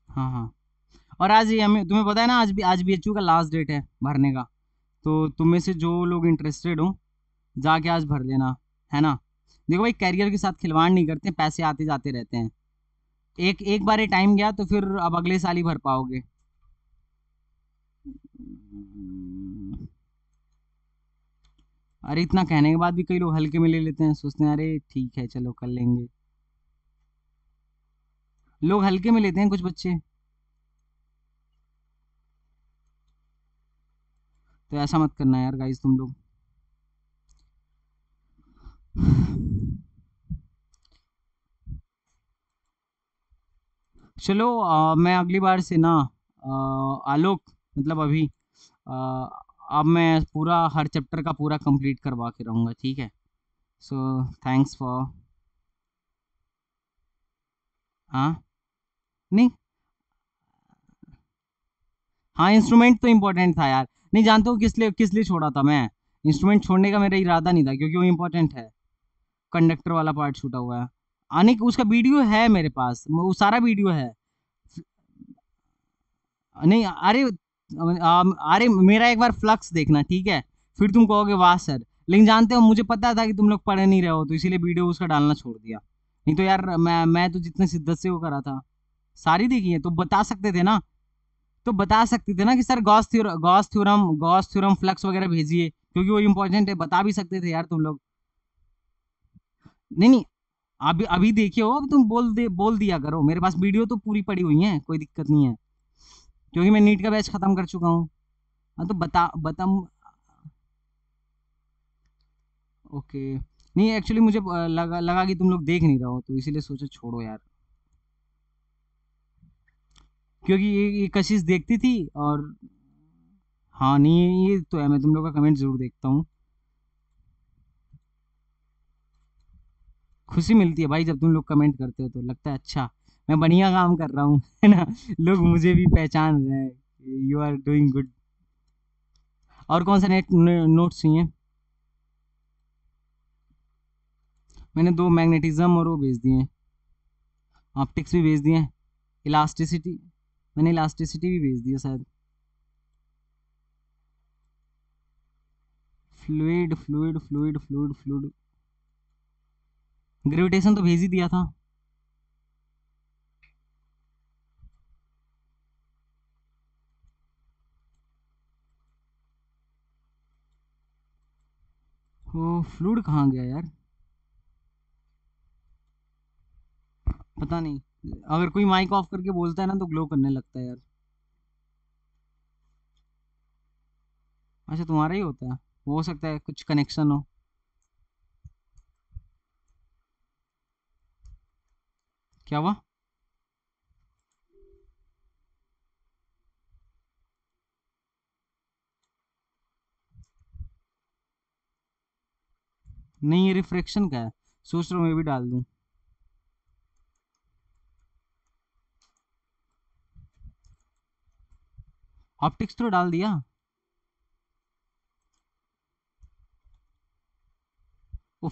हाँ हाँ। और आज ये हमें, तुम्हें पता है ना, आज बीएचयू का लास्ट डेट है भरने का। तो तुम में से जो लोग इंटरेस्टेड हो, जाके आज भर लेना, है ना? देखो भाई, कैरियर के साथ खिलवाड़ नहीं करते, पैसे आते जाते रहते हैं। एक एक बार ये टाइम गया तो फिर अब अगले साल ही भर पाओगे। अरे इतना कहने के बाद भी कई लोग हल्के में ले लेते हैं, सोचते हैं अरे ठीक है चलो कर लेंगे। लोग हल्के में लेते हैं कुछ बच्चे। तो ऐसा मत करना यार गाइस तुम लोग। चलो, मैं अगली बार से ना, आलोक, मतलब अभी, अ, अब मैं पूरा हर चैप्टर का पूरा कंप्लीट करवा के रहूँगा, ठीक है? So thanks for. हाँ, नहीं, हाँ इंस्ट्रूमेंट तो इम्पोर्टेंट था यार। नहीं, जानते हो किस लिए छोड़ा था मैं? इंस्ट्रूमेंट छोड़ने का मेरा इरादा नहीं था, क्योंकि वो इम्पोर्टेंट है। कंडक्टर वाला पार्ट छूटा हुआ है। आने उसका वीडियो है मेरे पास, वो सारा वीडियो है। नहीं, अरे अरे मेरा एक बार फ्लक्स देखना, ठीक है? फिर तुम कहोगे वाह सर। लेकिन जानते हो, मुझे पता था कि तुम लोग पढ़ नहीं रहे हो, तो इसीलिए वीडियो उसका डालना छोड़ दिया। नहीं तो यार मैं तो जितने शिद्दत से वो करा था, सारी देखी है, तो बता सकते थे ना। तो बता सकते थे ना कि सर गॉस थ्योरम फ्लक्स वगैरह भेजिए, क्योंकि वो इंपॉर्टेंट है, बता भी सकते थे यार तुम लोग। नहीं नहीं, अभी अभी देखिए हो, अब तुम बोल दिया करो, मेरे पास वीडियो तो पूरी पड़ी हुई है, कोई दिक्कत नहीं है, क्योंकि मैं नीट का बैच खत्म कर चुका हूँ। हाँ तो बता। ओके। नहीं, एक्चुअली मुझे लगा कि तुम लोग देख नहीं रहे हो, तो इसीलिए सोचा छोड़ो यार। क्योंकि ये कशिश देखती थी, और हाँ नहीं, ये तो है, मैं तुम लोग का कमेंट जरूर देखता हूँ। खुशी मिलती है भाई जब तुम लोग कमेंट करते हो, तो लगता है अच्छा, मैं बढ़िया काम कर रहा हूँ, है ना? लोग मुझे भी पहचान रहे हैं, यू आर डूइंग गुड। और कौन सा नोट्स चाहिए? मैंने 2 मैग्नेटिज्म और वो भेज दिए, ऑप्टिक्स भी भेज दिए, इलास्टिसिटी, मैंने इलास्टिसिटी भी भेज दिया शायद। फ्लूइड। ग्रेविटेशन तो भेज ही दिया था। वो फ्लूइड कहाँ गया यार? पता नहीं, अगर कोई माइक ऑफ करके बोलता है ना, तो ग्लो करने लगता है यार। अच्छा, तुम्हारा ही होता है, हो सकता है कुछ कनेक्शन हो। क्या हुआ? नहीं, ये रिफ्रेक्शन का है, सोच रहा हूँ मैं भी डाल दूं। ऑप्टिक्स तो डाल दिया। वो